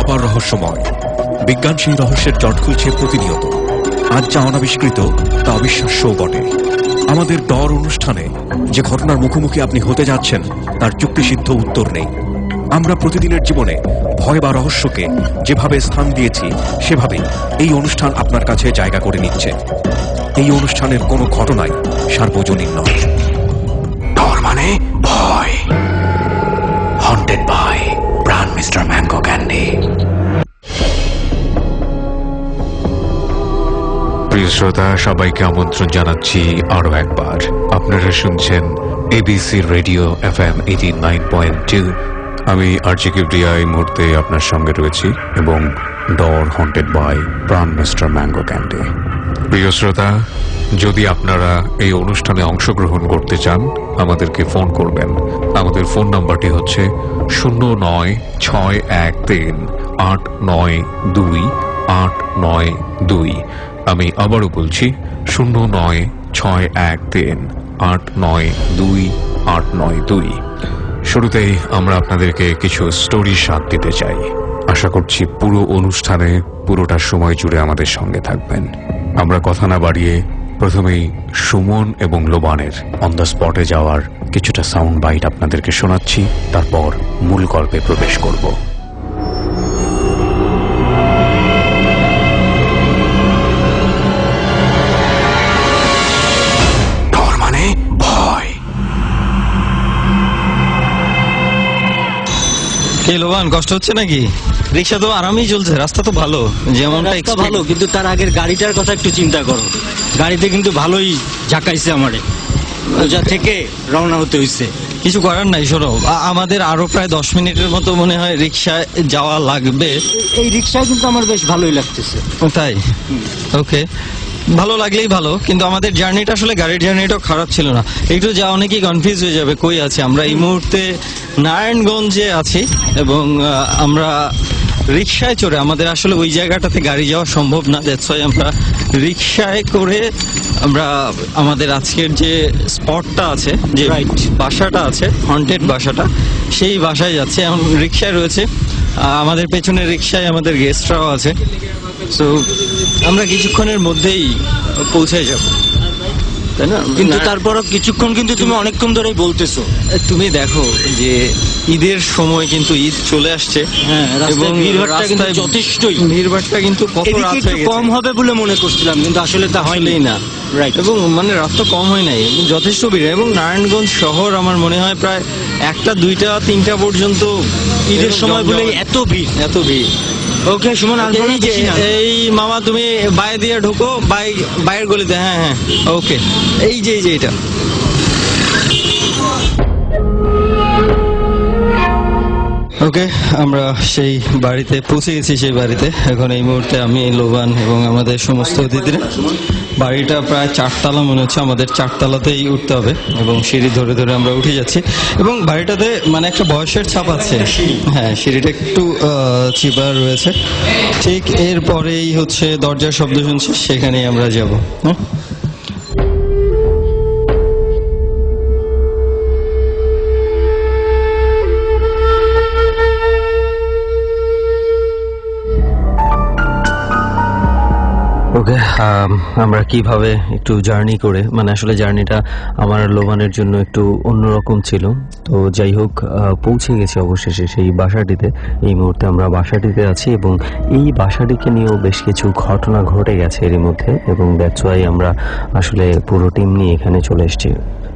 অপার রহস্যময়। বিজ্ঞান সেই রহস্যের জট খুলছে প্রতিনিয়ত। আজ যা অনাবিষ্কৃত তা অবিশ্বাস্যও বটে। আমাদের ডর অনুষ্ঠানে যে ঘটনার মুখোমুখি আপনি হতে যাচ্ছেন তার যুক্তিসিদ্ধ উত্তর নেই। আমরা প্রতিদিনের জীবনে ভয় বা রহস্যকে যেভাবে স্থান দিয়েছি সেভাবেই এই অনুষ্ঠান আপনার কাছে জায়গা করে নিচ্ছে। এই অনুষ্ঠানের কোনো ঘটনাই সার্বজনীন নয়। ডর মানে ভয়। হন্টেড বাই প্রাণ মিস্টার ম্যাঙ্গো ক্যান্ডি। প্রিয় শ্রোতা, সবাইকে আমন্ত্রণ জানাচ্ছি আরো একবার। আপনারা শুনছেন এবিসি রেডিও FM 89.2। আমি আরজে কিবরিয়া এই মুহূর্তে আপনার সঙ্গে রয়েছি এবং ডর হন্টেড বাই প্রাণ মিস্টার ম্যাঙ্গো ক্যান্ডি। প্রিয় শ্রোতা, যদি আপনারা এই অনুষ্ঠানে অংশগ্রহণ করতে চান আমাদেরকে ফোন করবেন। আমাদের ফোন নাম্বারটি হচ্ছে 09613892 আমি আবারও বলছি 09613892 শুরুতেই আমরা আপনাদেরকে কিছু স্টোরির স্বাদ দিতে চাই। আশা করছি পুরো অনুষ্ঠানে পুরোটা সময় জুড়ে আমাদের সঙ্গে থাকবেন। আমরা কথা না বাড়িয়ে প্রথমেই সুমন এবং লোবানের অন দ্য স্পটে যাওয়ার কিছুটা সাউন্ড বাইট আপনাদেরকে শোনাচ্ছি, তারপর মূল গল্পে প্রবেশ করব। ডর মানে ভয়। লোবান, কষ্ট হচ্ছে নাকি? রিক্সা তো আরামই চলছে, রাস্তা তো ভালো, যেমনটা ভালো, কিন্তু তার আগের গাড়িটার কথা একটু চিন্তা করো। গাড়িতে কিন্তু ভালোই ঝাঁকাইছে আমারে, ওজা থেকে রওনা হতে হইছে। কিছু করার নাই, শোনো, আমাদের আরো প্রায় 10 মিনিটের মতো মনে হয় রিক্সায় যাওয়া লাগবে। এই রিক্সায় কিন্তু আমার বেশ ভালোই লাগতেছে। তাই? ওকে, ভালো লাগলেই ভালো, কিন্তু আমাদের জার্নিটা আসলে গাড়ির জার্নিটাও খারাপ ছিল না। একটু যা অনেকেই কনফিউজ হয়ে যাবে কই আছে আমরা। এই মুহূর্তে নারায়ণগঞ্জে আছি এবং আমরা রিক্সায় চড়ে, আমাদের আসলে ওই জায়গাটাতে গাড়ি যাওয়া সম্ভব না, দ্যাটস ওয়াই আমরা রিক্সায় করে আমরা আমাদের আজকের যে স্পটটা আছে, যে বাসাটা আছে, হন্টেড বাসাটা, সেই বাসায় যাচ্ছে। এখন রিক্সায় রয়েছে, আমাদের পেছনের রিক্সায় আমাদের গেস্টরাও আছে। সো আমরা কিছুক্ষণের মধ্যেই পৌঁছে যাব, তাই না? কিন্তু তারপরও কিছুক্ষণ, কিন্তু তুমি অনেকক্ষণ ধরেই বলতেছো। তুমি দেখো যে ঈদের সময় কিন্তু ঈদ চলে আসছে এবং ভিড়ভাড়টা কিন্তু যথেষ্টই, ভিড়ভাড়টা কিন্তু কত রাত হয়ে গেছে। কম হবে বলে মনে করছিলাম, কিন্তু আসলে তা হয়নি না। রাইট, এবং মানে রাত তো কম হয় নাই, যথেষ্ট ভিড়। এবং নারায়ণগঞ্জ শহর আমার মনে হয় প্রায় 1টা 2টা 3টা পর্যন্ত ঈদের সময় বলে এত ভিড়, এত ভিড়। ওকে সুমন, এই মামা তুমি বাইরে দিয়ে ঢুকো, বাইরের গলিতে। হ্যাঁ হ্যাঁ, ওকে, এই যে এটা। ওকে, আমরা সেই বাড়িতে পৌঁছে গেছি। সেই বাড়িতে এখন এই মুহূর্তে আমি, লোবান এবং আমাদের সমস্ত অতিথিরা। বাড়িটা প্রায় 4 তলা মনে হচ্ছে, আমাদের 4 তলাতেই উঠতে হবে এবং সিঁড়ি ধরে ধরে আমরা উঠে যাচ্ছি। এবং বাড়িটাতে মানে একটা বয়সের ছাপ আছে। হ্যাঁ, সিঁড়িটা একটু চিপা রয়েছে। ঠিক এরপরেই হচ্ছে দরজার শব্দ শুনছি, সেখানেই আমরা যাব। হ্যাঁ, ওকে, আমরা কিভাবে একটু জার্নি করে, মানে আসলে জার্নিটা আমার লোবানের জন্য একটু অন্যরকম ছিল। তো যাই হোক, পৌঁছে গেছি অবশেষে সেই বাসাটিতে। এই মুহূর্তে আমরা বাসাটিতে আছি এবং এই বাসাটিকে নিয়েও বেশ কিছু ঘটনা ঘটে গেছে এর মধ্যে, এবং দ্যাটস ওয়াই আমরা আসলে পুরো টিম নিয়ে এখানে চলে এসেছি।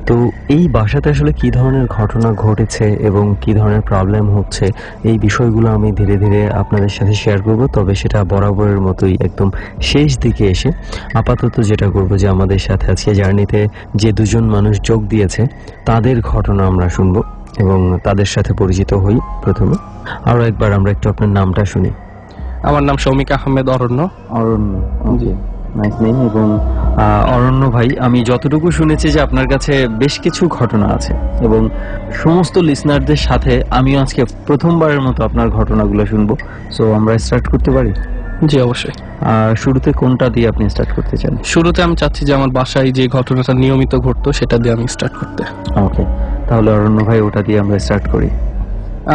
তো এই বাসাতে আসলে কি ধরনের ঘটনা ঘটেছে এবং কি ধরনের প্রবলেম হচ্ছে, এই বিষয়গুলো আমি ধীরে ধীরে আপনাদের সাথে শেয়ার করব। তবে সেটা বরাবরের মতোই একদম শেষ দিকে এসে আপাতত যেটা করব, যে আমাদের সাথে আজকে জার্নিতে যে 2জন মানুষ যোগ দিয়েছে তাদের ঘটনা আমরা শুনবো এবং তাদের সাথে পরিচিত হই। প্রথমে আরো একবার আমরা একটু আপনার নামটা শুনি। আমার নাম শৌমিক আহমেদ অরণ্য। জি, নাইস নেম। এবং অরণ্য ভাই, আমি যতটুকু শুনেছি যে আপনার কাছে বেশ কিছু ঘটনা আছে এবং সমস্ত লিসনারদের সাথে আমিও আজকে প্রথমবারের মতো আপনার ঘটনাগুলো শুনবো। সো আমরা স্টার্ট করতে পারি? জি অবশ্যই। শুরুতে কোনটা দিয়ে আপনি স্টার্ট করতে চান? শুরুতে আমি চাচ্ছি যে আমার বাসায় যে ঘটনাটা নিয়মিত ঘটতো সেটা দিয়ে আমি স্টার্ট করতে। ওকে, তাহলে অরণ্য ভাই ওটা দিয়ে আমরা স্টার্ট করি।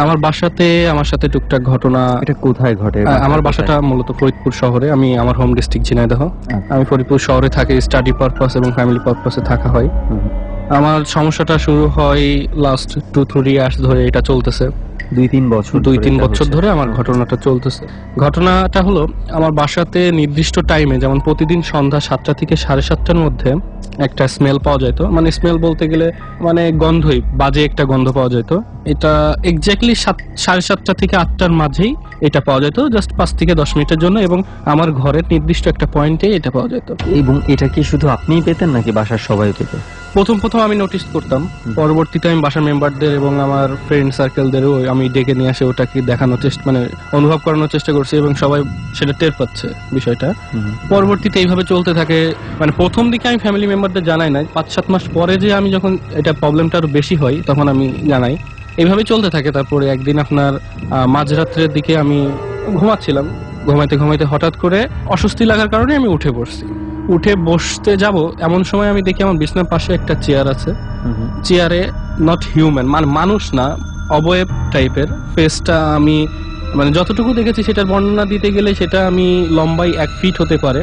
আমার বাসাতে আমার সাথে টুকটাক ঘটনা। এটা কোথায় ঘটে? আমার বাসাটা মূলত ফরিদপুর শহরে, আমি আমার হোম ডিস্ট্রিক্ট ঝিনাইদহ। আমি ফরিদপুর শহরে থাকি, স্টাডি পারপাস এবং ফ্যামিলি পারপাসে থাকা হয়। আমার সমস্যাটা শুরু হয় লাস্ট 2-3 ইয়ার্স ধরে, এটা চলতেছে 2-3 বছর 2-3 বছর ধরে আমার ঘটনাটা চলতেছে। ঘটনাটা হলো আমার বাসাতে নির্দিষ্ট টাইমে, যেমন প্রতিদিন সন্ধ্যা 7টা থেকে 7:30টার মধ্যে একটা স্মেল পাওয়া যেত। মানে স্মেল বলতে গেলে মানে গন্ধই, বাজে একটা গন্ধ পাওয়া যেত। এটা এক্স্যাক্টলি 7:30টা থেকে 8টার মাঝেই এটা পাওয়া যেত, জাস্ট 5 থেকে 10 মিনিটের জন্য, এবং আমার ঘরের নির্দিষ্ট একটা পয়েন্টে এটা পাওয়া যেত। এবং এটা কি শুধু আপনিই পেতেন নাকি বাসার সবাই পেত? প্রথম আমি নোটিস করতাম, পরবর্তীতে আমি বাসার মেম্বারদের এবং আমার ফ্রেন্ড সার্কেলদেরও আমি ডেকে নিয়ে আসে ওটাকে দেখানোর চেষ্টা, মানে অনুভব করানোর চেষ্টা করছি, এবং সবাই সেটা টের পাচ্ছে বিষয়টা। পরবর্তীতে এইভাবে চলতে থাকে। মানে প্রথম দিকে আমি ফ্যামিলি মেম্বারদের জানাই না, 5-7 মাস পরে যে আমি যখন এটা প্রবলেমটা আরো বেশি হয় তখন আমি জানাই। এইভাবে চলতে থাকে। তারপরে একদিন আপনার মাঝরাত্রের দিকে আমি ঘুমাচ্ছিলাম, ঘুমাইতে হঠাৎ করে অস্বস্তি লাগার কারণে আমি উঠে পড়ছি। উঠে বসতে যাব এমন সময় আমি দেখি আমার বিছানার পাশে একটা চেয়ার আছে। চেয়ারে নট হিউম্যান, মানে মানুষ না, অবয়ব টাইপের ফেসটা। আমি মানে যতটুকু দেখেছি সেটার বর্ণনা দিতে গেলে সেটা আমি লম্বাই 1 ফিট হতে পারে।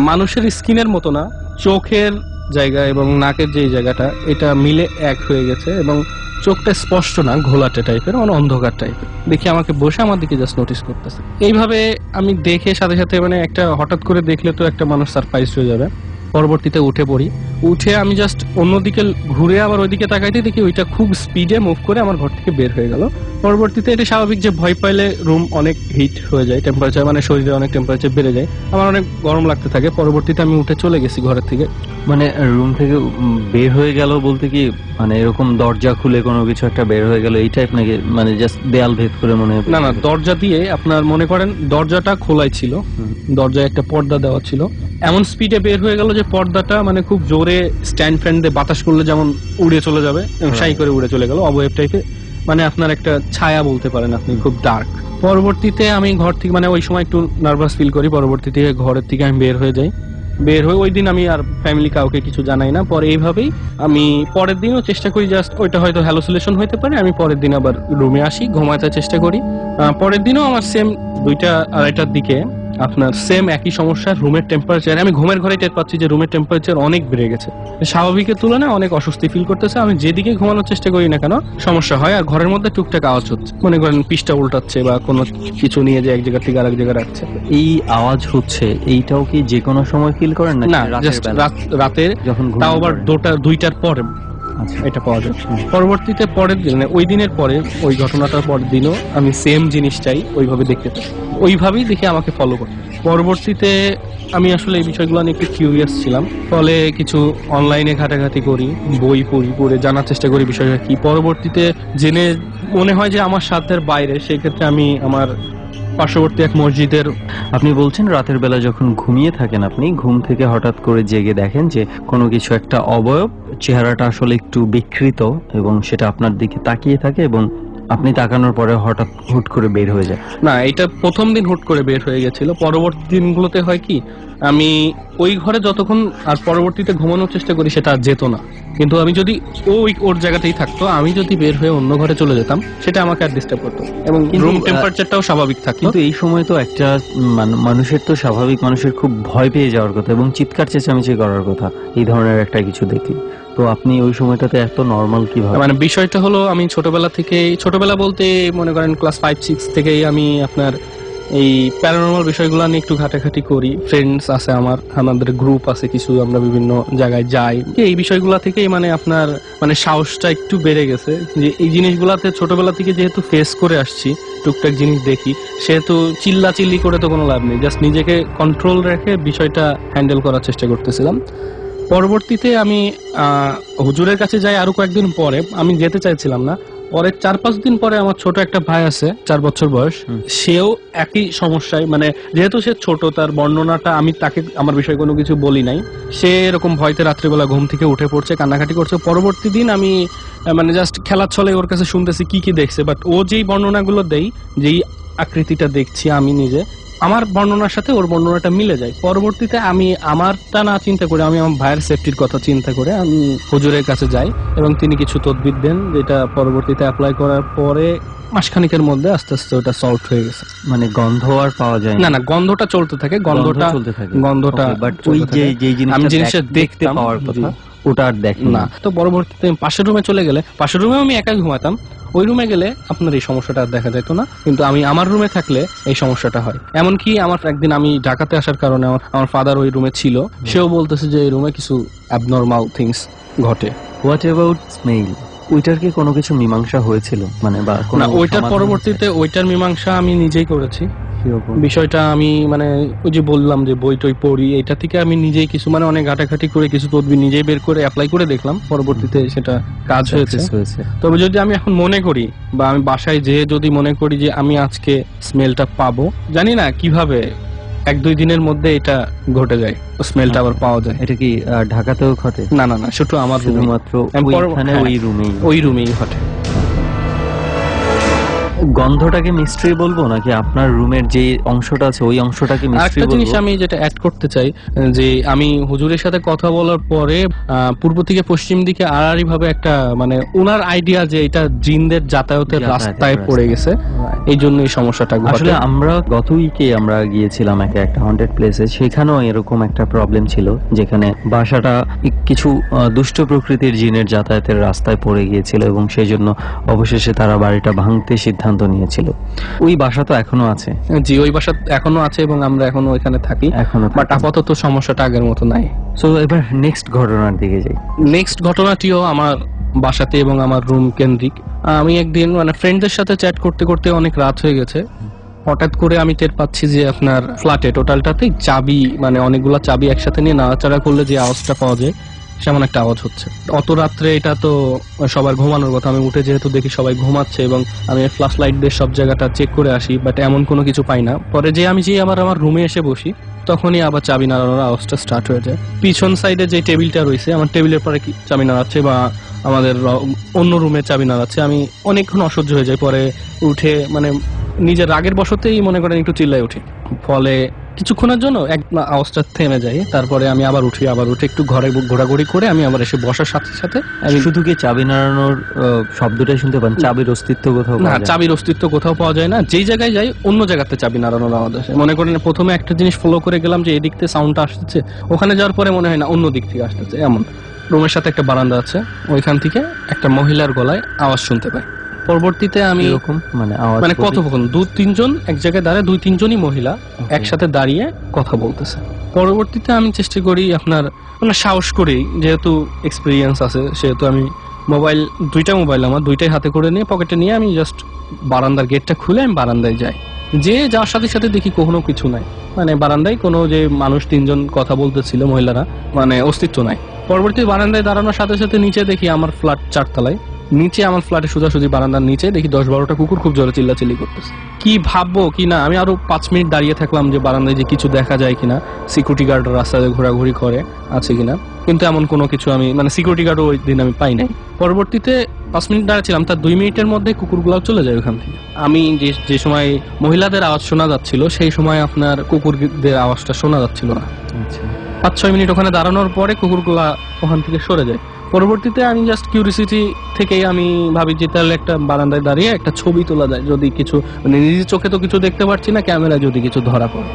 মানুষের স্কিনের মতো না, চোখের জায়গা এবং নাকের যে জায়গাটা এটা মিলে এক হয়ে গেছে, এবং চোখটা স্পষ্ট না, ঘোলাটে টাইপের, মানে অন্ধকার টাইপের। দেখি আমাকে বসে আমার দিকে জাস্ট নোটিস করতেছে। এইভাবে আমি দেখে সাথে সাথে, মানে একটা হঠাৎ করে দেখলে তো একটা মানুষ সারপ্রাইজ হয়ে যাবে। পরবর্তীতে উঠে পড়ি। উঠে আমি জাস্ট অন্যদিকে ঘুরে আবার ওইদিকে তাকাইতে দেখি ওইটা খুব স্পিডে মুভ করে আমার ঘর থেকে বের হয়ে গেল। পরবর্তীতে এটা স্বাভাবিক যে ভয় পাইলে রুম অনেক হিট হয়ে যায়, টেম্পারেচার, মানে শরীরে অনেক টেম্পারেচার বেড়ে যায়, আমার অনেক গরম লাগতে থাকে। পরবর্তীতে আমি উঠে চলে গেছি ঘরের থেকে। মানে রুম থেকে বের হয়ে গেল বলতে কি, মানে এরকম দরজা খুলে কোনো কিছু একটা বের হয়ে গেল এই টাইপ নাকি, মানে জাস্ট দেয়াল ভেদ করে মনে হয়? না, দরজা দিয়ে আপনার মনে করেন দরজাটা খোলাই ছিল, দরজায় একটা পর্দা দেওয়া ছিল, এমন স্পিডে বের হয়ে গেল যে পর্দাটা মানে খুব জোরে স্ট্যান্ড ফ্যান দিয়ে বাতাস করলে যেমন উড়ে চলে যাবে, শাই করে উড়ে চলে গেল অবয়ব টাইপের, মানে আপনার একটা ছায়া বলতে পারেন আপনি, খুব ডার্ক। পরবর্তীতে আমি ঘর থেকে, মানে ওই সময় একটু নার্ভাস ফিল করি, পরবর্তীতে ঘরের থেকে আমি বের হয়ে যাই। বের হয়ে ওই দিন আমি আর ফ্যামিলি কাউকে কিছু জানাই না। পরে এইভাবেই আমি পরের দিনও চেষ্টা করি, জাস্ট ওইটা হয়তো হ্যালোসিলেশন হইতে পারে, আমি পরের দিন আবার রুমে আসি, ঘুমাতে চেষ্টা করি। পরের দিনও আমার সেম 2টা-2:30টার দিকে আপনার সেম একই সমস্যা। রুমের টেম্পারেচার, আমি ঘুমের ঘরে টের পাচ্ছি যে রুমের টেম্পারেচার অনেক বেড়ে গেছে, স্বাভাবিকের তুলনায় অনেক অস্বস্তি ফিল করতেছে। আমি যেদিকে ঘুমানোর চেষ্টা করি না কেন সমস্যা হয়, আর ঘরের মধ্যে টুকটাক আওয়াজ হচ্ছে, মনে করেন পিসটা উল্টাচ্ছে বা কোনো কিছু নিয়ে যে এক জায়গা থেকে আরেক জায়গায় রাখছে। এই আওয়াজ হচ্ছে, এইটাও কি যে কোনো সময় ফিল করেন না, জাস্ট রাতে, যখন তাও আবার 2টার পরে এটা পাওয়া যায়। পরবর্তীতে পরের দিন, ওই দিনের পরে, ওই ঘটনাটার পরের দিনও আমি সেম জিনিসটাই ওইভাবে দেখতে পাই, ওইভাবেই দেখে আমাকে ফলো করে। পরবর্তীতে আমি আসলে এই বিষয়গুলো নিয়ে একটু কিউরিয়াস ছিলাম, ফলে কিছু অনলাইনে ঘাটাঘাটি করি, বই পড়ে জানার চেষ্টা করি বিষয়টা কি। পরবর্তীতে জেনে মনে হয় যে আমার সাধ্যের বাইরে, সেই ক্ষেত্রে আমি আমার পার্শ্ববর্তী এক মসজিদের। আপনি বলছেন রাতের বেলা যখন ঘুমিয়ে থাকেন, আপনি ঘুম থেকে হঠাৎ করে জেগে দেখেন যে কোনো কিছু একটা অবয়ব, চেহারাটা আসলে একটু বিকৃত, এবং সেটা আপনার দিকে তাকিয়ে থাকে, এবং আপনি তাকানোর পরে হঠাৎ হুট করে বের হয়ে যায়। না, এটা প্রথম দিন হুট করে বের হয়ে গেছিল। পরবর্তী দিনগুলোতে হয় কি, আমি ওই ঘরে যতক্ষণ আর পরবর্তীতে ঘুমানোর চেষ্টা করি সেটা আর যেত না, কিন্তু আমি যদি ওর জায়গাতেই থাকতো, আমি যদি বের হয়ে অন্য ঘরে চলে যেতাম সেটা আমাকে আর ডিস্টার্ব করতো, এবং রুম টেম্পারেচারটাও স্বাভাবিক থাকতো। কিন্তু এই সময় তো একটা মানুষের তো স্বাভাবিক মানুষের খুব ভয় পেয়ে যাওয়ার কথা এবং চিৎকার চেঁচামেচি করার কথা এই ধরনের একটা কিছু দেখি, তো আপনি ওই সময়টাতে এত নর্মাল কিভাবে? মানে বিষয়টা হলো, আমি ছোটবেলা বলতে মনে করেন ক্লাস 5-6 থেকেই আমি আপনার এই প্যারানর্মাল বিষয়গুলো নিয়ে একটু ঘাটাঘাটি করি। ফ্রেন্ডস আছে আমাদের গ্রুপ আছে কিছু, আমরা বিভিন্ন জায়গায় যাই। এই বিষয়গুলো থেকেই মানে আপনার মানে সাহসটা একটু বেড়ে গেছে, যে এই জিনিসগুলাতে ছোটবেলা থেকে যেহেতু ফেস করে আসছি, টুকটাক জিনিস দেখি, সেহেতু চিল্লাচিল্লি করে তো কোনো লাভ নেই, জাস্ট নিজেকে কন্ট্রোল রেখে বিষয়টা হ্যান্ডেল করার চেষ্টা করতেছিলাম। পরবর্তীতে আমি হুজুরের কাছে যাই আরো কয়েকদিন পরে, আমি যেতে চাইছিলাম না। পরে 4-5 দিন পরে আমার ছোট একটা ভাই আছে, 4 বছর বয়স, সেও একই সমস্যায়, মানে যেহেতু সে ছোট, তার বর্ণনাটা আমি তাকে আমার বিষয়ে কোনো কিছু বলি নাই, সে এরকম ভয়তে রাত্রিবেলা ঘুম থেকে উঠে পড়ছে, কান্নাকাটি করছে। পরবর্তী দিন আমি মানে জাস্ট খেলার ছলে ওর কাছে শুনতেছি কি দেখছে, বাট ও যেই বর্ণনাগুলো দেই, যেই আকৃতিটা দেখছি আমি নিজে, আমার বর্ণনার সাথে ওর বর্ণনাটা মিলে যায়। পরবর্তীতে আমি আমারটা না চিন্তা করে, আমি আমার ভাইয়ের সেফটির কথা চিন্তা করে আমি হুজুরের কাছে যাই এবং তিনি কিছু তদবির দেন, যেটা পরবর্তীতে অ্যাপ্লাই করার পরে মাসখানিকের মধ্যে আস্তে আস্তে ওটা সলভ হয়ে গেছে। মানে গন্ধ আর পাওয়া যায় না, গন্ধটা চলতে থাকে, গন্ধটা চলতে থাকে, গন্ধটা বাট ওই যে আমি জিনিসটা দেখতে দেখতাম পাওয়ার কথা ওটা আর দেখি না। তো পরবর্তীতে আমি পাশের রুমে চলে গেলে, পাশের রুমে আমি একাই ঘুমাতাম, ওই রুমে গেলে আপনার এই সমস্যাটা আর দেখা যেত না, কিন্তু আমি আমার রুমে থাকলে এই সমস্যাটা হয়। এমনকি আমার একদিন আমি ঢাকাতে আসার কারণে আমার ফাদার ওই রুমে ছিল, সেও বলতেছে যে এই রুমে কিছু অ্যাবনর্মাল থিংস ঘটে। What about smell? ওইটার কি কোনো কিছু মীমাংসা হয়েছিল, মানে বা না, ওইটার পরবর্তীতে ওইটার মীমাংসা আমি নিজেই করেছি। বিষয়টা আমি মানে ওই যে বললাম যে বই টই পড়ি, এটা থেকে আমি নিজেই কিছু মানে অনেক ঘাটাঘাটি করে কিছু তদবির নিজেই বের করে অ্যাপ্লাই করে দেখলাম, পরবর্তীতে সেটা কাজ হয়েছে। তবে যদি আমি এখন মনে করি বা আমি বাসায় যেয়ে যদি মনে করি যে আমি আজকে স্মেলটা পাবো, জানি না কিভাবে 1-2 দিনের মধ্যে এটা ঘটে যায়, স্মেলটা আবার পাওয়া যায়। এটা কি ঢাকাতেও ঘটে? না, শুধু আমার শুধুমাত্র ওই রুমেই ঘটে। গন্ধটাকে মিস্ট্রি বলবো নাকি আপনার রুমের যে অংশটা আছে ওই অংশটাকে মিস্ট্রি বলবো? একটা জিনিস বলবো? আমি যেটা অ্যাড করতে চাই, যে আমি হুজুরের সাথে কথা বলার পরে পূর্ব থেকে পশ্চিম দিকে আড়াআড়ি ভাবে একটা মানে ওনার আইডিয়া যে এটা জিনদের যাতায়াতের রাস্তায় পড়ে গেছে, এই জন্য এই সমস্যাটা ঘটে। আসলে আমরা গত উইকে আমরা গিয়েছিলাম একটা হন্টেড প্লেসে, সেখানেও এরকম একটা প্রবলেম ছিল, যেখানে বাসাটা কিছু দুষ্ট প্রকৃতির জিনের যাতায়াতের রাস্তায় পড়ে গিয়েছিল এবং সেই জন্য অবশেষে তারা বাড়িটা ভাঙতে সিদ্ধান্ত নিয়েছিল। ওই বাসা তো এখনো আছে? জি, ওই বাসা এখনো আছে এবং আমরা এখনো ওইখানে থাকি, বাট আপাতত সমস্যাটা আগের মতো নাই। সো এবার নেক্সট ঘটনার দিকে যাই। নেক্সট ঘটনাটিও আমার বাসাতে এবং আমার রুম কেন্দ্রিক। আমি একদিন মানে ফ্রেন্ডদের সাথে চ্যাট করতে করতে অনেক রাত হয়ে গেছে, হঠাৎ করে আমি টের পাচ্ছি যে আপনার ফ্ল্যাটে টোটালটাতেই চাবি মানে অনেকগুলা চাবি একসাথে নিয়ে নাড়াচাড়া করলে যে আওয়াজটা পাওয়া যায় সেমন একটা আওয়াজ হচ্ছে। অত রাত্রে এটা তো সবার ঘুমানোর কথা, আমি উঠে যেহেতু দেখি সবাই ঘুমাচ্ছে এবং আমি ফ্ল্যাশ লাইট দিয়ে সব জায়গাটা চেক করে আসি, বাট এমন কোনো কিছু পাই না। পরে যে আমি আবার আমার রুমে এসে বসি, তখনই আবার চাবি নাড়ানোর আওয়াজটা স্টার্ট হয়ে যায়। পিছন সাইডে যে টেবিলটা রয়েছে, আমার টেবিলের পরে চাবি নাড়াচ্ছে বা আমাদের অন্য রুমে চাবি নাড়াচ্ছে, আমি অনেকক্ষণ অসহ্য হয়ে যাই। পরে উঠে মানে নিজের রাগের বশতেই মনে করেন একটু চিল্লাই উঠি, ফলে কিছুক্ষণের জন্য এক আওয়াজটা থেমে যায়। তারপরে আমি আবার উঠে একটু ঘরে ঘোরাঘুরি করে আমি আবার এসে বসার সাথে সাথে আমি শুধু কি চাবি নাড়ানোর শব্দটাই শুনতে পান? চাবির অস্তিত্ব কোথাও না, চাবির অস্তিত্ব কোথাও পাওয়া যায় না। যেই জায়গায় যাই অন্য জায়গাতে চাবি নাড়ানোর আওয়াজ আসে। মনে করেন প্রথমে একটা জিনিস ফলো করে গেলাম যে এদিক থেকে সাউন্ডটা আসতেছে, ওখানে যাওয়ার পরে মনে হয় না অন্য দিক থেকে আসতেছে। এমন রুমের সাথে একটা বারান্দা আছে, ওইখান থেকে একটা মহিলার গলায় আওয়াজ শুনতে পাই। পরবর্তীতে আমি মানে কথোপকথন 2-3 জন এক জায়গায় দাঁড়ায়, 2-3 জনই মহিলা একসাথে দাঁড়িয়ে কথা বলতেছে। পরবর্তীতে আমি চেষ্টা করি আপনার মানে সাহস করি, যেহেতু এক্সপিরিয়েন্স আছে সেহেতু আমি দুইটা মোবাইল আমার দুইটাই হাতে করে নিয়ে পকেটে নিয়ে আমি জাস্ট বারান্দার গেটটা খুলে আমি বারান্দায় যাই। যাওয়ার সাথে সাথে দেখি কোনো কিছু নাই, মানে বারান্দায় কোনো যে মানুষ 3 জন কথা বলতেছিল মহিলারা মানে অস্তিত্ব নাই। পরবর্তী বারান্দায় দাঁড়ানোর সাথে সাথে নিচে দেখি আমার ফ্ল্যাট 4 তলায়, নিচে আমার ফ্ল্যাটে সোজাসুজি বারান্দার নিচে দেখি 10-12টা কুকুর খুব জোরে চিল্লাচিল্লি করতেছে। কি ভাববো কি না, আমি আরো 5 মিনিট দাঁড়িয়ে থাকলাম যে বারান্দায় যে কিছু দেখা যায় কিনা, সিকিউরিটি গার্ড রাস্তায় ঘোরাঘুরি করে আছে কিনা, কিন্তু এমন কোনো কিছু আমি মানে সিকিউরিটি গার্ডও ওই দিন আমি পাই নাই। পরবর্তীতে 5 মিনিট দাঁড়াচ্ছিলাম, তার 2 মিনিটের মধ্যে কুকুরগুলাও চলে যায় ওখান থেকে। আমি যে সময় মহিলাদের আওয়াজ শোনা যাচ্ছিল সেই সময় আপনার কুকুরদের আওয়াজটা শোনা যাচ্ছিল না। 5-6 মিনিট ওখানে দাঁড়ানোর পরে কুকুরগুলা ওখান থেকে সরে যায়। পরবর্তীতে আমি জাস্ট কিউরিসিটি থেকেই আমি ভাবি যে তাহলে একটা বারান্দায় দাঁড়িয়ে একটা ছবি তোলা যায়, যদি কিছু মানে নিজের চোখে তো কিছু দেখতে পারছি না, ক্যামেরায় যদি কিছু ধরা পড়ে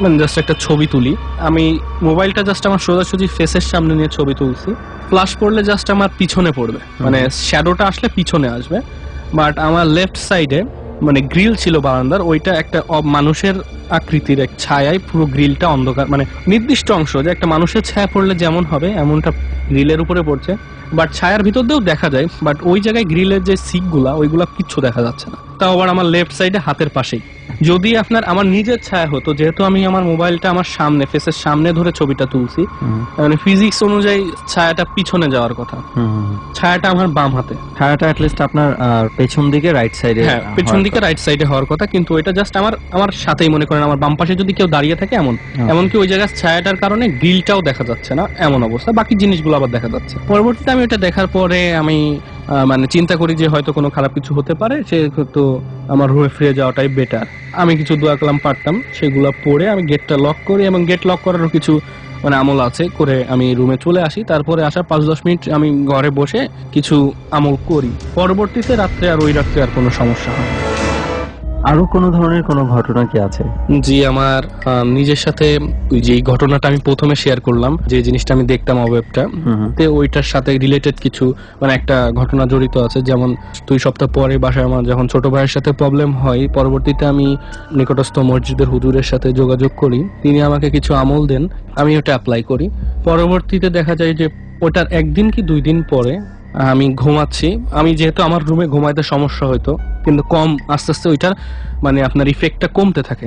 মানে জাস্ট একটা ছবি তুলি। আমি মোবাইলটা জাস্ট আমার সোজাসুজি ফেসের সামনে নিয়ে ছবি তুলছি, ফ্ল্যাশ পড়লে জাস্ট আমার পিছনে পড়বে, মানে শ্যাডোটা আসলে পিছনে আসবে। বাট আমার লেফট সাইডে মানে গ্রিল ছিল বারান্দার, ওইটা একটা মানুষের আকৃতির এক ছায়ায় পুরো গ্রিলটা অন্ধকার, মানে নির্দিষ্ট অংশ যে একটা মানুষের ছায়া পড়লে যেমন হবে এমনটা গ্রিলের উপরে পড়ছে, বাট ছায়ার ভিতর দিয়েও দেখা যায়, বাট ওই জায়গায় গ্রিলের যে সিকগুলা ওইগুলা কিচ্ছু দেখা যাচ্ছে না। তাও আবার আমার লেফট সাইডে হাতের পাশেই। যদি আপনার আমার নিজের ছায়া হতো, যেহেতু আমি আমার মোবাইলটা আমার সামনে ফেসের সামনে ধরে ছবিটা তুলছি, মানে ফিজিক্স অনুযায়ী ছায়াটা পিছনে যাওয়ার কথা, ছায়াটা আমার বাম হাতে, ছায়াটা অ্যাটলিস্ট আপনার পেছন দিকে রাইট সাইডে, হ্যাঁ পেছন দিকে রাইট সাইডে হওয়ার কথা, কিন্তু ওইটা জাস্ট আমার সাথেই মনে করেন আমার বাম পাশে যদি কেউ দাঁড়িয়ে থাকে এমনকি ওই জায়গায় ছায়াটার কারণে গ্রিলটাও দেখা যাচ্ছে না এমন অবস্থা, বাকি জিনিসগুলো আবার দেখা যাচ্ছে। পরবর্তীতে আমি আমি এটা দেখার পরে আমি মানে চিন্তা করি যে হয়তো কোনো খারাপ কিছু হতে পারে, সেহেতু আমার রুমে ফিরে যাওয়াটাই বেটার। আমি কিছু দোয়া কালাম পারতাম, সেগুলো পড়ে আমি গেটটা লক করি, এবং গেট লক করারও কিছু মানে আমল আছে করে আমি রুমে চলে আসি। তারপরে আসার 5-10 মিনিট আমি ঘরে বসে কিছু আমল করি। পরবর্তীতে রাত্রে আর ওই রাত্রে আর কোনো সমস্যা হয় না। আরো কোনো ধরনের কোনো ঘটনা কি আছে? জি, আমার নিজের সাথে ওই যে ঘটনাটা আমি প্রথমে শেয়ার করলাম, যে জিনিসটা আমি দেখতাম ওয়েবটা, তে ওইটার সাথে রিলেটেড কিছু মানে একটা ঘটনা জড়িত আছে। যেমন 2 সপ্তাহ পরে বাসায় আমার যখন ছোট ভাইয়ের সাথে প্রবলেম হয়, পরবর্তীতে আমি নিকটস্থ মসজিদের হুজুরের সাথে যোগাযোগ করি, তিনি আমাকে কিছু আমল দেন, আমি ওটা অ্যাপ্লাই করি। পরবর্তীতে দেখা যায় যে ওটার 1 দিন কি 2 দিন পরে আমি ঘুমাচ্ছি, আমি যেহেতু আমার রুমে ঘুমাইতে সমস্যা হইতো, কিন্তু কম আস্তে আস্তে ওইটার মানে আপনার ইফেক্টটা কমতে থাকে।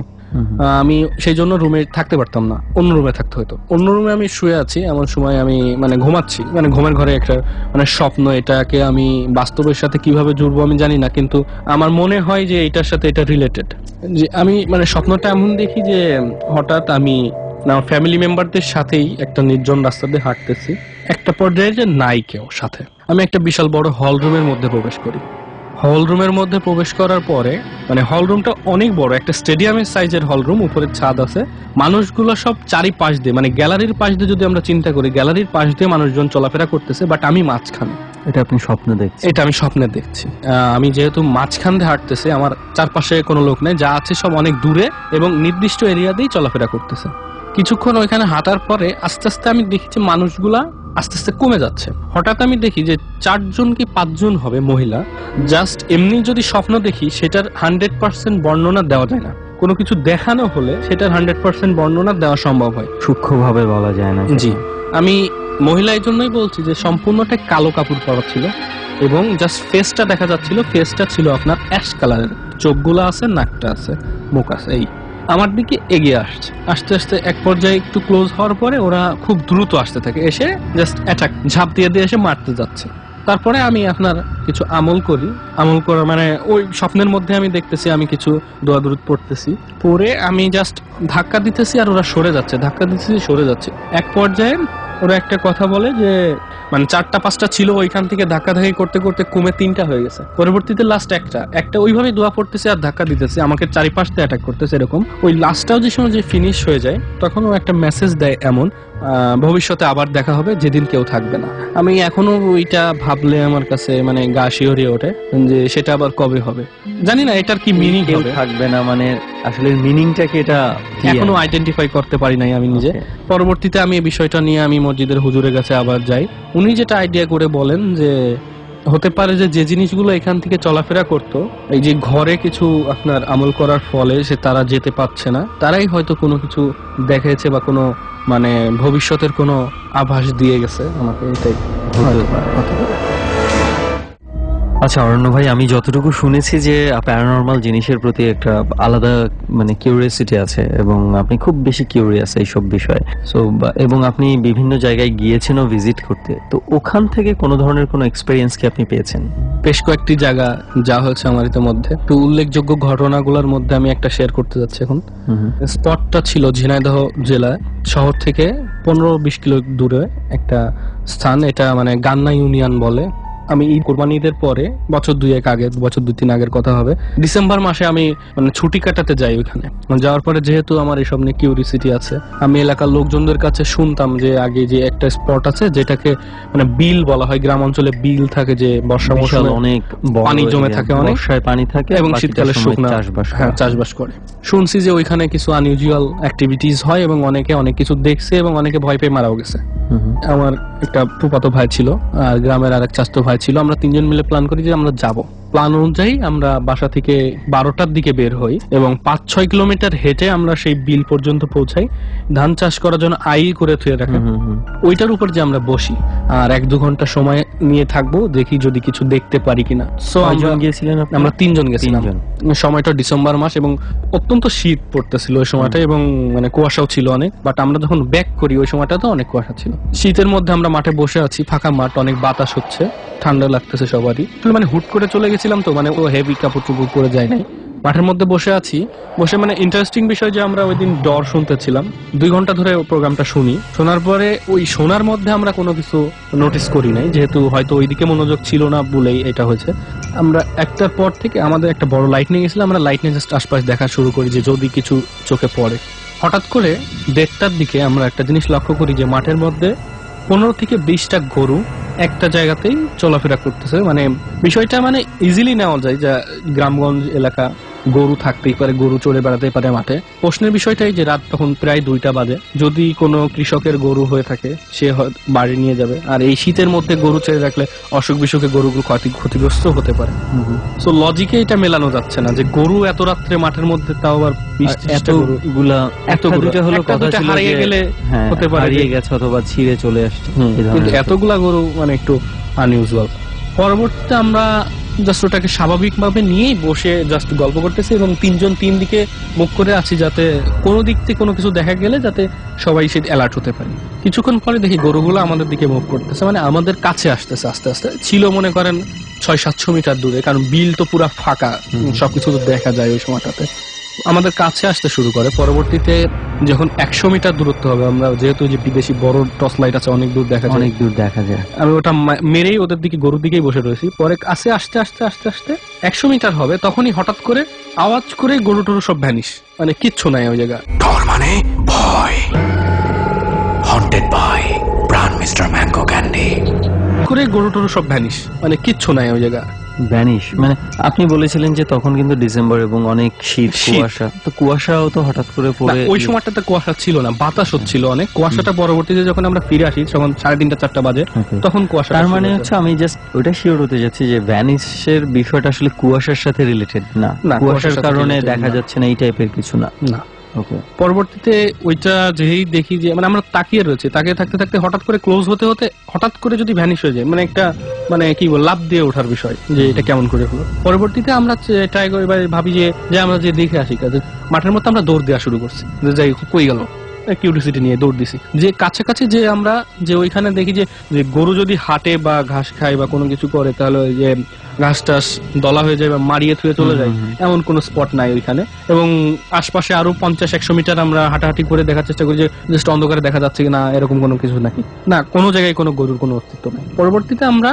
আমি সেই জন্য রুমে থাকতে পারতাম না, অন্য রুমে থাকতে হতো। অন্য রুমে আমি শুয়ে আছি, এমন সময় আমি মানে ঘুমাচ্ছি, মানে ঘুমের ঘরে একটা মানে স্বপ্ন, এটাকে আমি বাস্তবের সাথে কিভাবে জুড়বো আমি জানি না, কিন্তু আমার মনে হয় যে এটার সাথে এটা রিলেটেড। যে আমি মানে স্বপ্নটা এমন দেখি যে হঠাৎ আমি আমার ফ্যামিলি মেম্বারদের সাথেই একটা নির্জন রাস্তা দিয়ে হাঁটতেছি, একটা পর্যায়ে যে নাই কেউ সাথে, আমি একটা বিশাল বড় হল রুমের মধ্যে প্রবেশ করি। হল রুমের মধ্যে প্রবেশ করার পরে মানে হল রুমটা অনেক বড়, একটা স্টেডিয়ামের সাইজের হল রুম, উপরে ছাদ আছে, মানুষগুলো সব চারিপাশ দিয়ে মানে গ্যালারির পাশ দিয়ে যদি আমরা চিন্তা করি, গ্যালারির পাশ দিয়ে মানুষজন চলাফেরা করতেছে, বাট আমি মাঝখানে। এটা আপনি স্বপ্নে দেখছেন? এটা আমি স্বপ্নে দেখছি। আমি যেহেতু মাঝখান দিয়ে হাঁটতেছি, আমার চারপাশে কোনো লোক নেই, যা আছে সব অনেক দূরে এবং নির্দিষ্ট এরিয়া দিয়েই চলাফেরা করতেছে। কিছুক্ষণ ওইখানে হাঁটার পরে আস্তে আস্তে আমি দেখি যে মানুষগুলা আস্তে আস্তে কমে যাচ্ছে। হঠাৎ আমি দেখি যে 4 জন কি 5 জন হবে মহিলা। জাস্ট এমনি যদি স্বপ্ন দেখি সেটার 100% বর্ণনা দেওয়া যায় না, কোনো কিছু দেখানো হলে সেটার 100% বর্ণনা দেওয়া সম্ভব হয়, সূক্ষ্মভাবে বলা যায় না। জি, আমি মহিলা এই জন্যই বলছি যে সম্পূর্ণটা কালো কাপড় পরা ছিল এবং জাস্ট ফেসটা দেখা যাচ্ছিল, ফেসটা ছিল আপনার অ্যাশ কালারের, চোখগুলো আছে, নাকটা আছে, মুখ আছে। এই আমার দিকে এগিয়ে আসছে, আস্তে আস্তে এক পর্যায়ে একটু ক্লোজ হওয়ার পরে ওরা খুব দ্রুত আসতে থাকে, এসে জাস্ট অ্যাটাক ঝাঁপ দিয়ে এসে মারতে যাচ্ছে। তারপরে আমি আপনার কিছু আমল করি, আমল করা মানে ওই স্বপ্নের মধ্যে আমি দেখতেছি আমি কিছু দোয়া দুরুদ পড়তেছি, পরে আমি জাস্ট ধাক্কা দিতেছি আর ওরা সরে যাচ্ছে, ধাক্কা দিতেছি সরে যাচ্ছে। এক পর্যায়ে ওরা একটা কথা বলে যে মানে 4টা-5টা ছিল, ওইখান থেকে ধাক্কা ধাক্কি করতে করতে কমে 3টা হয়ে গেছে। পরবর্তীতে লাস্ট একটা ওইভাবে দোয়া পড়তেছে আর ধাক্কা দিতেছে, আমাকে চারিপাশ দিয়ে অ্যাটাক করতেছে এরকম। ওই লাস্টটাও যে সময় যে ফিনিশ হয়ে যায়, তখন ও একটা মেসেজ দেয় এমন, ভবিষ্যতে আবার দেখা হবে যেদিন কেউ থাকবে না। আমি এখনো ওইটা ভাবলে আমার কাছে মানে গা শিহরিয়ে ওঠে যে সেটা আবার কবে হবে জানি না, এটার কি মিনিং কেউ হবে থাকবে না মানে আসলে মিনিংটা কি এটা এখনো আইডেন্টিফাই করতে পারি নাই আমি নিজে। পরবর্তীতে আমি এই বিষয়টা নিয়ে আমি মসজিদের হুজুরের কাছে আবার যাই, উনি যেটা আইডিয়া করে বলেন যে হতে পারে যে জিনিসগুলো এখান থেকে চলাফেরা করতো, এই যে ঘরে কিছু আপনার আমল করার ফলে সে তারা যেতে পারছে না, তারাই হয়তো কোনো কিছু দেখেছে বা কোনো মানে ভবিষ্যতের কোনো আভাস দিয়ে গেছে আমাকে, এটাই হতে পারে। আচ্ছা অরণ্য ভাই, আমি যতটুকু শুনেছি যে প্যারানরমাল জিনিসের প্রতি একটা আলাদা মানে কিউরিয়াসিটি আছে এবং আপনি খুব বেশি কিউরিয়াস এইসব বিষয়ে। সো এবং আপনি বিভিন্ন জায়গায় গিয়েছেনও ভিজিট করতে, তো ওখান থেকে কোনো ধরনের কোনো এক্সপেরিয়েন্স কি আপনি পেয়েছেন? বেশ কয়েকটি জায়গা যা হয়েছে আমার ইতিমধ্যে, একটু উল্লেখযোগ্য ঘটনাগুলোর মধ্যে আমি একটা শেয়ার করতে যাচ্ছি এখন। স্পটটা ছিল ঝিনাইদহ জেলা শহর থেকে 15-20 কিলো দূরে একটা স্থান, এটা মানে গান্না ইউনিয়ন বলে। আমি ঈদ কোরবানি ঈদের পরে বছর 2-3 আগের কথা হবে, ডিসেম্বর মাসে আমি মানে ছুটি কাটাতে যাই ওইখানে। যাওয়ার পরে যেহেতু আমার এসব নিয়ে কিউরিসিটি আছে, আমি এলাকার লোকজনদের কাছে শুনতাম যে আগে যে একটা স্পট আছে যেটাকে মানে বিল বলা হয়, গ্রাম অঞ্চলে বিল থাকে যে বর্ষা মৌসুমে অনেক পানি জমে থাকে, অনেক বর্ষায় পানি থাকে এবং শীতকালে শুকনো চাষবাস করে। শুনছি যে ওইখানে কিছু আনইউজুয়াল অ্যাক্টিভিটিস হয় এবং অনেকে অনেক কিছু দেখছে এবং অনেকে ভয় পেয়ে মারাও গেছে। আমার একটা ফুফাতো ভাই ছিল আর গ্রামের আরেক চাচাতো ভাই ছিল, আমরা 3 জন মিলে প্ল্যান করি যে আমরা যাব। প্ল্যান অনুযায়ী আমরা বাসা থেকে 12টার দিকে বের হই এবং 5-6 কিলোমিটার হেঁটে আমরা সেই বিল পর্যন্ত পৌঁছাই। ধান চাষ করার জন্য আই করে থুয়ে রাখে, ওইটার উপর যে আমরা বসি আর 1-2 ঘন্টা সময় নিয়ে থাকবো, দেখি যদি কিছু দেখতে পারি কিনা। সো আমরা 3 জন গেছিলাম। সময়টা ডিসেম্বর মাস এবং অত্যন্ত শীত পড়তেছিল ওই সময়টা এবং মানে কুয়াশাও ছিল অনেক, বাট আমরা যখন ব্যাক করি ওই সময়টা তো অনেক কুয়াশা ছিল। শীতের মধ্যে আমরা মাঠে বসে আছি, ফাঁকা মাঠ, অনেক বাতাস হচ্ছে, ঠান্ডা লাগতেছে সবারই। মানে হুট করে চলে গেছিলাম তো, মানে ও হেভি কাপড় চোপড় পরে যায় নাই, মাঠের মধ্যে বসে আছি, বসে মানে ইন্টারেস্টিং বিষয় যে আমরা ওই দিন ডর শুনতেছিলাম, 2 ঘন্টা ধরে প্রোগ্রামটা শুনি। শোনার পরে ওই শোনার মধ্যে আমরা কোনো কিছু নোটিস করি নাই, যেহেতু হয়তো ওইদিকে মনোযোগ ছিল না বলেই এটা হয়েছে। আমরা একটার পর থেকে আমাদের একটা বড় লাইট নিয়ে গেছিলাম, আমরা লাইট নিয়ে জাস্ট আশপাশ দেখা শুরু করি যে যদি কিছু চোখে পড়ে। হঠাৎ করে 1:30টার দিকে আমরা একটা জিনিস লক্ষ্য করি যে মাঠের মধ্যে 15 থেকে 20টা গরু একটা জায়গাতেই চলাফেরা করতেছে। মানে বিষয়টা মানে ইজিলি নেওয়া যায় যে গ্রামগঞ্জ এলাকা, গরু থাকতেই পারে, গরু চড়ে বেড়াতে পারে মাঠে। প্রশ্নের বিষয়টাই যে রাত তখন প্রায় 2টা বাজে, যদি কোনো কৃষকের গরু হয়ে থাকে সে বাড়ি নিয়ে যাবে, আর এই শীতের মধ্যে গরু ছেড়ে রাখলে অসুখ বিসুখে গরুগুলো ক্ষতিগ্রস্ত হতে পারে। সো লজিকে এটা মেলানো যাচ্ছে না যে গরু এত রাত্রে মাঠের মধ্যে, তাও আবার এতগুলা হলো কথা ছিল হারিয়ে গেলে হতে পারে হারিয়ে গেছে অথবা ছিঁড়ে চলে আসছে, কিন্তু এতগুলা গরু মানে একটু আনইউজুয়াল। পরবর্তীতে আমরা জাস্ট ওটাকে স্বাভাবিকভাবে নিয়েই বসে জাস্ট গল্প করতেছি এবং 3 দিকে মুখ করে আছি, যাতে কোনো দিক থেকে কোনো কিছু দেখা গেলে যাতে সবাই সে অ্যালার্ট হতে পারে। কিছুক্ষণ পরে দেখি গরুগুলো আমাদের দিকে মুভ করতেছে, মানে আমাদের কাছে আসতেছে আস্তে আস্তে। ছিল মনে করেন 600-700 মিটার দূরে, কারণ বিল তো পুরা ফাঁকা, সবকিছু তো দেখা যায় ওই সময়টাতে। আমাদের কাছে আসতে শুরু করে। পরবর্তীতে যখন 100 মিটার দূরত্ব হবে, আমরা যেহেতু যে বিদেশি বড় টর্চ লাইট আছে, অনেক দূর দেখা যায়, আমি ওটা মেরেই ওদের দিকে, গরুর দিকেই বসে রয়েছি। পরে কাছে আস্তে আস্তে আস্তে আস্তে 100 মিটার হবে, তখনই হঠাৎ করে আওয়াজ করে গরু টরু সব ভ্যানিশ, মানে কিচ্ছু নাই ওই জায়গায়। ডর মানে ভয়। হন্টেড বাই প্রাণ মিস্টার ম্যাঙ্গো ক্যান্ডি। করে গরু টরু সব ভ্যানিশ, মানে কিচ্ছু নাই ওই জায়গায়। ভ্যানিশ মানে আপনি বলেছিলেন যে তখন কিন্তু ডিসেম্বর এবং অনেক শীত, কুয়াশা, তো কুয়াশাও তো হঠাৎ করে পড়ে। ওই সময়টাতে কুয়াশা ছিল না, বাতাস হচ্ছিল অনেক। কুয়াশাটা পরবর্তীতে যখন আমরা ফিরে আসি, তখন 3:30-4টা বাজে, তখন কুয়াশা। তার মানে হচ্ছে আমি জাস্ট ওইটা শিওর হতে যাচ্ছি যে ভ্যানিশের বিষয়টা আসলে কুয়াশার সাথে রিলেটেড না, কুয়াশার কারণে দেখা যাচ্ছে না, এই টাইপের কিছু না। পরবর্তীতে ওইটা যেই দেখি যে মানে আমরা তাকিয়ে রয়েছে, তাকিয়ে থাকতে থাকতে হঠাৎ করে ক্লোজ হতে হতে হঠাৎ করে যদি ভ্যানিশ হয়ে যায়, মানে একটা মানে কি বল, লাভ দিয়ে ওঠার বিষয় যে এটা কেমন করে হলো। পরবর্তীতে আমরা ট্রাই করি, ভাবি যে আমরা যে দেখে আসি, কাজে মাঠের মধ্যে আমরা দৌড় দেওয়া শুরু করছি, যে যাই কই গেল, কিউরিওসিটি নিয়ে দৌড় দিছি। যে কাছাকাছি যে আমরা যে ওইখানে দেখি যে গরু যদি হাঁটে বা ঘাস খায় বা কোনো কিছু করে, তাহলে ওই যে ঘাস টাস দলা হয়ে যায় বা মারিয়ে থুয়ে চলে যায়, এমন কোনো স্পট নাই ওইখানে। এবং আশপাশে আরো 50-100 মিটার আমরা হাঁটাহাঁটি করে দেখার চেষ্টা করি যে জাস্ট অন্ধকারে দেখা যাচ্ছে কিনা, এরকম কোনো কিছু নাকি না, কোনো জায়গায় কোনো গরুর কোনো অস্তিত্ব নেই। পরবর্তীতে আমরা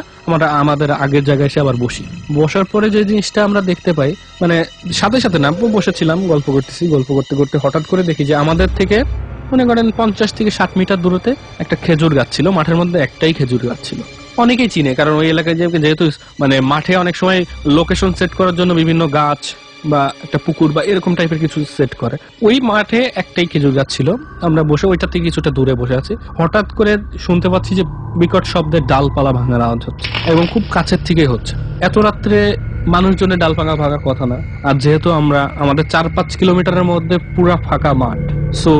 আমাদের আগের জায়গায় এসে আবার বসি। বসার পরে যে জিনিসটা আমরা দেখতে পাই, মানে সাথে সাথে না, বসেছিলাম গল্প করতেছি, গল্প করতে করতে হঠাৎ করে দেখি যে আমাদের থেকে মনে করেন 50 থেকে 60 মিটার দূরতে একটা খেজুর গাছ ছিল। মাঠের মধ্যে একটাই খেজুর গাছ ছিল। অনেকেই চিনে, কারণ ওই এলাকায় যেহেতু মানে মাঠে অনেক সময় লোকেশন সেট করার জন্য বিভিন্ন গাছ বা একটা পুকুর বা এরকম টাইপের কিছু সেট করে, ওই মাঠে একটাই খেজুর গাছ ছিল। আমরা বসে ওইটা থেকে কিছুটা দূরে বসে আছি, হঠাৎ করে শুনতে পাচ্ছি যে বিকট শব্দে ডালপালা ভাঙার আওয়াজ হচ্ছে এবং খুব কাছের থেকেই হচ্ছে। এত রাত্রে মানুষজনের ডাল ভাঙার কথা না, আর যেহেতু আমাদের 4-5 কিলোমিটারের মধ্যে পুরা ফাঁকা মাঠ, সো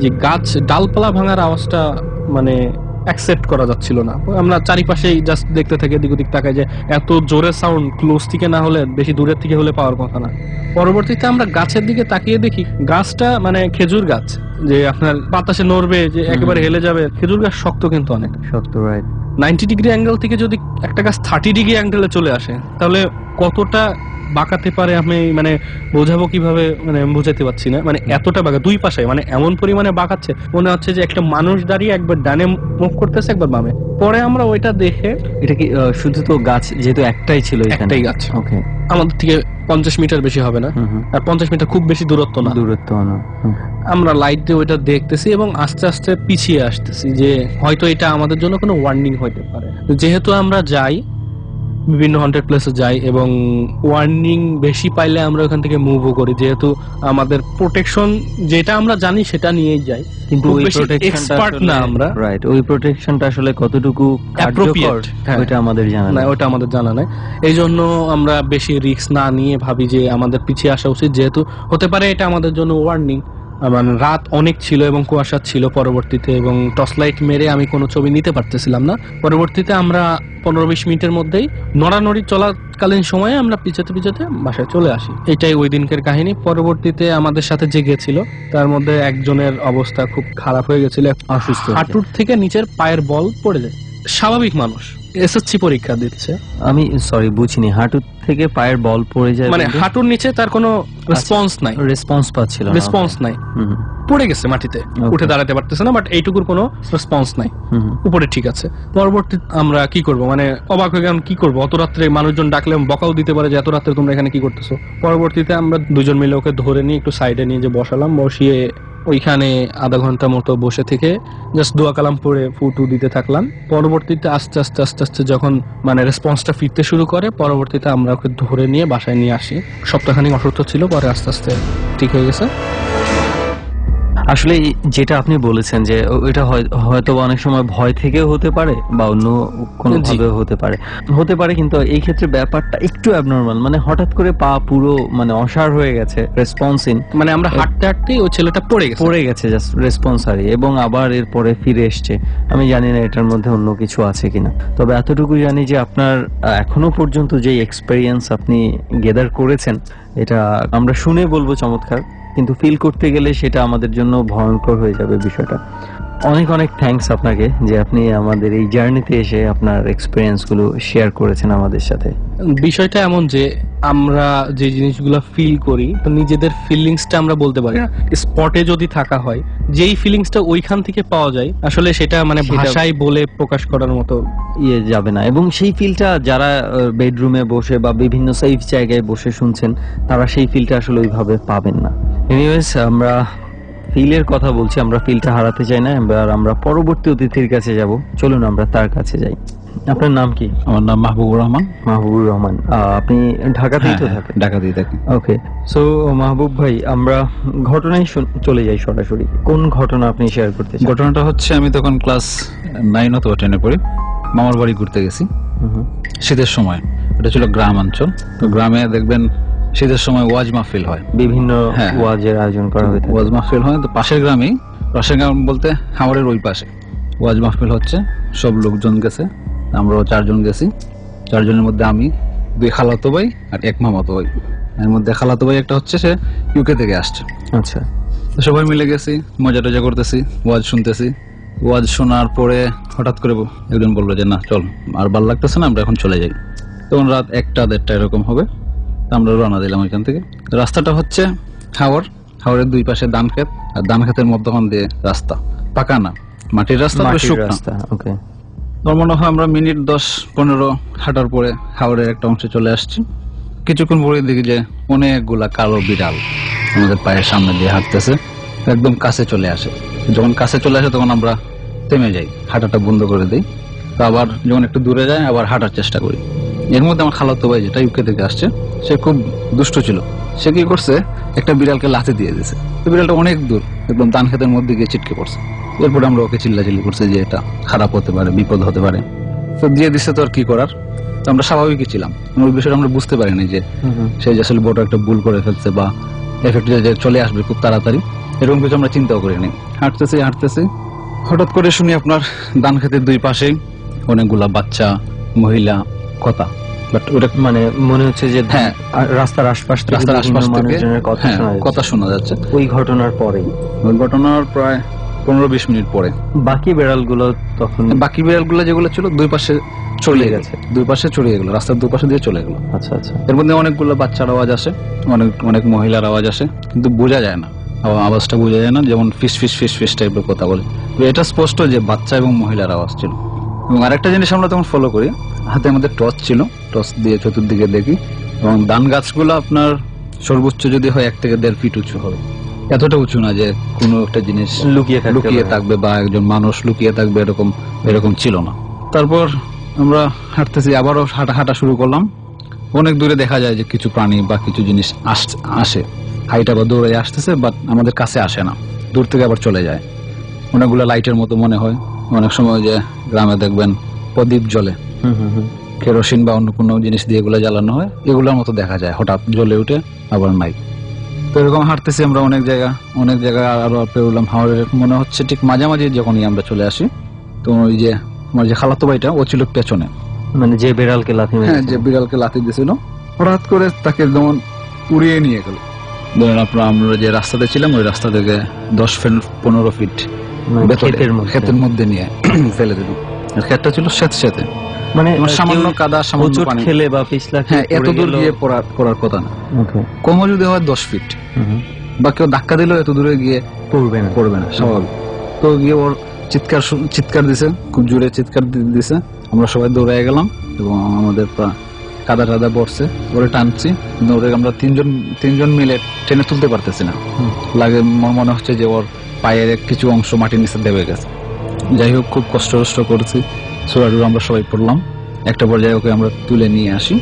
যে গাছ ডালপালা ভাঙার আওয়াজটা মানে অ্যাকসেপ্ট করা যাচ্ছিল না। আমরা চারিপাশেই জাস্ট দেখতে থাকি, এদিক ওদিক তাকাই যে এত জোরে সাউন্ড ক্লোজ থেকে না হলে, বেশি দূরের থেকে হলে পাওয়ার কথা না। পরবর্তীতে আমরা গাছের দিকে তাকিয়ে দেখি গাছটা মানে খেজুর গাছ, যে আপনার বাতাসে নড়বে, যে একেবারে হেলে যাবে। খেজুর গাছ শক্ত, কিন্তু অনেক শক্ত, রাইট। 90 ডিগ্রি অ্যাঙ্গেল থেকে যদি একটা গাছ 30 ডিগ্রি অ্যাঙ্গেলে চলে আসে, তাহলে কতটা বাঁকাতে পারে আমি মানে বোঝাবো কিভাবে, মানে বোঝাতে পারছি না। মানে এতটা বাঁকা, দুই পাশে মানে এমন পরিমাণে বাঁকাচ্ছে, মনে হচ্ছে যে একটা মানুষ দাঁড়িয়ে একবার ডানে মুভ করতেছে, একবার বামে। পরে আমরা ওইটা দেখে, এটা কি শুধু তো গাছ যেহেতু একটাই ছিল, একটাই গাছ, ওকে, আমাদের থেকে 50 মিটার বেশি হবে না, আর 50 মিটার খুব বেশি দূরত্ব না। আমরা লাইট দিয়ে ওইটা দেখতেছি এবং আস্তে আস্তে পিছিয়ে আসতেছি, যে হয়তো এটা আমাদের জন্য কোনো ওয়ার্নিং হইতে পারে। যেহেতু আমরা যাই, বিভিন্ন হন্টেড প্লেসে যাই এবং ওয়ার্নিং বেশি পাইলে আমরা ওখান থেকে মুভও করি, যেহেতু আমাদের প্রোটেকশন যেটা আমরা জানি সেটা নিয়েই যাই, কিন্তু ওই এক্সপার্ট না আমরা, রাইট। ওই প্রোটেকশনটা আসলে কতটুকু কার্যকর ওটা আমাদের জানা নাই, ওটা আমাদের জানা নাই। এই জন্য আমরা বেশি রিস্ক না নিয়ে ভাবি যে আমাদের পিছিয়ে আসা উচিত, যেহেতু হতে পারে এটা আমাদের জন্য ওয়ার্নিং। মানে রাত অনেক ছিল এবং কুয়াশা ছিল পরবর্তীতে, এবং টর্চ লাইট মেরে আমি কোনো ছবি নিতে পারতেছিলাম না। পরবর্তীতে আমরা 15-20 মিনিটের মধ্যেই নড়ানড়ি চলাকালীন সময়ে আমরা পিছাতে বাসায় চলে আসি। এটাই ওই দিনকার কাহিনী। পরবর্তীতে আমাদের সাথে যে গেছিল তার মধ্যে একজনের অবস্থা খুব খারাপ হয়ে গেছিল, অসুস্থ, হাঁটুর থেকে নিচের পায়ের বল পড়ে যায়, স্বাভাবিক মানুষ, এসএসসি পরীক্ষা দিচ্ছে। আমি সরি বুঝিনি, হাঁটু থেকে পায়ের বল পড়ে যায় মানে হাঁটুর নিচে তার কোনো রেসপন্স নাই, রেসপন্স পাচ্ছিল না, রেসপন্স নাই, পড়ে গেছে মাটিতে, উঠে দাঁড়াতে পারতেছে না, বাট এইটুকুর কোনো রেসপন্স নাই, উপরে ঠিক আছে। পরবর্তী আমরা কি করব, মানে অবাক হয়ে গেলাম, কি করব, অত রাত্রে মানুষজন ডাকলে বকাও দিতে পারে যে এত রাত্রে তোমরা এখানে কি করতেছো। পরবর্তীতে আমরা দুজন মিলে ওকে ধরে নিয়ে একটু সাইডে নিয়ে যে বসালাম, বসিয়ে ওইখানে আধা ঘন্টা মতো বসে থেকে জাস্ট দোয়া কালাম পড়ে ফুটু দিতে থাকলাম। পরবর্তীতে আস্তে আস্তে আস্তে আস্তে যখন মানে রেসপন্সটা ফিরতে শুরু করে, পরবর্তীতে আমরা ওকে ধরে নিয়ে বাসায় নিয়ে আসি। সপ্তাহখানিক অসুস্থ ছিল, পরে আস্তে আস্তে ঠিক হয়ে গেছে। আসলে যেটা আপনি বলেছেন যে এটা হয়তো অনেক সময় ভয় থেকেও হতে পারে বা অন্য কোনো ভাবেও হতে পারে, কিন্তু এই ক্ষেত্রে ব্যাপারটা একটু অ্যাবনর্মাল, মানে হঠাৎ করে পা পুরো মানে অসাড় হয়ে গেছে, রেসপন্সিন, মানে আমরা হাঁটতে হাঁটতে ওই ছেলেটা পড়ে গেছে জাস্ট রেসপন্সারি, এবং আবার এরপরে ফিরে এসছে। আমি জানি না এটার মধ্যে অন্য কিছু আছে কিনা, তবে এতটুকু জানি যে আপনার এখনো পর্যন্ত যে এক্সপেরিয়েন্স আপনি গেদার করেছেন, এটা আমরা শুনে বলবো চমৎকার, কিন্তু ফিল করতে গেলে সেটা আমাদের জন্য ভয়ঙ্কর হয়ে যাবে বিষয়টা। অনেক অনেক থ্যাঙ্কস আপনাকে যে আপনি আমাদের এই জার্নিতে এসে আপনার এক্সপিরিয়েন্স গুলো শেয়ার করেছেন আমাদের সাথে। বিষয়টা এমন যে আমরা যে জিনিসগুলো ফিল করি, তো নিজেদের ফিলিংসটা আমরা বলতে পারি না। স্পটে যদি থাকা হয়, যেই ফিলিংসটা ওইখান থেকে পাওয়া যায়, আসলে সেটা মানে ভাষায় বলে প্রকাশ করার মতো যাবে না। এবং সেই ফিলটা যারা বেডরুমে বসে বা বিভিন্ন সেফ জায়গায় বসে শুনছেন, তারা সেই ফিলটা আসলে ওইভাবে পাবেন না। এনিওয়েজ, আমরা ফিলের কথা বলছি, আমরা ফিলটা হারাতে চাই না। এবার আমরা পরবর্তী অতিথির কাছে যাব, চলুন আমরা তার কাছে যাই। আপনার নাম কি? আমার নাম মাহবুবুর রহমান। মাহবুবুর রহমান, আপনি ঢাকাতেই তো থাকেন? ঢাকাতেই থাকি। ওকে, সো মাহবুব ভাই, আমরা ঘটনায় চলে যাই সরাসরি। কোন ঘটনা আপনি শেয়ার করতে চান? ঘটনাটা হচ্ছে, আমি তখন ক্লাস 9 অথবা 10 পড়ি, মামার বাড়ি ঘুরতে গেছি শীতের সময়। এটা ছিল গ্রাম অঞ্চল, তো গ্রামে দেখবেন শীতের সময় ওয়াজ মাহফিল হয়, বিভিন্ন ওয়াজের আয়োজন করা হয়, ওয়াজ মাহফিল হয়। তো পাশের গ্রাম বলতে হাওড়ের ওই পাশে ওয়াজ মাহফিল হচ্ছে, সব লোকজন গেছে, আমরাও 4 জন গেছি। 4 জনের মধ্যে আমি, 2 খালাতো ভাই আর 1 মামাতো ভাই। এর মধ্যে খালাতো ভাই একটা হচ্ছে, সে ইউকে থেকে আসছে। আচ্ছা, তো সবাই মিলে গেছি, মজা টজা করতেছি, ওয়াজ শুনতেছি। ওয়াজ শোনার পরে হঠাৎ করে একজন বললো যে না চল, আর ভালো লাগতেছে না, আমরা এখন চলে যাই। তখন রাত 1টা-1:30 এরকম হবে। আমরা রওনা দিলাম ওইখান থেকে। রাস্তাটা হচ্ছে হাওরের 2 পাশে ধান ক্ষেত, আর ধান ক্ষেতের মধ্যখান দিয়ে রাস্তা, পাকা না, মাটির রাস্তা। ওকে, তোর মনে হয় আমরা মিনিট 10-15 হাঁটার পরে হাওরের একটা অংশে চলে আসছি। কিছুক্ষণ পরে দেখি যে অনেকগুলা কালো বিড়াল আমাদের পায়ের সামনে দিয়ে হাঁটতেছে, একদম কাছে চলে আসে। যখন কাছে চলে আসে তখন আমরা থেমে যাই, হাঁটাটা বন্ধ করে দিই। তো আবার যখন একটু দূরে যায়, আবার হাঁটার চেষ্টা করি। এর মধ্যে আমার খালাতো ভাই, যেটা ইউকে থেকে আসছে, সে খুব দুষ্ট ছিল। সে কি করছে, একটা বিড়ালকে লাথি দিয়ে দিয়েছে। তো বিড়ালটা অনেক দূর, একদম ধান ক্ষেতের মধ্যে গিয়ে ছিটকে পড়ছে। এরপরে আমরা ওকে চিল্লাচিল্লি করছি যে এটা খারাপ হতে পারে, বিপদ হতে পারে। তো দিয়ে দিচ্ছে, তো আর কি করার। তো আমরা স্বাভাবিকই ছিলাম, ওই বিষয়টা আমরা বুঝতে পারিনি যে সে আসলে বড় একটা ভুল করে ফেলছে বা এফেক্ট যে চলে আসবে খুব তাড়াতাড়ি, এরকম কিছু আমরা চিন্তাও করিনি। হাঁটতেছি হঠাৎ করে শুনি আপনার ধান ক্ষেতের 2 পাশেই অনেকগুলা বাচ্চা, মহিলা কথা। বাট ওটা মানে মনে হচ্ছে যে রাস্তার আশপাশ থেকে কথা শোনা যাচ্ছে। ওই ঘটনার পরে, ওই ঘটনার প্রায় 15-20 মিনিট পরে বাকি বিড়ালগুলো যেগুলো ছিল 2 পাশে ছড়িয়ে গেছে, 2 পাশে ছড়িয়ে গেল, রাস্তার 2 পাশে দিয়ে চলে গেল। আচ্ছা আচ্ছা। এর মধ্যে অনেকগুলো বাচ্চার আওয়াজ আসে, অনেক মহিলার আওয়াজ আসে, কিন্তু বোঝা যায় না, আওয়াজটা বোঝা যায় না, যেমন ফিস ফিস ফিস ফিস টাইপের কথা বলে। এটা স্পষ্ট যে বাচ্চা এবং মহিলার আওয়াজ ছিল। এবং আরেকটা জিনিস আমরা তখন ফলো করি, হাতে আমাদের টর্চ ছিল, টর্চ দিয়ে চতুর্দিকে দেখি, এবং ধান গাছগুলো আপনার সর্বোচ্চ যদি হয় 1 থেকে 1.5 ফিট উঁচু হবে। এতটা উঁচু না যে কোনো একটা জিনিস লুকিয়ে থাকবে বা একজন মানুষ লুকিয়ে থাকবে, এরকম ছিল না। তারপর আমরা হাঁটতেছি, আবারও হাঁটা শুরু করলাম। অনেক দূরে দেখা যায় যে কিছু প্রাণী বা কিছু জিনিস আসে, হাইটা বা দৌড়ে আসতেছে, বাট আমাদের কাছে আসে না, দূর থেকে আবার চলে যায়। অনেকগুলো লাইটের মতো মনে হয়। অনেক সময় যে গ্রামে দেখবেন প্রদীপ জ্বলে, কেরোসিন বা অন্য কোনো জিনিস দিয়ে এগুলো জ্বালানো হয়, এগুলোর মতো দেখা যায়, হঠাৎ জ্বলে উঠে আবার নাই। তো এরকম হাঁটতেছি আমরা অনেক জায়গা আরো পেরোলাম। হাওড়ের মনে হচ্ছে ঠিক মাঝামাঝি যখনই আমরা চলে আসি, তো ওই যে আমার যে খালাতো ভাইটা, ও ছিল পেছনে, মানে যে বিড়ালকে লাথি দিয়েছিল, হঠাৎ করে তাকে যেমন উড়িয়ে নিয়ে গেল। ধরেন আমরা যে রাস্তাতে ছিলাম, ওই রাস্তা থেকে 10-15 ফিট ক্ষেতের মধ্যে নিয়ে ফেলে দিল। আর ক্ষেতটা ছিল স্যাঁতস্যাঁতে, মানে তোমার সামান্য কেউ কাদা, সামান্য হোঁচট পানি। খেলে বা পিছলা খেয়ে হ্যাঁ, এত পড়ে দূর গেলেও- গিয়ে পড়ার কথা না। Okay. কমও যদি হয় 10 ফিট, হুম। বা কেউ ধাক্কা দিলেও এত দূরে গিয়ে পড়বে না। পড়বে না, স্বাভাবিক। তো গিয়ে ওর চিৎকার দিছে, খুব জোরে চিৎকার দিছে। আমরা সবাই দৌড়ে গেলাম এবং আমাদের কাদা টাদা পড়ছে, ওরে টানছি। কিন্তু ওরে আমরা তিনজন মিলে টেনে তুলতে পারতেছি না। লাগে মনে হচ্ছে যে ওর পায়ের কিছু অংশ মাটির নিচে দেবে গেছে। যাই হোক, খুব কষ্ট করেছি, সোরাডুর আমরা সবাই পড়লাম। একটা পর্যায়ে ওকে আমরা তুলে নিয়ে আসি।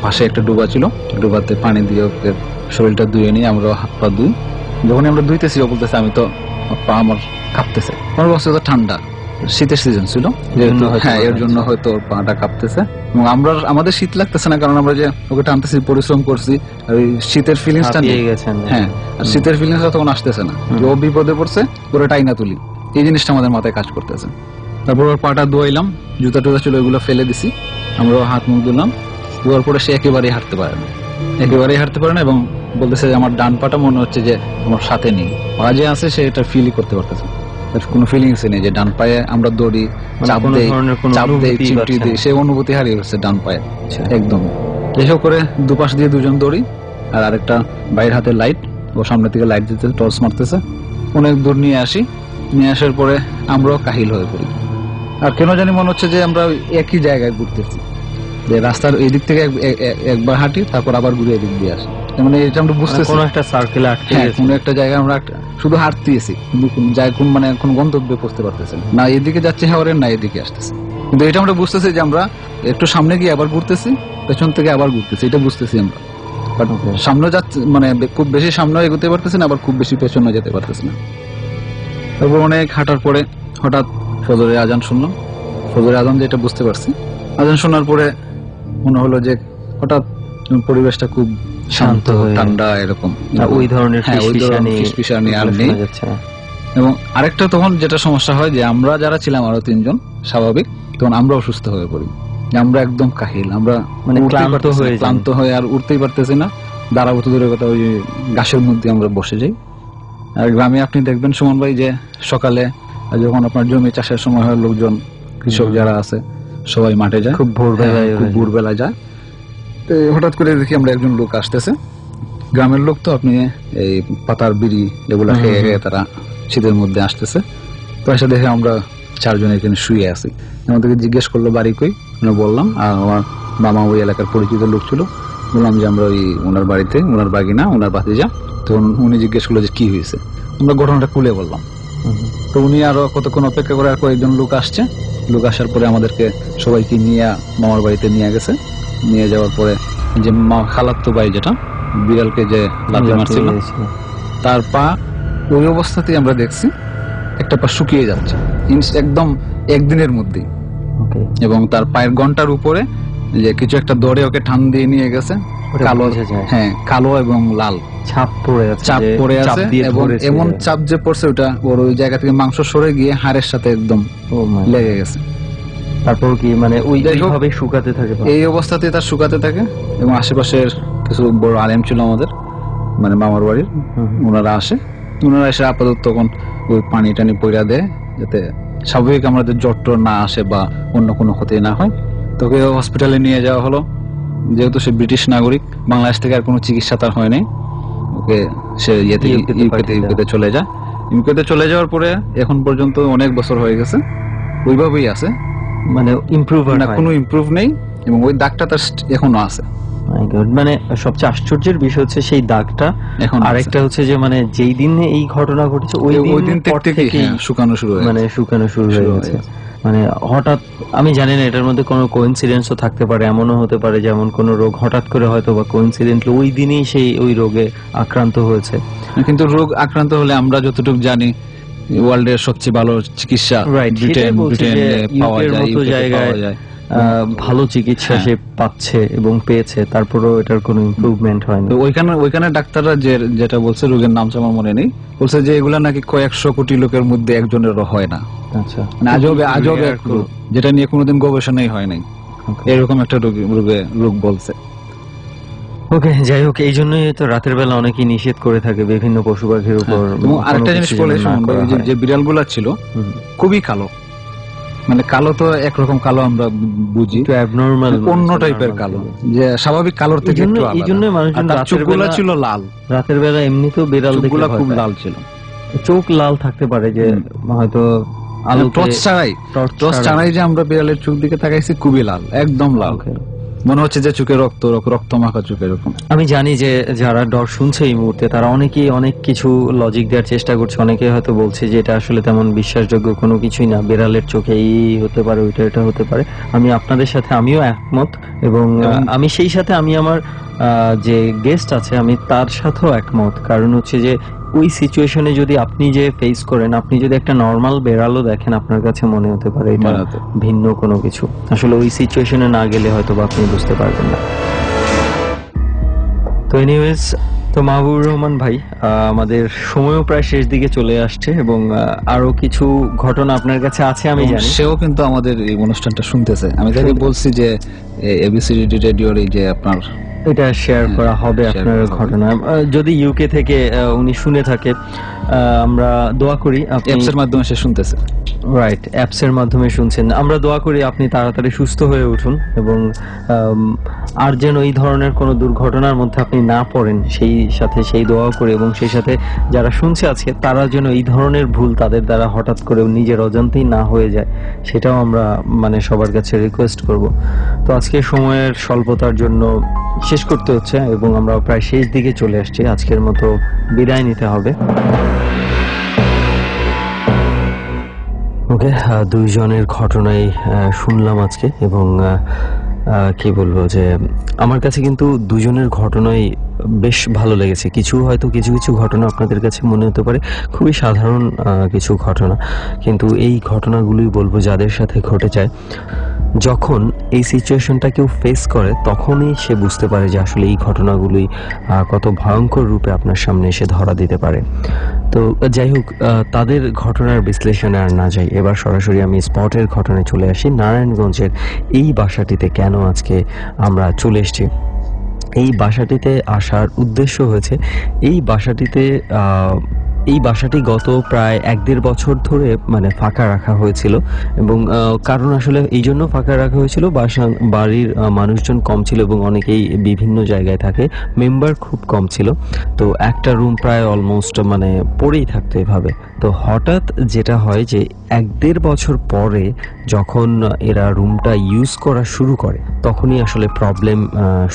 পাশে একটা ডুবা ছিল, ডুবাতে পানি দিয়ে ওকে শরীরটা ধুয়ে নিয়ে আমরা হাত পা ধুই। যখন আমরা ধুইতেছি ও বলতেছে আমি তো পা আমার কাঁপতেছে। আমার অবস্থা তো ঠান্ডা, শীতের সিজন ছিল, যেহেতু হ্যাঁ এর জন্য হয়তো ওর পাটা কাঁপতেছে। এবং আমাদের শীত লাগতেছে না, কারণ আমরা যে ওকে টানতেছি, পরিশ্রম করছি, আর ওই শীতের ফিলিংসটা হাঁপিয়ে গেছেন। হ্যাঁ, আর শীতের ফিলিংসটা তখন আসতেছে না। যে ও বিপদে পড়ছে, ওরে টাইনা তুলি, এই জিনিসটা আমাদের মাথায় কাজ করতেছে। তারপর ওর পাটা ধোয়াইলাম, জুতা টুতা ছিল ওইগুলো ফেলে দিছি, আমরা হাত মুখ ধুলাম। ধোয়ার পরে সে একেবারেই হাঁটতে পারে না এবং বলতেছে যে আমার ডান পাটা মনে হচ্ছে যে আমার সাথে নেই, পা যে আছে সে এটা ফিলই করতে পারতেছে, তার কোনো ফিলিংস নেই যে ডান পায়ে আমরা দৌড়ি, চাপ কোনো দেই, ধরনের কোনো চাপ দেই, অনুভূতিই চিমটি পাচ্ছে দিই, না। সে অনুভূতি হারিয়ে গেছে ডান পায়ে একদম। এসব করে দুপাশ দিয়ে দুজন দৌড়ি, আর আরেকটা বাইরের হাতে লাইট, ও সামনে থেকে লাইট দিতে টর্চ মারতেছে। অনেক দূর নিয়ে আসার পরে আমরাও কাহিল হয়ে পড়ি। আর কেন জানি মনে হচ্ছে যে আমরা ওই একই জায়গায় ঘুরতেছি, যে রাস্তার এই দিক থেকে একবার হাঁটি, তারপর আবার ঘুরে এদিক দিয়ে আসি। মানে এটা আমরা বুঝতেছি কোনো একটা সার্কেলে আটকে হ্যাঁ, গেছে। কোনো একটা জায়গায় আমরা শুধু হাঁটতেছি, কিন্তু কোন গন্তব্যে পৌঁছতে পারতেছি না, না এদিকে যাচ্ছে হাওড়ের, না এদিকে আসতেছি। কিন্তু এটা আমরা বুঝতেছি যে আমরা একটু সামনে গিয়ে আবার ঘুরতেছি, পেছন থেকে আবার ঘুরতেছি, এটা বুঝতেছি আমরা। But সামনে যাচ্ছে, মানে খুব বেশি সামনে এগোতে পারতেছি না, আবার খুব বেশি পেছনে যেতে পারতেছি না। তারপর অনেক হাঁটার পরে হঠাৎ ফজরের আজান শুনলাম। ফজরের আজান যেটা বুঝতে পারছি, আজান শোনার পরে মনে হলো যে হঠাৎ পরিবেশটা খুব শান্ত, ঠান্ডা, এরকম। না, ওই ধরনের হ্যাঁ, ওই ধরনের ফিসফিসানি ফিসফিসানি আর নেই। শোনা যাচ্ছে না। এবং আরেকটা তখন যেটা সমস্যা হয়, যে আমরা যারা ছিলাম আরো তিনজন স্বাভাবিক, তখন আমরা অসুস্থ হয়ে পড়ি, যে আমরা একদম কাহিল, আমরা মানে উঠতেই ক্লান্ত পারতেছি না, হয়ে যান। ক্লান্ত হয়ে আর উঠতেই পারতেছি না, দাঁড়াবো তো দূরের কথা, ওই গাছের মধ্যে আমরা বসে যাই। আর গ্রামে আপনি দেখবেন সুমন ভাই, যে সকালে যখন আপনার জমি চাষের সময় হয়, লোকজন, কৃষক যারা আছে সবাই মাঠে যায়, খুব ভোরবেলায় খুব ভোরবেলায় যায়। তো হঠাৎ করে দেখি আমরা একজন লোক আসতেছে, গ্রামের লোক তো, আপনি এই পাতার বিড়ি এগুলা খেয়ে খেয়ে তারা শীতের মধ্যে আসতেছে। তো এসে দেখে আমরা চারজন এখানে শুয়ে আছি। আমাদেরকে জিজ্ঞেস করলো বাড়ি কই, আমরা বললাম। আর আমার মামা ওই এলাকার পরিচিত লোক ছিল, বললাম যে আমরা ওই ওনার বাড়িতে, ওনার বাগিনা, ওনার ভাতিজা। তখন উনি জিজ্ঞেস করলো যে কি হয়েছে, আমরা ঘটনাটা খুলে বললাম। তো উনি আরো কতক্ষণ অপেক্ষা করে আর কয়েকজন লোক আসছে। লোক আসার পরে আমাদেরকে সবাইকে নিয়ে মামার বাড়িতে নিয়ে গেছে। নিয়ে যাওয়ার পরে যে খালাত্তো ভাই, যেটা বিড়ালকে যে লাথি মারছিল, তার পা ওই অবস্থাতেই আমরা দেখছি, একটা পা শুকিয়ে যাচ্ছে একদম একদিনের মধ্যেই। এবং তার পায়ের ঘন্টার উপরে যে কিছু একটা দড়ে ওকে টান দিয়ে নিয়ে গেছে, কালো, হ্যাঁ কালো এবং লাল ছাপ পড়ে আছে, চাপ পড়ে আছে। এবং এমন চাপ যে পড়ছে, ওটা ওর ওই জায়গা থেকে মাংস সরে গিয়ে হাড়ের সাথে একদম লেগে গেছে। তারপর কি মানে ওইভাবে শুকাতে থাকে, এই অবস্থাতে তার শুকাতে থাকে। এবং আশেপাশের কিছু বড় আলেম ছিল আমাদের, মানে মামার বাড়ির, ওনারা আসে। ওনারা এসে আপাতত তখন ওই পানি টানি পইরা দেয়, যাতে স্বাভাবিক আমাদের জ্বর টর না আসে বা অন্য কোনো ক্ষতি না হয়। তোকে হসপিটালে নিয়ে যাওয়া হলো। যেহেতু সে ব্রিটিশ নাগরিক, বাংলাদেশ থেকে আর কোনো চিকিৎসা তার হয় নাই। ওকে সে ইউকেতে চলে যায়। ইউকেতে চলে যাওয়ার পরে এখন পর্যন্ত অনেক বছর হয়ে গেছে, ওইভাবেই আছে, মানে ইমপ্রুভ না, কোনো ইমপ্রুভ নেই। এবং ওই দাগটা তার এখনো আছে। মানে সবচেয়ে আশ্চর্যের বিষয় হচ্ছে সেই দাগটা। আরেকটা হচ্ছে যে মানে যেই দিন এই ঘটনা ঘটেছে ওই দিন থেকে শুকানো শুরু হয়ে, মানে শুকানো শুরু হয়ে গেছে। মানে হঠাৎ, আমি জানি না এটার মধ্যে কোনো কোইন্সিডেন্সও থাকতে পারে, এমনও হতে পারে যেমন কোনো রোগ হঠাৎ করে হয়তো বা কোইন্সিডেন্টলি ওই দিনই সেই ওই রোগে আক্রান্ত হয়েছে। কিন্তু রোগ আক্রান্ত হলে আমরা যতটুকু জানি, ওয়ার্ল্ডের সবচেয়ে ভালো চিকিৎসা ব্রিটেনে পাওয়া যায়, ভালো চিকিৎসা সে পাচ্ছে এবং পেয়েছে, তারপরেও এটার কোনো ইমপ্রুভমেন্ট হয়নি। তো ওইখানে ডাক্তাররা যেটা বলছে, রোগের নাম আমার মনে নেই, বলছে যে এগুলা নাকি কয়েকশো কোটি লোকের মধ্যে একজনেরও হয় না। আচ্ছা, আজবে যেটা নিয়ে কোনোদিন গবেষণাই হয় নাই, এরকম একটা রোগ বলছে। ওকে, যাই হোক, এই জন্যই তো রাতের বেলা অনেকেই নিষেধ করে থাকে বিভিন্ন পশু পাখির উপর। এবং আরেকটা জিনিস বলে, যে বিড়ালগুলা ছিল খুবই কালো, মানে কালো তো একরকম কালো আমরা বুঝি, একটু অ্যাবনর্মাল, অন্য টাইপের কালো, যে স্বাভাবিক কালোর থেকে একটু আলাদা। এই জন্য মানুষজন আর তার চোখগুলো ছিল লাল, রাতের বেলা এমনিতেও বিড়াল দেখলে চোখগুলো ভয় খুব পায়। লাল ছিল, চোখ লাল থাকতে পারে যে হয়তো আলো টর্চ ছাড়াই যে আমরা বিড়ালের চোখ দিকে তাকাইছি, খুবই লাল, একদম লাল, মনে হচ্ছে যে চোখে রক্ত মাখা চোখ এরকম। আমি জানি যে যারা ডর শুনছে এই মুহূর্তে তারা অনেকেই অনেক কিছু লজিক দেওয়ার চেষ্টা করছে, অনেকে হয়তো বলছে যে এটা আসলে তেমন বিশ্বাসযোগ্য কোনো কিছুই না, বিড়ালের চোখে এই হতে পারে, ওইটা এটা হতে পারে। আমি আপনাদের সাথে আমিও একমত, এবং আমি সেই সাথে আমি আমার যে গেস্ট আছে আমি তার সাথেও একমত। কারণ হচ্ছে যে ওই সিচুয়েশনে যদি আপনি যে ফেস করেন, আপনি যদি একটা নর্মাল বেড়ালও দেখেন আপনার কাছে মনে হতে পারে এটা ভিন্ন কোনো কিছু। আসলে ওই সিচুয়েশনে না গেলে হয়তো বা আপনি বুঝতে পারবেন না। তো এনিওয়েজ, তো মাহবুবুর রহমান ভাই, আমাদের সময়ও প্রায় শেষ দিকে চলে আসছে, এবং আরো কিছু ঘটনা আপনার কাছে আছে আমি জানি। সেও কিন্তু আমাদের এই অনুষ্ঠানটা শুনতেছে। আমি তাকে বলছি যে এবিসি রেডিওর এই যে আপনার এটা শেয়ার করা হবে আপনার ঘটনা, যদি ইউকে থেকে উনি শুনে থাকে। আমরা দোয়া করি অ্যাপসের মাধ্যমে সে শুনতেছে। রাইট, অ্যাপসের মাধ্যমে শুনছেন। আমরা দোয়া করি আপনি তাড়াতাড়ি সুস্থ হয়ে উঠুন, এবং আর যেন এই ধরনের কোনো দুর্ঘটনার মধ্যে আপনি না পড়েন সেই সাথে সেই দোয়া করি, এবং সেই সাথে যারা শুনছে আজকে তারা যেন এই ধরনের ভুল তাদের দ্বারা হঠাৎ করে নিজের অজান্তেই না হয়ে যায়, সেটাও আমরা মানে সবার কাছে রিকোয়েস্ট করব। তো আজকে সময়ের স্বল্পতার জন্য শেষ করতে হচ্ছে, এবং আমরা প্রায় শেষ দিকে চলে আসছি। আজকের মতো বিদায় নিতে হবে। ওকে, দুইজনের ঘটনাই শুনলাম আজকে, এবং কি বলবো যে আমার কাছে কিন্তু দুজনের ঘটনাই বেশ ভালো লেগেছে। কিছু কিছু ঘটনা আপনাদের কাছে মনে হতে পারে খুবই সাধারণ কিছু ঘটনা, কিন্তু এই ঘটনাগুলোই বলবো যাদের সাথে ঘটে যায়, যখন এই সিচুয়েশনটা কেউ ফেস করে তখনই সে বুঝতে পারে যে আসলে এই ঘটনাগুলোই কত ভয়ঙ্কর রূপে আপনার সামনে এসে ধরা দিতে পারে। তো যাই হোক, তাদের ঘটনার বিশ্লেষণে আর না যাই, এবার সরাসরি আমি স্পটের ঘটনায় চলে আসি। নারায়ণগঞ্জের এই বাসাটিতে কেন আজকে আমরা চলে এসেছি, এই বাসাটিতে আসার উদ্দেশ্য হয়েছে এই বাসাটি গত প্রায় 1-1.5 বছর ধরে মানে ফাঁকা রাখা হয়েছিল, এবং কারণ আসলে এই জন্য ফাঁকা রাখা হয়েছিল, বাড়ির মানুষজন কম ছিল এবং অনেকেই বিভিন্ন জায়গায় থাকে, মেম্বার খুব কম ছিল। তো একটা রুম প্রায় অলমোস্ট মানে পড়েই থাকতো এভাবে। তো হঠাৎ যেটা হয় যে 1-1.5 বছর পরে যখন এরা রুমটা ইউজ করা শুরু করে তখনই আসলে প্রবলেম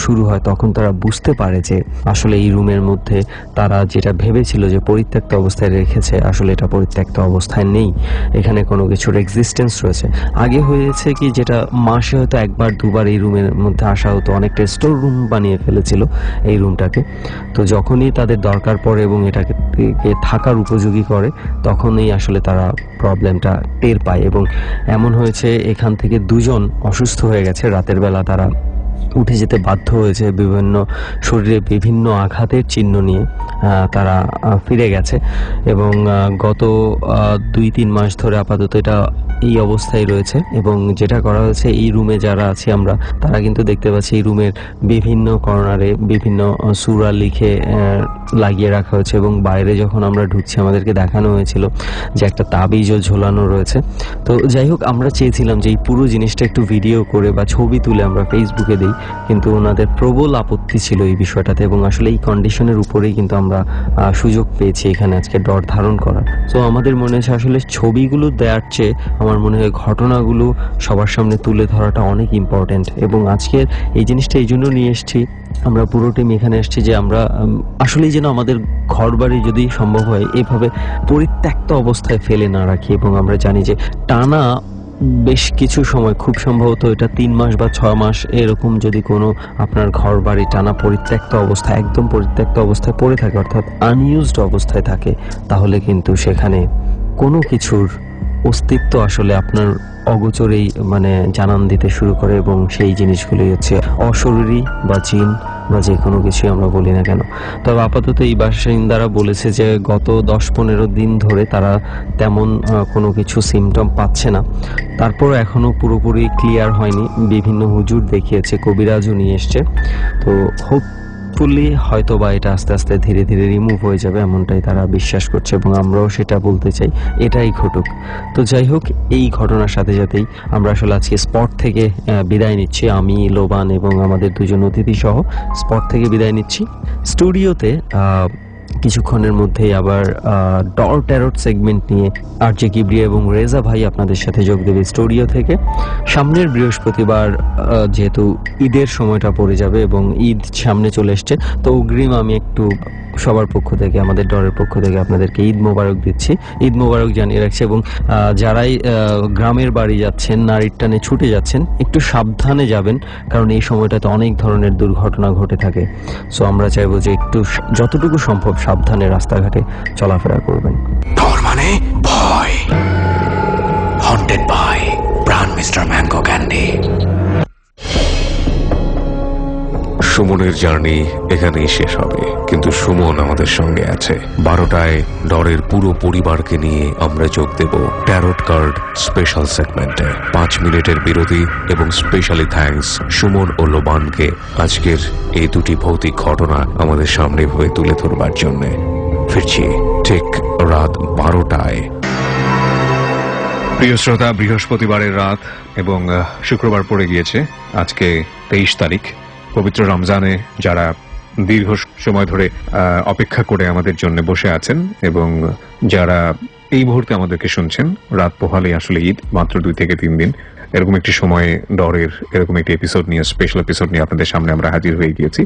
শুরু হয়। তখন তারা বুঝতে পারে যে আসলে এই রুমের মধ্যে তারা যেটা ভেবেছিল যে পরিত্যক্ত অবস্থায় রেখেছে, আসলে এটা পরিত্যক্ত অবস্থায় নেই, এখানে কোনো কিছুর এক্সিস্টেন্স রয়েছে। আগে হয়েছে কি, যেটা মাসে হয়তো 1-2 এই রুমের মধ্যে আসা হতো, অনেকটা স্টোর রুম বানিয়ে ফেলেছিল এই রুমটাকে। তো যখনই তাদের দরকার পড়ে এবং এটাকে থাকার উপযোগী করে তখনই আসলে তারা প্রবলেমটা টের পায়, এবং এমন হয়েছে এখান থেকে 2 জন অসুস্থ হয়ে গেছে। রাতের বেলা তারা উঠে যেতে বাধ্য হয়েছে, বিভিন্ন শরীরে বিভিন্ন আঘাতের চিহ্ন নিয়ে তারা ফিরে গেছে, এবং গত 2-3 মাস ধরে আপাতত এটা এই অবস্থায় রয়েছে। এবং যেটা করা হয়েছে, এই রুমে যারা আছি আমরা তারা কিন্তু দেখতে পাচ্ছি এই রুমের বিভিন্ন কর্নারে বিভিন্ন সূরা লিখে লাগিয়ে রাখা হয়েছে, এবং বাইরে যখন আমরা ঢুকছি আমাদেরকে দেখানো হয়েছিল যে একটা তাবিজও ঝোলানো রয়েছে। তো যাই হোক, আমরা চেয়েছিলাম যে এই পুরো জিনিসটা একটু ভিডিও করে বা ছবি তুলে আমরা ফেসবুকে দিই, কিন্তু ওনাদের প্রবল আপত্তি ছিল এই বিষয়টাতে, এবং আসলে এই কন্ডিশনের উপরেই কিন্তু আমরা সুযোগ পেয়েছি এখানে আজকে ডর ধারণ করার। তো আমাদের মনে হচ্ছে আসলে ছবিগুলো দেওয়ার চেয়ে আমার মনে হয় ঘটনাগুলো সবার সামনে তুলে ধরাটা অনেক ইম্পর্টেন্ট। এবং আজকের এই জিনিসটা এই জন্য নিয়ে এসেছি, আমরা পুরো টিম এখানে এসেছি যে আমরা আসলেই যেন আমাদের ঘর বাড়ি যদি সম্ভব হয় এভাবে পরিত্যক্ত অবস্থায় ফেলে না রাখি। এবং আমরা জানি যে টানা বেশ কিছু সময়, খুব সম্ভবত এটা 3 মাস বা 6 মাস এরকম, যদি কোনো আপনার ঘর বাড়ি টানা পরিত্যক্ত অবস্থায়, একদম পরিত্যক্ত অবস্থায় পড়ে থাকে, অর্থাৎ আনইউজড অবস্থায় থাকে, তাহলে কিন্তু সেখানে কোনো কিছুর অস্তিত্ব আসলে আপনার অগোচরেই মানে জানান দিতে শুরু করে, এবং সেই জিনিসগুলোই হচ্ছে অশরীরী বা জিন বা যে কোনো কিছুই আমরা বলি না কেন। তবে আপাতত এই বাসিন্দারা বলেছে যে গত 10-15 দিন ধরে তারা তেমন কোনো কিছু সিমটম পাচ্ছে না। তারপর এখনো পুরোপুরি ক্লিয়ার হয়নি, বিভিন্ন হুজুর দেখিয়েছে, কবিরাজও নিয়ে এসছে। তো হোপফুলি হয়তো বা এটা আস্তে আস্তে ধীরে ধীরে রিমুভ হয়ে যাবে, এমনটাই তারা বিশ্বাস করছে এবং আমরাও সেটা বলতে চাই, এটাই ঘটুক। তো যাই হোক, এই ঘটনার সাথে সাথেই আমরা আসলে আজকে স্পট থেকে বিদায় নিচ্ছি। আমি, লোবান এবং আমাদের দুজন অতিথি সহ স্পট থেকে বিদায় নিচ্ছি। স্টুডিওতে কিছুক্ষণের মধ্যেই আবার ডর ট্যারট সেগমেন্ট নিয়ে আরজে কিবরিয়া এবং রেজা ভাই আপনাদের সাথে যোগ দেবে স্টুডিও থেকে। সামনের বৃহস্পতিবার যেহেতু ঈদের সময়টা পড়ে যাবে এবং ঈদ সামনে চলে এসছে, তো অগ্রিম আমি একটু সবার পক্ষ থেকে, আমাদের ডরের পক্ষ থেকে আপনাদেরকে ঈদ মোবারক দিচ্ছি, ঈদ মোবারক জানিয়ে রাখছি। এবং যারাই গ্রামের বাড়ি যাচ্ছেন, নারীর টানে ছুটে যাচ্ছেন, একটু সাবধানে যাবেন, কারণ এই সময়টাতে অনেক ধরনের দুর্ঘটনা ঘটে থাকে। সো আমরা চাইবো যে একটু যতটুকু সম্ভব সাবধানে রাস্তাঘাটে চলাফেরা করবেন। ডর মানে ভয়। হন্টেড বাই প্রাণ মিস্টার ম্যাঙ্গো ক্যান্ডি। সুমনের জার্নি এখানেই শেষ হবে, কিন্তু সুমন আমাদের সঙ্গে আছে। 12টায় ডরের পুরো পরিবারকে নিয়ে আমরা যোগ দেব ট্যারট কার্ড স্পেশাল সেগমেন্টে। 5 মিনিটের বিরতি এবং স্পেশালি থ্যাঙ্কস সুমন ও লোবানকে আজকের এই দুটি ভৌতিক ঘটনা আমাদের সামনে হয়ে তুলে ধরবার জন্য। ফিরছি ঠিক রাত 12টায়। প্রিয় শ্রোতা, বৃহস্পতিবারের রাত এবং শুক্রবার পড়ে গিয়েছে। আজকে 23 তারিখ, পবিত্র রমজানে যারা দীর্ঘ সময় ধরে অপেক্ষা করে আমাদের জন্য বসে আছেন এবং যারা এই মুহূর্তে আমাদেরকে শুনছেন, রাত পোহালে আসলে ঈদ, মাত্র 2 থেকে 3 দিন। এরকম একটি সময়ে ডরের এরকম একটি এপিসোড নিয়ে, স্পেশাল এপিসোড নিয়ে আপনাদের সামনে আমরা হাজির হয়ে গিয়েছি।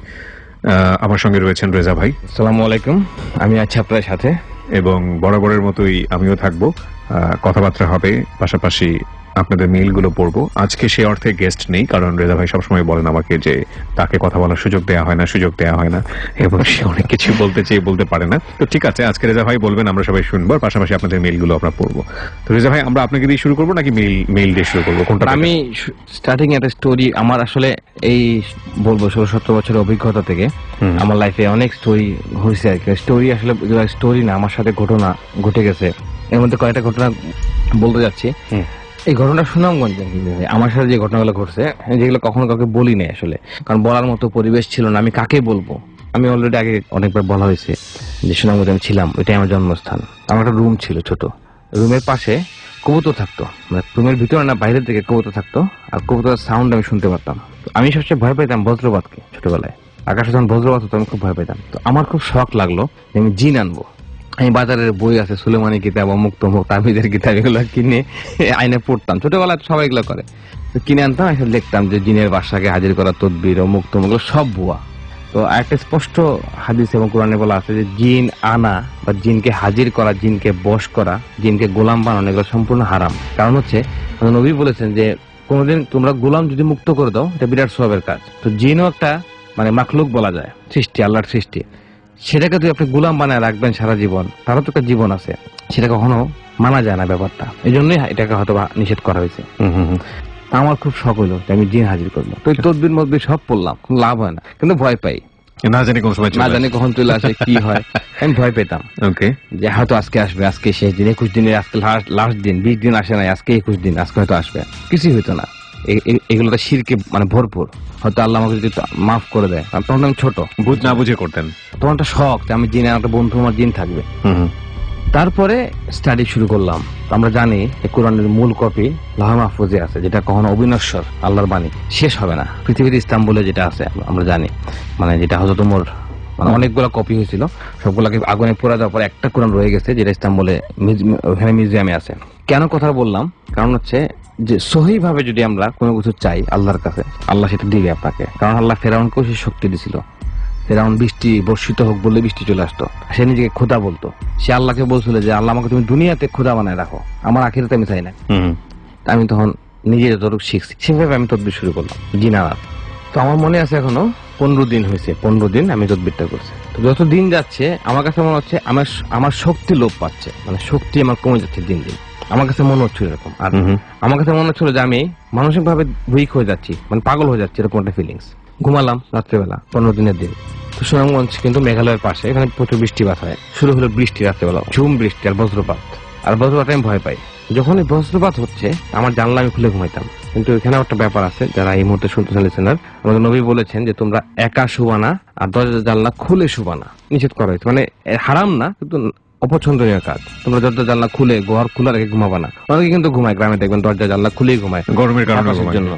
আমার সঙ্গে রয়েছেন রেজা ভাই। আসসালামু আলাইকুম, আমি আছি আপনার সাথে এবং বরাবরের মতোই আমিও থাকবো। কথাবার্তা হবে, পাশাপাশি আপনাদের মেইলগুলো পড়বো। আজকে সে অর্থে গেস্ট নেই, কারণ রেজা ভাই সবসময় বলেন আমাকে যে তাকে কথা বলার সুযোগ দেওয়া হয় না এবং সে অনেক কিছু বলতে চেয়ে বলতে পারে না। তো ঠিক আছে, আজকে রেজা ভাই বলবেন, আমরা সবাই শুনবো, আর পাশাপাশি আপনাদের মেইলগুলো আমরা পড়বো। তো রেজা ভাই, আমরা আপনাকে দিয়ে শুরু করবো নাকি মেইল দিয়ে শুরু করবো, কোনটা? আমি স্টার্টিং একটা স্টোরি, আমার আসলে এই বলবো 16-17 বছরের অভিজ্ঞতা থেকে আমার লাইফে অনেক স্টোরি হয়েছে আর কি। স্টোরি আসলে স্টোরি না, আমার সাথে ঘটনা ঘটে গেছে। এর মধ্যে কয়েকটা ঘটনা বলতে যাচ্ছি। এই ঘটনা সুনামগঞ্জ, আমার সাথে যে ঘটনাগুলো ঘটছে, যেগুলো কখনো কাউকে বলি নাই আসলে, কারণ বলার মতো পরিবেশ ছিল না। আমি কাকে বলবো? আমি অলরেডি আগে অনেকবার বলা হয়েছে যে সুনামগঞ্জে আমি ছিলাম, ওইটাই আমার জন্মস্থান। আমার একটা রুম ছিল ছোট, রুমের পাশে কবুতর থাকতো, মানে রুমের ভিতরে না বাইরের দিকে কবুতর থাকতো, আর কবুতরের সাউন্ড আমি শুনতে পারতাম। তো আমি সবচেয়ে ভয় পেতাম বজ্রপাতকে। ছোটবেলায় আকাশে যখন বজ্রপাত হতো আমি খুব ভয় পেতাম। তো আমার খুব শখ লাগলো যে আমি জিন আনবো। আমি বাজারের বই আছে, সুলেমানি কিতাব, অমুক তমুক, তাবিজের কিতাব, এগুলো কিনে আইনে পড়তাম। ছোটবেলায় সবাই এগুলো করে, তো কিনে আনতাম, এসে লিখতাম যে জিনের বাসাকে হাজির করা, তদবির, অমুক তমুক, সব ভুয়া। তো একটা স্পষ্ট হাদিস এবং কোরআনে বলা আছে যে জিন আনা বা জিনকে হাজির করা, জিনকে বশ করা, জিনকে গোলাম বানানো, এগুলো সম্পূর্ণ হারাম। কারণ হচ্ছে নবী বলেছেন যে কোনোদিন তোমরা গোলাম যদি মুক্ত করে দাও, এটা বিরাট সওয়াবের কাজ। তো জিনও একটা মানে মাখলুক বলা যায়, সৃষ্টি, আল্লাহর সৃষ্টি। সেটাকে যদি আপনি গোলাম বানায় রাখবেন সারা জীবন, তারও তো একটা জীবন আছে, সেটা কখনো মানা যায় না ব্যাপারটা। এই জন্যই এটাকে হয়তো নিষেধ করা হয়েছে। আমার খুব শখ হইলো যে আমি জিন হাজির করবো। তো তদবির মধ্যে সব পড়লাম, কোনো লাভ হয় না, কিন্তু ভয় পাই। না জানি কোন সময়, না জানি কখন চলে আসে, কি হয়, আমি ভয় পেতাম। ওকে, যে হয়তো আজকে আসবে, আজকে শেষ দিন, 21 দিনের আজকে লাস্ট দিন, 20 দিন আসে নাই, আজকে 21 দিন, আজকে হয়তো আসবে। কিছুই হইতো না। এগুলো তো শিরকে মানে ভরপুর। হয়তো আল্লাহ আমাকে যদি মাফ করে দেয়। তখন আমি ছোট, না বুঝে করতেন। তখন একটা শখ যে আমি জিনে, একটা বন্ধু আমার জিন থাকবে। তারপরে স্টাডি শুরু করলাম। আমরা জানি কোরআনের মূল কপি লাহ মাহফুজে আছে, যেটা কখনো অবিনশ্বর, আল্লাহর বাণী, শেষ হবে না। পৃথিবীর ইস্তাম্বুলে যেটা আছে আমরা জানি, মানে যেটা হযরত ওমর, মানে অনেকগুলো কপি হয়েছিল, সবগুলোকে আগুনে পোড়া দেওয়ার পর একটা কোরআন রয়ে গেছে, যেটা ইস্তাম্বুলে ওখানে মিউজিয়ামে আছে। কেন কথা বললাম? কারণ হচ্ছে যে সহি ভাবে যদি আমরা কোনো কিছু চাই আল্লাহর কাছে, আল্লাহ সেটা দিবে আপনাকে। কারণ আল্লাহ ফেরাউনকেও সে শক্তি দিছিল। ফেরাউন বৃষ্টি বর্ষিত হোক বললে বৃষ্টি চলে আসতো। সে নিজেকে খোদা বলতো। সে আল্লাহকে বলছিল যে আল্লাহ আমাকে তুমি দুনিয়াতে খোদা বানায় রাখো, আমার আখিরাতে আমি চাই না। আমি তখন নিজে যতটুকু শিখছি সেভাবে আমি তদবির শুরু করলাম, জিন আনার। তো আমার মনে আছে এখনো 15 দিন হয়েছে, 15 দিন আমি তদবিরটা করছি। তো যত দিন যাচ্ছে আমার কাছে মনে হচ্ছে আমার শক্তি লোপ পাচ্ছে, মানে শক্তি আমার কমে যাচ্ছে দিন দিন। আমার কাছে মনে হচ্ছিল এরকম। আর আমার কাছে মনে হচ্ছিল যে আমি মানসিক ভাবে উইক হয়ে যাচ্ছি, মানে পাগল হয়ে যাচ্ছে, এরকম একটা ফিলিংস। ঘুমালাম রাত্রেবেলা, 15 দিনের দিন। তো সুনামগঞ্জ কিন্তু মেঘালয়ের পাশে, এখানে প্রচুর বৃষ্টিপাত হয়। শুরু হলো বৃষ্টি রাত্রেবেলা, ঝুম বৃষ্টি আর বজ্রপাত। আর বজ্রপাতে আমি ভয় পাই। যখনই বজ্রপাত হচ্ছে আমার জানলা আমি খুলে ঘুমাইতাম। কিন্তু এখানে একটা ব্যাপার আছে, যারা এই মুহূর্তে শুনতেছেন লিসেনার, আমাদের নবী বলেছেন যে তোমরা একা শুবা না আর দরজা জানলা খুলে শুবা না, নিষেধ করা হয়েছে। মানে হারাম না, কিন্তু অপছন্দনীয় কাজ। তোমরা দরজা জানলা খুলে ঘর খোলা রেখে ঘুমাবা না। অনেকে কিন্তু ঘুমায়, গ্রামে দেখবেন দরজা জানলা খুলেই ঘুমায় গরমের কারণে বাতাসের ঘুমায়। জন্য।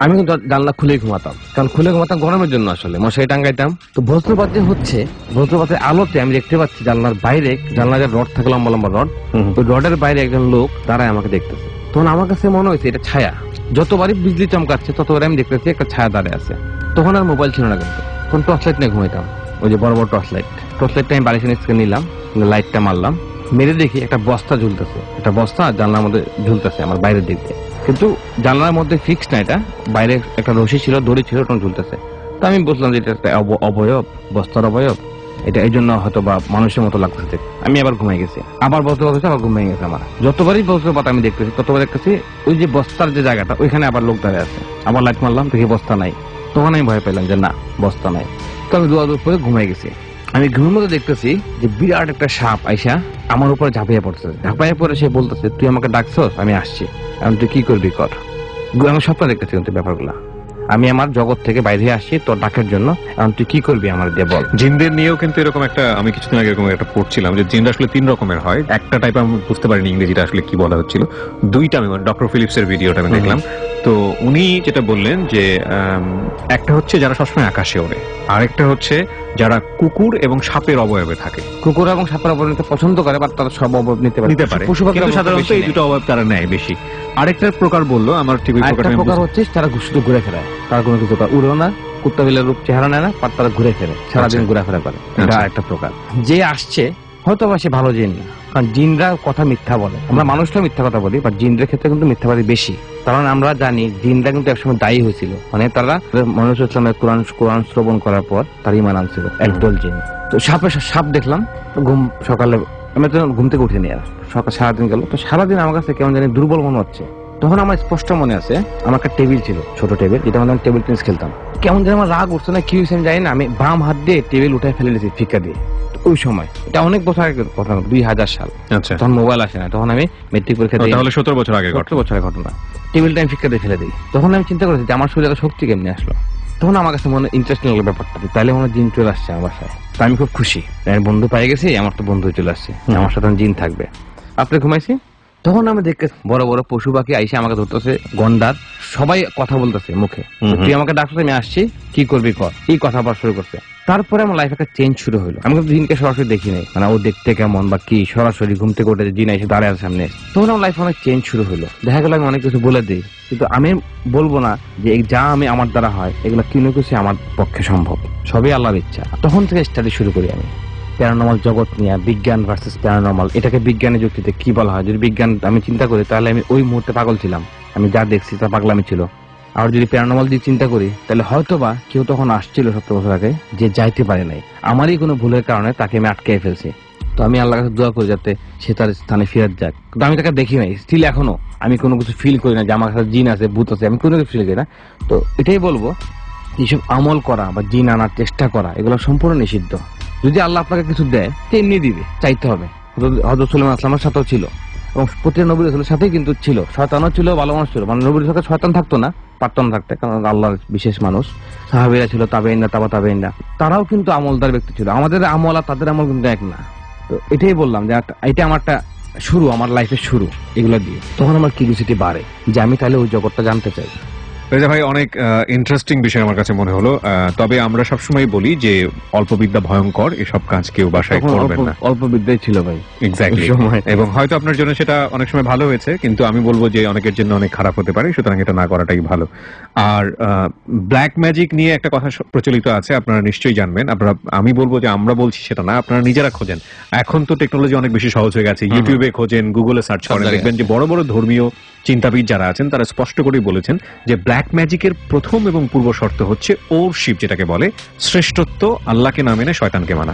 আমি কিন্তু জানলা খুলেই ঘুমাতাম, কারণ খুলে ঘুমাতাম গরমের জন্য, আসলে মশারি টাঙ্গাইতাম। তো বজ্রপাত যে হচ্ছে, বজ্রপাতের আলোতে আমি দেখতে পাচ্ছি জানলার বাইরে, জানলার যে রড থাকে লম্বা লম্বা রড, ওই রডের বাইরে একজন লোক দাঁড়ায় আমাকে দেখতেছে। তখন আমার কাছে মনে হয়েছে এটা ছায়া। যতবারই বিজলি চমকাচ্ছে ততবারই আমি দেখতেছি একটা ছায়া দাঁড়িয়ে আছে। তখন আর মোবাইল ছিল না, কিন্তু তখন টর্চ লাইট নিয়ে ঘুমাইতাম, ওই যে বড় বড় টর্চ লাইট। টর্চ লাইটটা আমি বালিশের নিচে নিলাম, লাইটটা মারলাম, মেরে দেখি একটা বস্তা ঝুলতেছে, একটা বস্তা জানলার মধ্যে ঝুলতেছে আমার বাইরের দিক দিয়ে। কিন্তু জানলার মধ্যে ফিক্স না, এটা বাইরে একটা রশি ছিল, দড়ি ছিল, ওটা ঝুলতেছে। তো আমি বুঝলাম যে এটা একটা অবয়ব, বস্তার অবয়ব, এটা এই জন্য হয়তো বা মানুষের মতো লাগতেছে। আমি আবার ঘুমাই গেছি, আবার বজ্রপাত হচ্ছে, আবার ঘুমাই গেছে আমার। যতবারই বজ্রপাত আমি দেখতেছি ততবার দেখতেছি ওই যে বস্তার যে জায়গাটা, ওইখানে আবার লোক দাঁড়িয়ে আছে। আবার লাইট মারলাম, দেখি বস্তা নাই। তখন আমি ভয় পেলাম যে না, বস্তা নাই। তো আমি দৌড় করে ঘুমাই গেছি। আমি ঘুমের মধ্যে দেখতেছি যে বিরাট একটা সাপ আইসা আমার উপরে ঝাঁপিয়ে পড়ছে। ঝাঁপিয়ে পড়ে সে বলতেছে, তুই আমাকে ডাকছস, আমি আসছি, এখন তুই কি করবি কর। আমি স্বপ্ন দেখতেছি কিন্তু ব্যাপারগুলা, আমি আমার জগৎ থেকে বাইরে আসছি তোর ডাকের জন্য, এখন তুই কি করবি আমার দিয়ে বল। জিনদের নিয়েও কিন্তু এরকম একটা, আমি কিছুদিন আগে এরকম একটা পড়ছিলাম যে জিনরা আসলে 3 রকমের হয়। একটা টাইপ আমি বুঝতে পারিনি ইংরেজিটা আসলে কি বলা হচ্ছিল। দুইটা আমি ডক্টর ফিলিপসের ভিডিওটা আমি দেখলাম। তো উনি যেটা বললেন যে একটা হচ্ছে যারা সবসময় আকাশে ওড়ে, আরেকটা হচ্ছে যারা কুকুর এবং সাপের অবয়বে থাকে। কুকুর এবং সাপের অবয়ব নিতে পছন্দ করে, বা তারা সব অবয়ব নিতে পারে, পশু পাখি কিন্তু সাধারণত এই দুটো অবয়ব তারা নেয় বেশি। আরেকটা প্রকার বললো, আমার ঠিক ওই একটা প্রকার হচ্ছে তারা শুধু ঘুরে ফেরায়, তারা কোনো কিছু উড়েও না, কুত্তা বিলের রূপ চেহারা নেয় না, তারা ঘুরে ফেরে, সারাদিন ঘোরাফেরা করে। এটা একটা প্রকার। যে আসছে হয়তো বা সে ভালো জিন না, কারণ জিনরা কথা মিথ্যা বলে। আমরা মানুষরা মিথ্যা কথা বলি, বাট জিনদের ক্ষেত্রে কিন্তু মিথ্যাবাদী বেশি। কারণ আমরা জানি জিনরা কিন্তু একসময় দায়ী হয়েছিল, মানে তারা মনুষ্য ইসলামের কোরআন শ্রবণ করার পর তার ইমান আনছিল একদল জিন। তো সাপ দেখলাম, সকালে আমি তো ঘুম থেকে উঠে নিয়ে সকাল সারাদিন গেল। তো সারাদিন আমার কাছে কেমন জানি দুর্বল মনে হচ্ছে। তখন আমার স্পষ্ট মনে আছে, আমার একটা টেবিল ছিল, ছোট টেবিল, যেটা আমি টেবিল টেনিস খেলতাম। কেমন যেন আমার রাগ উঠছে না, কি হয়েছে আমি জানি না, আমি বাম হাত দিয়ে টেবিল উঠে ফেলে দিয়েছি ফিকা দিয়ে। ওই সময়, এটা অনেক বছর আগের কথা, 2000 সাল। আচ্ছা, তখন মোবাইল আসে না, তখন আমি মেট্রিক পরীক্ষা দিই। তাহলে 17 বছর আগে, 17 বছরের ঘটনা। টেবিলটা আমি ফিকা দিয়ে ফেলে দিই। তখন আমি চিন্তা করেছি যে আমার শরীরে শক্তি কেমনি আসলো। তখন আমার কাছে মনে ইন্টারেস্টিং লাগলো ব্যাপারটা, তাইলে মনে জিন চলে আসছে আমার বাসায়। তো আমি খুব খুশি, আমি বন্ধু পাই গেছি, আমার তো বন্ধু চলে আসছে, আমার সাথে জিন থাকবে। আপনি ঘুমাইছি, তখন আমি দেখতে বড় বড় পশু পাখি আইসে আমাকে ধরতেছে, গন্ডার, সবাই কথা বলতেছে মুখে, তুই আমাকে ডাকছিস, আমি আসছি, কি করবি কর, এই কথা বলা শুরু করছে। তারপরে আমার লাইফে একটা চেঞ্জ শুরু হলো। আমি কিন্তু জিনকে সরাসরি দেখি নাই, মানে ও দেখতে কেমন বা কি, সরাসরি ঘুম থেকে উঠে জিন এসে দাঁড়ায় সামনে। তখন আমার লাইফে অনেক চেঞ্জ শুরু হলো। দেখা গেল আমি অনেক কিছু বলে দিই, কিন্তু আমি বলবো না যে যা আমি আমার দ্বারা হয় এগুলো কিনো কিছু আমার পক্ষে সম্ভব, সবই আল্লাহর ইচ্ছা। তখন থেকে স্টাডি শুরু করি আমি প্যারানর্মাল জগৎ নিয়ে, বিজ্ঞান ভার্সেস প্যারানর্মাল, এটাকে বিজ্ঞানের যুক্তিতে কি বলা হয়। যদি বিজ্ঞান আমি চিন্তা করি তাহলে আমি ওই মুহূর্তে পাগল ছিলাম, আমি যা দেখছি তা পাগলামি ছিল। আর যদি প্যারানর্মাল দিয়ে চিন্তা করি তাহলে হয়তো বা কেউ তখন আসছিল 17 বছর আগে, যে যাইতে পারে নাই, আমারই কোনো ভুলের কারণে তাকে আমি আটকে ফেলছি। তো আমি আল্লাহর কাছে দোয়া করি যাতে সে তার স্থানে ফিরত যাক। কিন্তু আমি তাকে দেখি নাই, স্টিল এখনো আমি কোনো কিছু ফিল করি না যে আমার কাছে জিন আছে, ভূত আছে, আমি কোনো কিছু ফিল করি না। তো এটাই বলবো, এইসব আমল করা বা জিন আনার চেষ্টা করা এগুলো সম্পূর্ণ নিষিদ্ধ। যদি আল্লাহ আপনাকে কিছু দেয় তেমনি দিবে, চাইতে হবে। হযরত সুলাইমান আসলামের সাথেও ছিল, এবং প্রতি নবী রাসূলের সাথেই কিন্তু ছিল, শয়তানও ছিল, ভালো মানুষ ছিল। মানে নবীর সাথে শয়তান থাকতো না, পারতো না থাকতে, কারণ আল্লাহর বিশেষ মানুষ। সাহাবীরা ছিল, তাবেঈনরা, তাবেঈনরা, তারাও কিন্তু আমলদার ব্যক্তি ছিল। আমাদের আমল আর তাদের আমল কিন্তু এক না। তো এটাই বললাম যে এটা আমার একটা শুরু, আমার লাইফের শুরু এগুলো দিয়ে। তখন আমার কিউরিওসিটি বাড়ে যে আমি তাহলে ওই জগৎটা জানতে চাই। রেজা ভাই, অনেক ইন্টারেস্টিং বিষয় আমার কাছে মনে হলো। তবে আমরা সবসময় বলি যে অল্প বিদ্যা ভয়ঙ্কর, এসব কাজ কেউ বাসায় করবেন না। অল্প বিদ্যাই ছিল ভাই, এক্স্যাক্টলি। এবং হয়তো আপনার জন্য সেটা অনেক সময় ভালো হয়েছে, কিন্তু আমি বলবো যে অনেকের জন্য অনেক খারাপ হতে পারে, সুতরাং এটা না করাটাই ভালো। আর ব্ল্যাক ম্যাজিক নিয়ে একটা কথা প্রচলিত আছে, আপনারা নিশ্চয়ই জানবেন। আপনারা, আমি বলবো যে আমরা বলছি সেটা না, আপনারা নিজেরা খোঁজেন। এখন তো টেকনোলজি অনেক বেশি সহজ হয়ে গেছে, ইউটিউবে খোঁজেন, গুগলে সার্চ করেন, দেখবেন যে বড় বড় ধর্মীয় চিন্তাবিদ যারা আছেন তারা স্পষ্ট করেই বলেছেন যে ব্ল্যাক ম্যাজিকের প্রথম এবং পূর্ব শর্ত হচ্ছে ওরশিপ, যেটাকে বলে শ্রেষ্ঠত্ব, আল্লাহকে না মেনে শয়তানকে মানা।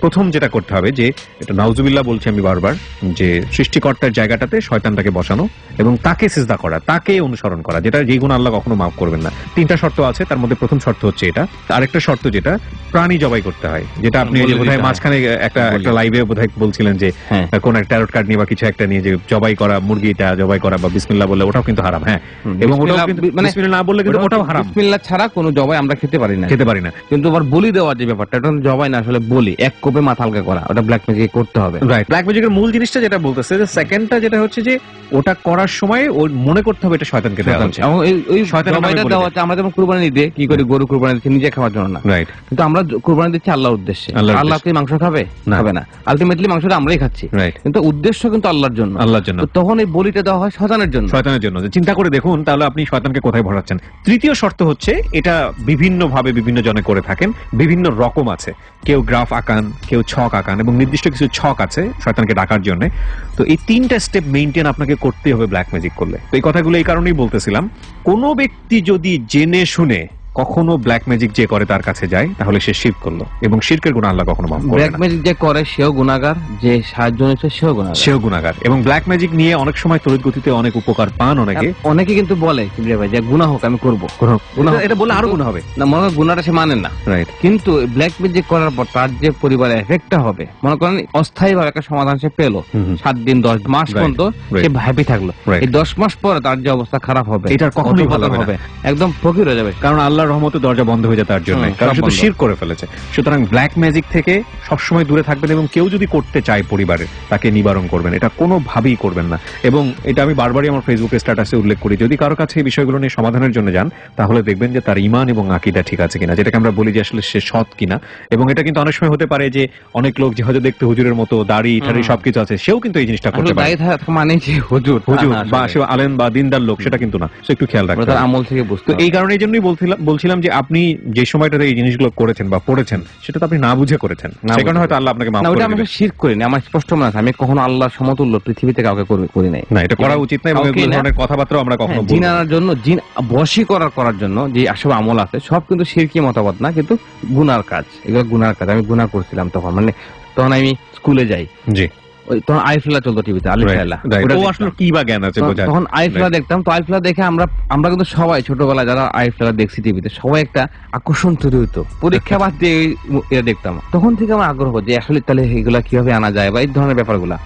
প্রথম যেটা করতে হবে যে, এটা নাউজুবিল্লাহ বলছি আমি বারবার, যে সৃষ্টিকর্তার জায়গাটাতে শয়তানটাকে বসানো এবং তাকে সিজদা করা, তাকে অনুসরণ করা, যেটা যে গুণ আল্লাহ কখনো মাফ করবেন না। 3টা শর্ত আছে, তার মধ্যে প্রথম শর্ত হচ্ছে এটা। আরেকটা শর্ত যেটা প্রাণী জবাই করতে হয়, যেটা আপনি বোধহয় মাঝখানে একটা লাইভে বোধহয় বলছিলেন যে কোন একটা ট্যারট কার্ড নিয়ে বা কিছু একটা নিয়ে যে জবাই করা, মুরগিটা জবাই করা বা বিসমিল্লাহ বললে ওটাও কিন্তু হারাম। হ্যাঁ, এবং ওটাও কিন্তু বিসমিল্লাহ না বললে কিন্তু ওটাও হারাম। বিসমিল্লাহ ছাড়া কোনো জবাই আমরা খেতে পারি না। কিন্তু আবার বলি দেওয়ার যে ব্যাপারটা, এটা জবাই না, আসলে বলি, এক কোপে মাথা হালকা করা, ওটা ব্ল্যাক ম্যাজিক করতে হবে। রাইট, ব্ল্যাক ম্যাজিকের মূল জিনিসটা যেটা বলতেছে যে সেকেন্ডটা যেটা হচ্ছে যে ওটা করার সময় ও মনে করতে হবে এটা শয়তানকে দেওয়া হচ্ছে। ওই জবাইটা দেওয়া হচ্ছে, আমরা যেমন কুরবানি দিতে কি করি, গরু কুরবানি দিচ্ছি নিজে খাওয়ার জন্য না, রাইট, কিন্তু আমরা কুরবানি দিচ্ছি আল্লাহর উদ্দেশ্যে। আল্লাহ কি মাংস খাবে? খাবে না। আলটিমেটলি মাংসটা আমরাই খাচ্ছি, রাইট, কিন্তু উদ্দেশ্য কিন্তু আল্লাহর জন্য। তখন এই বলিটা দেওয়া হয় শয়তানের জন্য। চিন্তা করে দেখুন তাহলে আপনি শয়তানকে কোথায় ভরাচ্ছেন। তৃতীয় শর্ত হচ্ছে, এটা বিভিন্ন ভাবে বিভিন্ন জনে করে থাকেন, বিভিন্ন রকম আছে। কেউ গ্রাফ আঁকান, কেউ ছক আঁকান, এবং নির্দিষ্ট কিছু ছক আছে শয়তানকে ডাকার জন্য। তো এই 3টা স্টেপ মেইনটেইন আপনাকে করতে হবে ব্ল্যাক ম্যাজিক করলে। তো এই কথাগুলো এই কারণেই বলতেছিলাম, কোনো ব্যক্তি যদি জেনে শুনে কখনো ব্ল্যাক ম্যাজিক যে করে তার কাছে যায়, তাহলে সে শিরক করলো, এবং শিরকের গুনাহ আল্লাহ কখনো মাফ করবে না। ব্ল্যাক ম্যাজিক যে করে সেও গুনাহগার, যে সাহায্য নিচ্ছে সেও গুনাহগার। এবং ব্ল্যাক ম্যাজিক নিয়ে অনেক সময় তড়িৎ গতিতে অনেক উপকার পান অনেকে কিন্তু বলে ভাই যে গুনাহ হোক, আমি করবো, এটা বলে আরো গুনাহ হবে না, মনে হয় গুনাহটা সে মানেন না, রাইট। কিন্তু ব্ল্যাক ম্যাজিক করার পর তার যে পরিবারে এফেক্টটা হবে, মনে করেন অস্থায়ী ভাবে একটা সমাধান সে পেলো, 7 দিন 10 মাস পর্যন্ত সে হ্যাপি থাকলো, এই 10 মাস পরে তার যে অবস্থা খারাপ হবে, এটা কখনোই ভালো হবে, একদম ফকির হয়ে যাবে, কারণ আল্লাহর রহমতে দরজা বন্ধ হয়ে যায় তার জন্য, কারণ শুধু শিরক করে ফেলেছে। সুতরাং ব্ল্যাক ম্যাজিক থেকে সবসময় দূরে থাকবেন, এবং কেউ যদি করতে চায় পরিবারে, তাকে নিবারণ করবেন, এটা কোনোভাবেই করবেন না। এবং এটা আমি বারবারই আমার ফেসবুকে স্ট্যাটাসে উল্লেখ করি, যদি কারো কাছে এই বিষয়গুলো নিয়ে সমাধানের জন্য যান, তাহলে দেখবেন যে তার ঈমান এবং আকীদা ঠিক আছে কিনা, যেটাকে আমরা বলি যে আসলে সে সৎ কিনা। এবং এটা কিন্তু অনেক সময় হতে পারে যে অনেক লোক যে হয়তো দেখতে হুজুরের মতো দাড়ি ঠাড়ি সবকিছু আছে, সেও কিন্তু এই জিনিসটা করতে পারে, মানে যে হুজুর বা সে আলেম বা দিনদার লোক, সেটা কিন্তু না, সে একটু খেয়াল রাখতে হবে আমল থেকে বুঝতে। তো এই কারণে এই জন্যই বলছিলাম যে আপনি যে সময়টাতে এই জিনিসগুলো করেছেন বা পড়েছেন, সেটা তো আপনি না বুঝে করেছেন, সেই কারণে হয়তো আল্লাহ আপনাকে মাফ করে দিবেন। আমি শিরক করিনি, আমার স্পষ্ট মনে আছে, আমি কখনো আল্লাহর সমতুল্য পৃথিবীতে কাউকে করি নাই। না, এটা করা উচিত না, এবং এই ধরনের কথাবার্তা আমরা কখনো বলবো না। জিন আনার জন্য, জিন বশী করার জন্য যে আসলে আমল আছে, সব কিন্তু শিরকি মতবাদ না, কিন্তু গুনার কাজ, এগুলো গুনার কাজ। আমি গুনাহ করছিলাম তখন, মানে তখন আমি স্কুলে যাই, জি, তখন আইফলা চলতো টিভিতে, আলিফলা, কি বা জ্ঞান আছে বোঝা, তখন আইফলা দেখতাম। তো আইফলা দেখে আমরা কিন্তু সবাই ছোটবেলায় যারা আইফলা দেখছি টিভিতে, সবাই একটা আকর্ষণ তৈরি হতো, পরীক্ষা বাদ দিয়ে এটা দেখতাম। তখন থেকে আমার আগ্রহ যে আসলে তাহলে এগুলা কিভাবে আনা যায়, বা এই ধরনের ব্যাপারগুলা।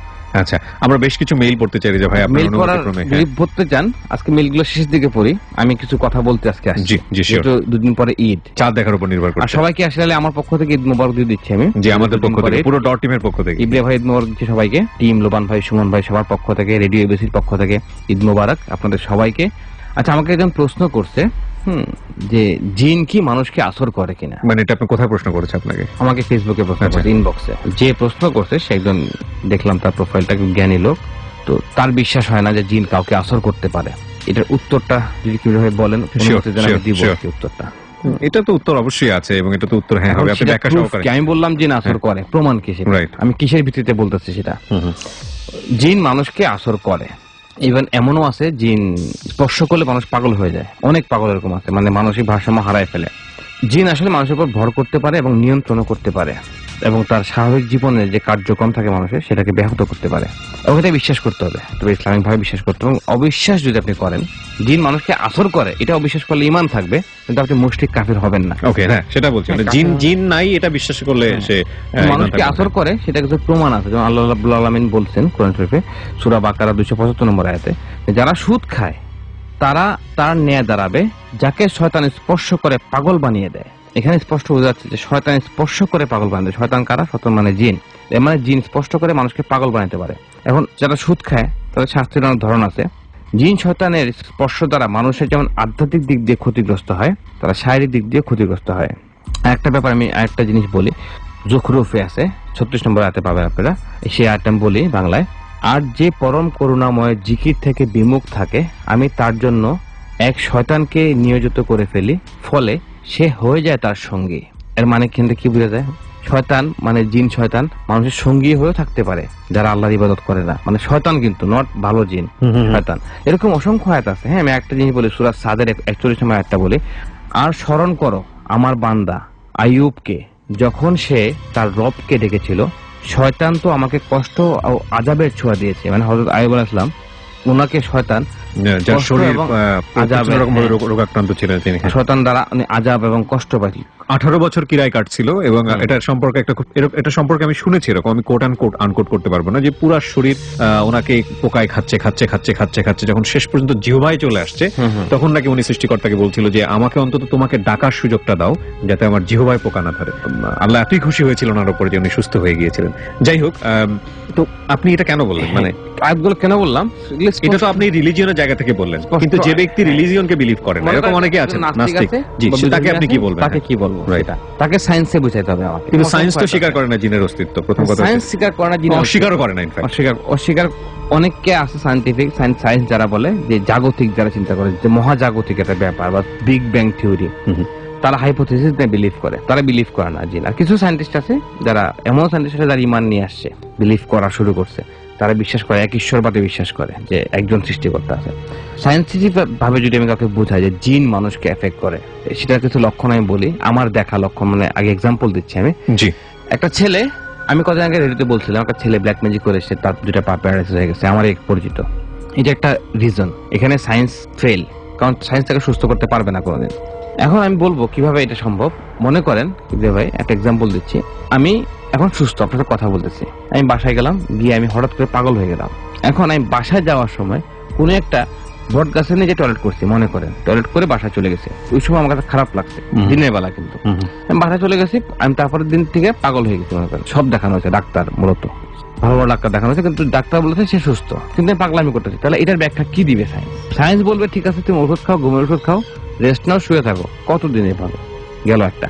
আচ্ছা, আমরা বেশ কিছু মেইল পড়তে চাই যে ভাই, আপনি মেইল করার যদি পড়তে চান, আজকে মেইলগুলো শেষের দিকে পড়ি, আমি কিছু কথা বলতে আজকে আসছি। জি জি, শিওর। 2 দিন পরে ঈদ, চাঁদ দেখার উপর নির্ভর করে। আর সবাইকে আসলে আমার পক্ষ থেকে ঈদ মোবারক দিয়ে দিচ্ছি আমি। জি, আমাদের পক্ষ থেকে, পুরো ডট টিমের পক্ষ থেকে ইবনে ভাই ঈদ মোবারক দিচ্ছি সবাইকে, টিম লোবান ভাই, সুমন ভাই, সবার পক্ষ থেকে, রেডিও এবিসির পক্ষ থেকে ঈদ মোবারক আপনাদের সবাইকে। আচ্ছা, আমাকে একজন প্রশ্ন করছে যে জিন কি মানুষকে আসর করে কিনা, মানে এটা আপনি কোথায় প্রশ্ন করেছে আপনাকে? আমাকে ফেসবুকে প্রশ্ন করেছে, ইনবক্সে। যে প্রশ্ন করছে সে একজন, দেখলাম তার প্রোফাইলটা জ্ঞানী লোক, তো তার বিশ্বাস হয় না যে জিন কাউকে আসর করতে পারে। এটার উত্তরটা যদি কিভাবে বলেন দিব উত্তরটা। এটা তো উত্তর অবশ্যই আছে, এবং এটা তো উত্তর হ্যাঁ হবে, আপনি ব্যাখ্যা সহকারে। আমি বললাম জিন আসর করে, প্রমাণ কি সেটা, আমি কিসের ভিত্তিতে বলতেছি সেটা। জিন মানুষকে আসর করে, ইভেন এমনও আছে জিন স্পর্শ করলে মানুষ পাগল হয়ে যায়, অনেক পাগল এরকম আছে, মানে মানসিক ভারসাম্য হারায় ফেলে। জিন আসলে মানুষের উপর ভর করতে পারে এবং নিয়ন্ত্রণও করতে পারে, এবং তার স্বাভাবিক জীবনে যে কার্যক্রম থাকে মানুষের, সেটাকে ব্যাহত করতে পারে। ওকে বিশ্বাস করতে হবে, তবে ইসলামিক ভাবে বিশ্বাস করতে হবে। অবিশ্বাস যদি আপনি করেন জিন মানুষকে আসর করে, এটা অবিশ্বাস করলে ঈমান থাকবে, কিন্তু আপনি মুশরিক কাফির হবেন না। ওকে, হ্যাঁ, সেটা বলছি, জিন নাই এটা বিশ্বাস করলে সে মানুষকে আসর করে, সেটা কিছু প্রমাণ আছে। যেমন আল্লাহ রাব্বুল আলামিন বলছেন কোরআন শরীফে সূরা বাকারা 275 নম্বর আয়াতে, যারা সুদ খায় তারা তার ন্যায় দাঁড়াবে যাকে শয়তান স্পর্শ করে পাগল বানিয়ে দেয়। এখানে স্পষ্ট বোঝা যাচ্ছে যে শয়তান স্পর্শ করে পাগল বানিয়ে দেয়। শয়তান কারা? শয়তান মানে জিন। এর মানে জিন স্পষ্ট করে মানুষকে পাগল বানাতে পারে। এখন যারা সুদ খায় তাদের শাস্তির অনেক ধরন আছে। জিন শয়তানের স্পর্শ দ্বারা মানুষের যেমন আধ্যাত্মিক দিক দিয়ে ক্ষতিগ্রস্ত হয়, তারা শারীরিক দিক দিয়ে ক্ষতিগ্রস্ত হয়। একটা ব্যাপার আমি আরেকটা জিনিস বলি, জুখরুফে আছে 36 নম্বর আয়াতে পাবেন আপনারা, সেই আয়াতটা আমি বলি বাংলায়। আর যে পরম করুণাময় জিকির থেকে বিমুখ থাকে, আমি তার জন্য এক শয়তানকে নিয়োজিত করে ফেলি, ফলে সে হয়ে যায় তার সঙ্গী। এর মানে কিন্তু কি বোঝা যায়? শয়তান মানে জিন শয়তান মানুষের সঙ্গী হয়েও থাকতে পারে যারা আল্লাহর ইবাদত করে না, মানে শয়তান কিন্তু নট ভালো জিন, শয়তান। এরকম অসংখ্য আয়াত আছে। হ্যাঁ, আমি একটা জিনিস বলি, সূরা সাদের 41 নম্বর আয়াতটা বলি, আর স্মরণ করো আমার বান্দা আইয়ুবকে, যখন সে তার রবকে ডেকেছিল, শয়তান তো আমাকে কষ্ট ও আযাবের ছোঁয়া দিয়েছে। মানে হযরত আইয়ুব আলাইহিস সালাম, ওনাকে শয়তান যার কষ্ট শরীর এবং আযাব আযাবের, রকম রোগাক্রান্ত ছিলেন তিনি, শয়তান দ্বারা উনি আযাব এবং কষ্ট পাইছিল। 18 বছর কিরায় কাটছিল এবং এটার সম্পর্কে এটা সম্পর্কে আমি শুনেছি এরকম, আমি কোট আনকোট করতে পারবো না, যে পুরা শরীর ওনাকে পোকায় খাচ্ছে খাচ্ছে খাচ্ছে খাচ্ছে খাচ্ছে, যখন শেষ পর্যন্ত জিহ্বায় চলে আসছে তখন নাকি উনি সৃষ্টিকর্তাকে বলছিল যে আমাকে অন্তত তোমাকে ডাকার সুযোগটা দাও যাতে আমার জিহ্বায় পোকা না ধরে। আল্লাহ এতই খুশি হয়েছিল ওনার উপর যে উনি সুস্থ হয়ে গিয়েছিলেন। যাই হোক, তো আপনি এটা কেন বললেন, মানে আয়াতগুলো কেন বললাম? এটা তো আপনি রিলিজিয়নের জায়গা থেকে বললেন, কিন্তু যে ব্যক্তি রিলিজিয়নকে বিলিভ করে না, এরকম অনেকে আছেন নাস্তিক, জি, তাকে আপনি কি বলবেন? তাকে কি বলবো? তাকে সায়েন্সে বুঝাইতে হবে আমাকে। কিন্তু সায়েন্স তো স্বীকার করে না জিনের অস্তিত্ব, প্রথম কথা সায়েন্স স্বীকার করে না, জিনের অস্বীকারও করে না, ইনফ্যাক্ট অস্বীকার অনেকে আছে সায়েন্টিফিক সায়েন্স যারা বলে যে জাগতিক, যারা চিন্তা করে যে মহাজাগতিক একটা ব্যাপার বা বিগ ব্যাং থিওরি, তারা হাইপোথিসিস নিয়ে বিলিভ করে, তারা বিলিভ করে না জিন। আর কিছু সায়েন্টিস্ট আছে যারা এমন সায়েন্টিস্ট আছে যারা ঈমান নিয়ে আসছে, বিলিভ করা শুরু করছে, তারা বিশ্বাস করে, এক ঈশ্বরবাদে বিশ্বাস করে যে একজন সৃষ্টিকর্তা আছে। সায়েন্টিফিক ভাবে যদি আমি কাউকে বোঝাই যে জিন মানুষকে এফেক্ট করে, সেটার কিছু লক্ষণ আমি বলি, আমার দেখা লক্ষণ, মানে আগে এক্সাম্পল দিচ্ছি আমি। জি, একটা ছেলে, আমি কদিন আগে রেডিওতে বলছিলাম, একটা ছেলে ব্ল্যাক ম্যাজিক করেছে, তার দুটা পা প্যারালাইসিস হয়ে গেছে, আমার এক পরিচিত। এটা একটা রিজন, এখানে সায়েন্স ফেল, কারণ সায়েন্স তাকে সুস্থ করতে পারবে না কোনোদিন। এখন আমি বলবো কিভাবে এটা সম্ভব। মনে করেন ভাই, একটা এক্সাম্পল দিচ্ছি, আমি এখন সুস্থ, আপনার সাথে কথা বলতেছি, আমি বাসায় গেলাম, গিয়ে আমি হঠাৎ করে পাগল হয়ে গেলাম। এখন আমি বাসায় যাওয়ার সময় কোনো একটা বট গাছে নিয়ে যে টয়লেট করছি, মনে করেন টয়লেট করে বাসায় চলে গেছে, ওই সময় আমার কাছে খারাপ লাগছে, দিনের বেলা কিন্তু আমি বাসায় চলে গেছি, আমি তারপরের দিন থেকে পাগল হয়ে গেছি, মনে করেন সব দেখানো হয়েছে, ডাক্তার মূলত ভালো ভালো ডাক্তার দেখানো হয়েছে, কিন্তু ডাক্তার বলেছে সে সুস্থ, কিন্তু আমি পাগলামি করতেছি। তাহলে এটার ব্যাখ্যা কি দিবে সায়েন্স? সায়েন্স বলবে ঠিক আছে তুমি ওষুধ খাও, ঘুমের ওষুধ খাও, রেস্ট নাও, শুয়ে থাকো, কতদিনে ভালো গেল একটা।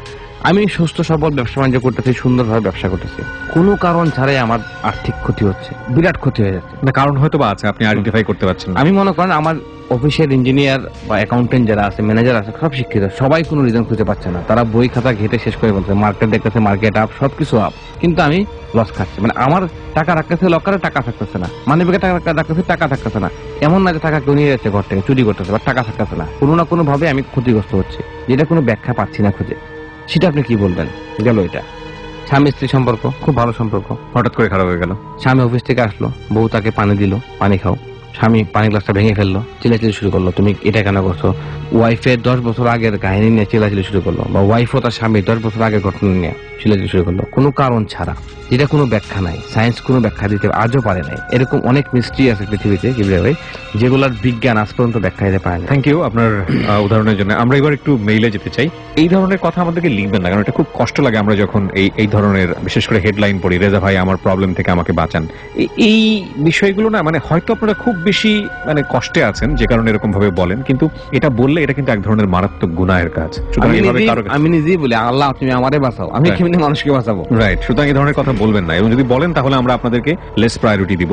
আমি সুস্থ সবল ব্যবসা বাণিজ্য করতেছি, সুন্দরভাবে ব্যবসা করতেছি, কোনো কারণ ছাড়াই আমার আর্থিক ক্ষতি হচ্ছে, বিরাট ক্ষতি হয়ে যাচ্ছে। না, কারণ হয়তো বা আছে, আপনি আইডেন্টিফাই করতে পারছেন না। আমি মনে করেন আমার অফিসের ইঞ্জিনিয়ার বা অ্যাকাউন্টেন্ট যারা আছে, ম্যানেজার আছে, সব শিক্ষিত, সবাই কোনো রিজন খুঁজে পাচ্ছে না, তারা বই খাতা ঘেটে শেষ করে বলছে, মার্কেট দেখতেছে, মার্কেট আপ, সবকিছু আপ, কিন্তু আমি লস খাচ্ছি। মানে আমার টাকা রাখতেছে লকারে, টাকা থাকতেছে না, মানে টাকা রাখতেছে, টাকা থাকতেছে না। এমন না যে টাকা কেউ নিয়ে যাচ্ছে ঘর থেকে, চুরি করতেছে, বা টাকা থাকতেছে না, কোনো না কোনো ভাবে আমি ক্ষতিগ্রস্ত হচ্ছে, যেটা কোনো ব্যাখ্যা পাচ্ছি না খুঁজে। সেটা আপনি কি বলবেন? গেল এটা স্বামী স্ত্রী সম্পর্ক, খুব ভালো সম্পর্ক, হঠাৎ করে খারাপ হয়ে গেল। স্বামী অফিস থেকে আসলো, বউ তাকে পানি দিল, পানি খাও, স্বামী পানি গ্লাসটা ভেঙে ফেললো, চিল্লাচিল্লি শুরু করলো, তুমি এটা কেন করছো? ওয়াইফের 10 বছর আগের কাহিনী নিয়ে চিল্লাচিল্লি শুরু করলো, বা ওয়াইফও তার স্বামী 10 বছর আগের ঘটনা নিয়ে চিল্লাচিল্লি শুরু করলো, কোনো কারণ ছাড়া, যেটা কোনো ব্যাখ্যা নাই, সায়েন্স কোনো ব্যাখ্যা দিতে আজও পারে নাই। এরকম অনেক মিস্ট্রি আছে পৃথিবীতে কিভাবে ভাই, যেগুলোর বিজ্ঞান আজ পর্যন্ত ব্যাখ্যা দিতে পারে না। থ্যাংক ইউ আপনার উদাহরণের জন্য। আমরা এবার একটু মেইলে যেতে চাই। এই ধরনের কথা আমাদেরকে লিখবেন না, কারণ এটা খুব কষ্ট লাগে আমরা যখন এই ধরনের বিশেষ করে হেডলাইন পড়ি, রেজা ভাই আমার প্রবলেম থেকে আমাকে বাঁচান, এই বিষয়গুলো না, মানে হয়তো আপনারা খুব বেশি মানে কষ্টে আছেন যে কারণে এরকম ভাবে বলেন, কিন্তু এটা বললে এটা কিন্তু এক ধরনের মারাত্মক গুনাহের কাজ। আমি নিজেই বলি, আল্লাহ তুমি আমারে বাঁচাও, আমি কেমনি মানুষকে বাঁচাবো? রাইট, সুতরাং এই ধরনের কথা বলবেন না, এবং যদি বলেন তাহলে আমরা আপনাদেরকে লেস প্রায়োরিটি দিব।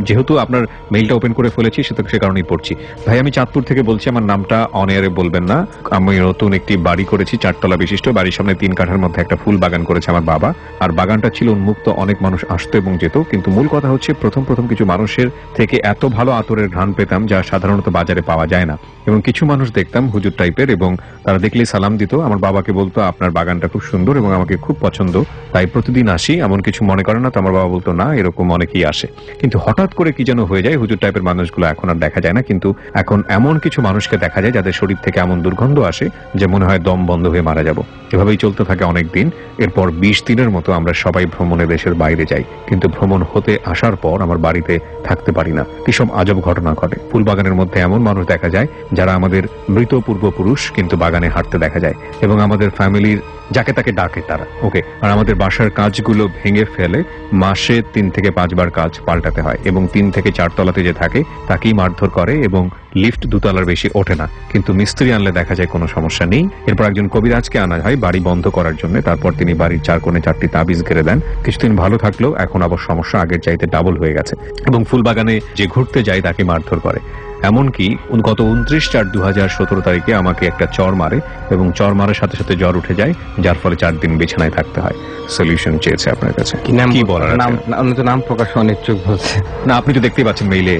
যেহেতু আপনার মেইলটা ওপেন করে ফেলেছি, সে কারণেই পড়ছি। ভাই, আমি চাঁদপুর থেকে বলছি, আমার নামটা অন এয়ারে বলবেন না। আমি নতুন একটি বাড়ি করেছি, 4 তলা বিশিষ্ট, বাড়ির সামনে 3 কাঠার মধ্যে একটা ফুল বাগান করেছে আমার বাবা, আর বাগানটা ছিল উন্মুক্ত, অনেক মানুষ আসতো এবং যেত, কিন্তু মূল কথা হচ্ছে প্রথম কিছু মানুষের থেকে এত ভালো আতরের ঘ্রাণ পেতাম যা সাধারণত বাজারে পাওয়া যায় না, এবং কিছু মানুষ দেখতাম হুজুর টাইপের, এবং তারা দেখলেই সালাম দিত, আমার বাবাকে বলতো আপনার বাগানটা খুব সুন্দর এবং আমাকে খুব পছন্দ, তাই প্রতিদিন আসি, এমন কিছু মনে করে না তো? আমার বাবা বলতো না, এরকম অনেকেই আসে। কিন্তু হঠাৎ করে কি যেন হয়ে যায়, হুজুর টাইপের মানুষগুলো এখন আর দেখা যায় না, কিন্তু এখন এমন কিছু মানুষকে দেখা যায় যাদের শরীর থেকে এমন দুর্গন্ধ আসে যে মনে হয় দম বন্ধ হয়ে মারা যাব। এভাবেই চলতে থাকে অনেক দিন। এরপর 20 দিনের মতো আমরা সবাই ভ্রমণে দেশের বাইরে যাই, কিন্তু ভ্রমণ হতে আসার পর আমার বাড়িতে থাকতে পারি না। কি সব আজব ঘটনা ঘটে। ফুলবাগানের মধ্যে এমন মানুষ দেখা যায় যারা আমাদের মৃত পূর্বপুরুষ, কিন্তু বাগানে হাঁটতে দেখা যায়, এবং আমাদের ফ্যামিলির যাকে তাকে ডাকে তারা, ওকে। আর আমাদের বাসার কাজগুলো ভেঙে ফেলে মাসে 3 থেকে 5 বার কাজ পাল্টাতে হয়, এবং 3 থেকে 4 তলাতে যে থাকে তাকেই মারধর করে, এবং লিফট 2 তলার বেশি ওঠে না, কিন্তু মিস্ত্রি আনলে দেখা যায় কোনো সমস্যা নেই। এরপর একজন কবিরাজকে আনা হয় বাড়ি বন্ধ করার জন্য, তারপর তিনি বাড়ির 4 কোণে 4টি তাবিজ ঘিরে দেন। কিছুদিন ভালো থাকলেও এখন আবার সমস্যা আগের চাইতে ডাবল হয়ে গেছে, এবং ফুলবাগানে যে ঘুরতে যায় তাকে মারধর করে। এমনকি গত 29/4/2017 তারিখে আমাকে একটা চর মারে এবং চর মারার সাথে সাথে জ্বর উঠে যায়, যার ফলে 4 দিন বিছানায় থাকতে হয়। সলিউশন চেয়েছে আপনার কাছে, কি বলার আছে? উনি তো নাম প্রকাশ অনিচ্ছুক বলছে। না, আপনি তো দেখতেই পাচ্ছেন মেইলে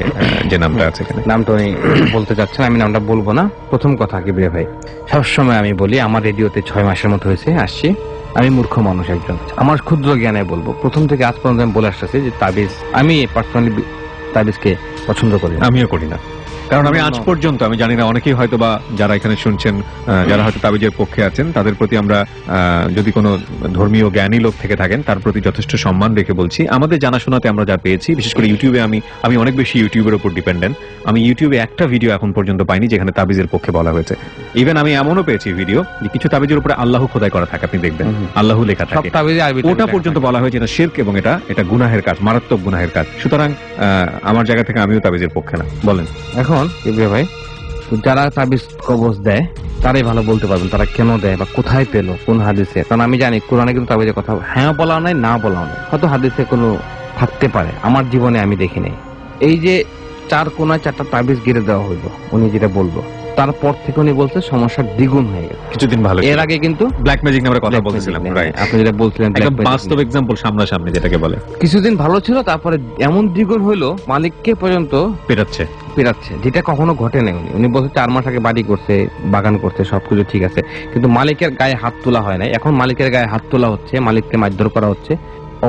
যে নামটা আছে এখানে। নামটা উনি বলতে চাচ্ছেন, আমি নামটা বলবো না। প্রথম কথা কিবরিয়া ভাই, সবসময় আমি বলি আমার রেডিওতে 6 মাসের মতো হয়েছে আসছি, আমি মূর্খ মানুষ একজন, আমার ক্ষুদ্র জ্ঞানে বলবো প্রথম থেকে আজ পর্যন্ত আমি বলে আসতেছি যে তাবিজ, আমি পার্সোনালি তাবিজকে পছন্দ করি না। আমিও করি না, কারণ আমি আজ পর্যন্ত, আমি জানি না অনেকেই হয়তো বা যারা এখানে শুনছেন, যারা হয়তো তাবিজের পক্ষে আছেন, তাদের প্রতি আমরা যদি কোনো ধর্মীয় জ্ঞানী লোক থেকে থাকেন তার প্রতি যথেষ্ট সম্মান রেখে বলছি, আমাদের জানাশোনাতে আমরা যা পেয়েছি, বিশেষ করে ইউটিউবে, আমি অনেক বেশি ইউটিউবের উপর ডিপেন্ডেন্ট। আমি ইউটিউবে একটা ভিডিও এখন পর্যন্ত পাইনি যেখানে তাবিজের পক্ষে বলা হয়েছে। ইভেন আমি এমনও পেয়েছি ভিডিও যে কিছু তাবিজের উপরে আল্লাহ খোদাই করা থাকে, আপনি দেখবেন আল্লাহ লেখা থাকে, ওটা পর্যন্ত বলা হয়েছে এটা শিরক এবং এটা গুনাহের কাজ, মারাত্মক গুনাহের কাজ। সুতরাং আমার জায়গা থেকে আমিও তাবিজের পক্ষে না। বলেন এখন কিবরিয়া ভাই, যারা তাবিজ কবজ দেয় তারাই ভালো বলতে পারবেন তারা কেন দেয় বা কোথায় পেলো, কোন হাদিসে। কারণ আমি জানি কোরআনে কিন্তু তাবিজের কথা হ্যাঁ বলা নাই, না বলা নাই, হয়তো হাদিসে কোনো থাকতে পারে, আমার জীবনে আমি দেখি নাই। এই যে 4 কোনায় 4টা তাবিজ গিরে দেওয়া হইলো, উনি যেটা বলবো, তারপর থেকে উনি বলছে সমস্যা দ্বিগুণ হয়ে গেছে। কিছুদিন ভালো, এর আগে কিন্তু ব্ল্যাক ম্যাজিক নিয়ে আমরা কথা বলছিলাম, আপনি যেটা বলছিলেন একদম বাস্তব এক্সাম্পল সামনাসামনি যেটাকে বলে। কিছুদিন ভালো ছিল, তারপরে এমন দ্বিগুণ হইলো মালিককে পর্যন্ত পেরাচ্ছে, যেটা কখনো ঘটে নাই। উনি বলছে 4 মাস আগে বাড়ি করছে, বাগান করছে, সবকিছু ঠিক আছে, কিন্তু মালিকের গায়ে হাত তোলা হয় না। এখন মালিকের গায়ে হাত তোলা হচ্ছে, মালিককে মারধর করা হচ্ছে,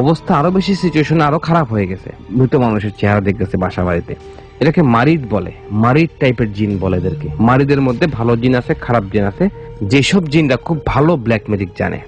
অবস্থা আরো বেশি, সিচুয়েশন আরো খারাপ হয়ে গেছে। মৃত মানুষের চেহারা দেখতেছে বাসা বাড়িতে। এটাকে মারিদ বলে, মারিদ টাইপের জিন বলে এদেরকে। মারিদের মধ্যে ভালো জিন আছে, খারাপ জিন আছে। যেসব জিনরা খুব ভালো ব্ল্যাক ম্যাজিক জানে,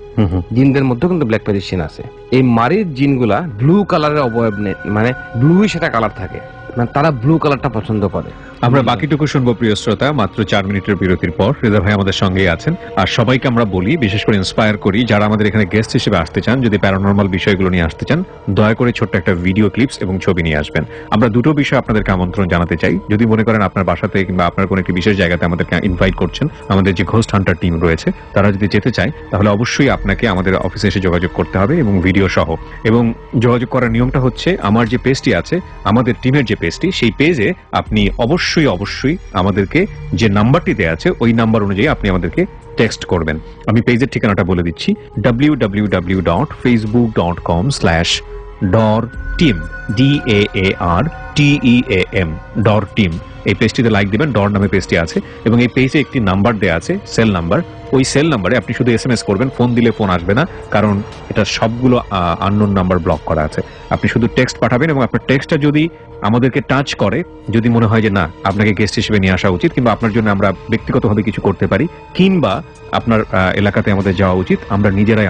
জিনদের মধ্যে কিন্তু ব্ল্যাক ম্যাজিশিয়ান আছে। এই মারিদ জিনগুলা ব্লু কালারের অবয়ব নেই, মানে ব্লুই সেটা কালার থাকে, মানে তারা ব্লু কালারটা পছন্দ করে। আমরা বাকিটুকু শুনবো প্রিয় শ্রোতা, মাত্র 4 মিনিটের বিরতির পর। রেজা ভাই আমাদের সঙ্গেই আছেন। আর সবাইকে আমরা বলি, বিশেষ করে ইন্সপায়ার করি, যারা আমাদের এখানে গেস্ট হিসেবে আসতে চান, যদি প্যারানরমাল বিষয়গুলো নিয়ে আসতে চান, দয়া করে ছোট্ট একটা ভিডিও ক্লিপস এবং ছবি নিয়ে আসবেন। আমরা দুটো বিষয় আপনাদেরকে আমন্ত্রণ জানাতে চাই। যদি মনে করেন আপনার বাসাতে কিংবা আপনার কোনো একটি বিশেষ জায়গাতে আমাদেরকে ইনভাইট করছেন, আমাদের যে ঘোস্ট হান্টার টিম রয়েছে তারা যদি যেতে চায়, তাহলে অবশ্যই আপনাকে আমাদের অফিসে এসে যোগাযোগ করতে হবে এবং ভিডিও সহ। এবং যোগাযোগ করার নিয়মটা হচ্ছে, আমার যে পেজটি আছে, আমাদের টিমের যে পেজটি, সেই পেজে আপনি অবশ্যই আমাদেরকে যে নাম্বারটি দেওয়া আছে ওই নাম্বার অনুযায়ী আপনি আমাদেরকে টেক্সট করবেন। আমি পেজের ঠিকানাটা বলে দিচ্ছি, www.facebook.com/dorteam DAARTEAM dorteam। এই পেজটিতে লাইক দিবেন, ডর নামে পেজটি আছে, এবং এই পেজে একটি নাম্বার দেওয়া আছে, সেল নাম্বার। ওই সেল নাম্বারে আপনি শুধু SMS করবেন, ফোন দিলে ফোন আসবে না, কারণ এটা সবগুলো আননোন নাম্বার ব্লক করা আছে। আপনি শুধু টেক্সট পাঠাবেন, এবং আপনার টেক্সটটা যদি আমাদেরকে টাচ করে, যদি মনে হয় যে না আপনাকে গেস্ট হিসেবে নিয়ে আসা উচিত, কিংবা আপনার জন্য আমরা ব্যক্তিগতভাবে কিছু করতে পারি, কিংবা আপনার এলাকাতে আমাদের যাওয়া উচিত, আমরা নিজেরাই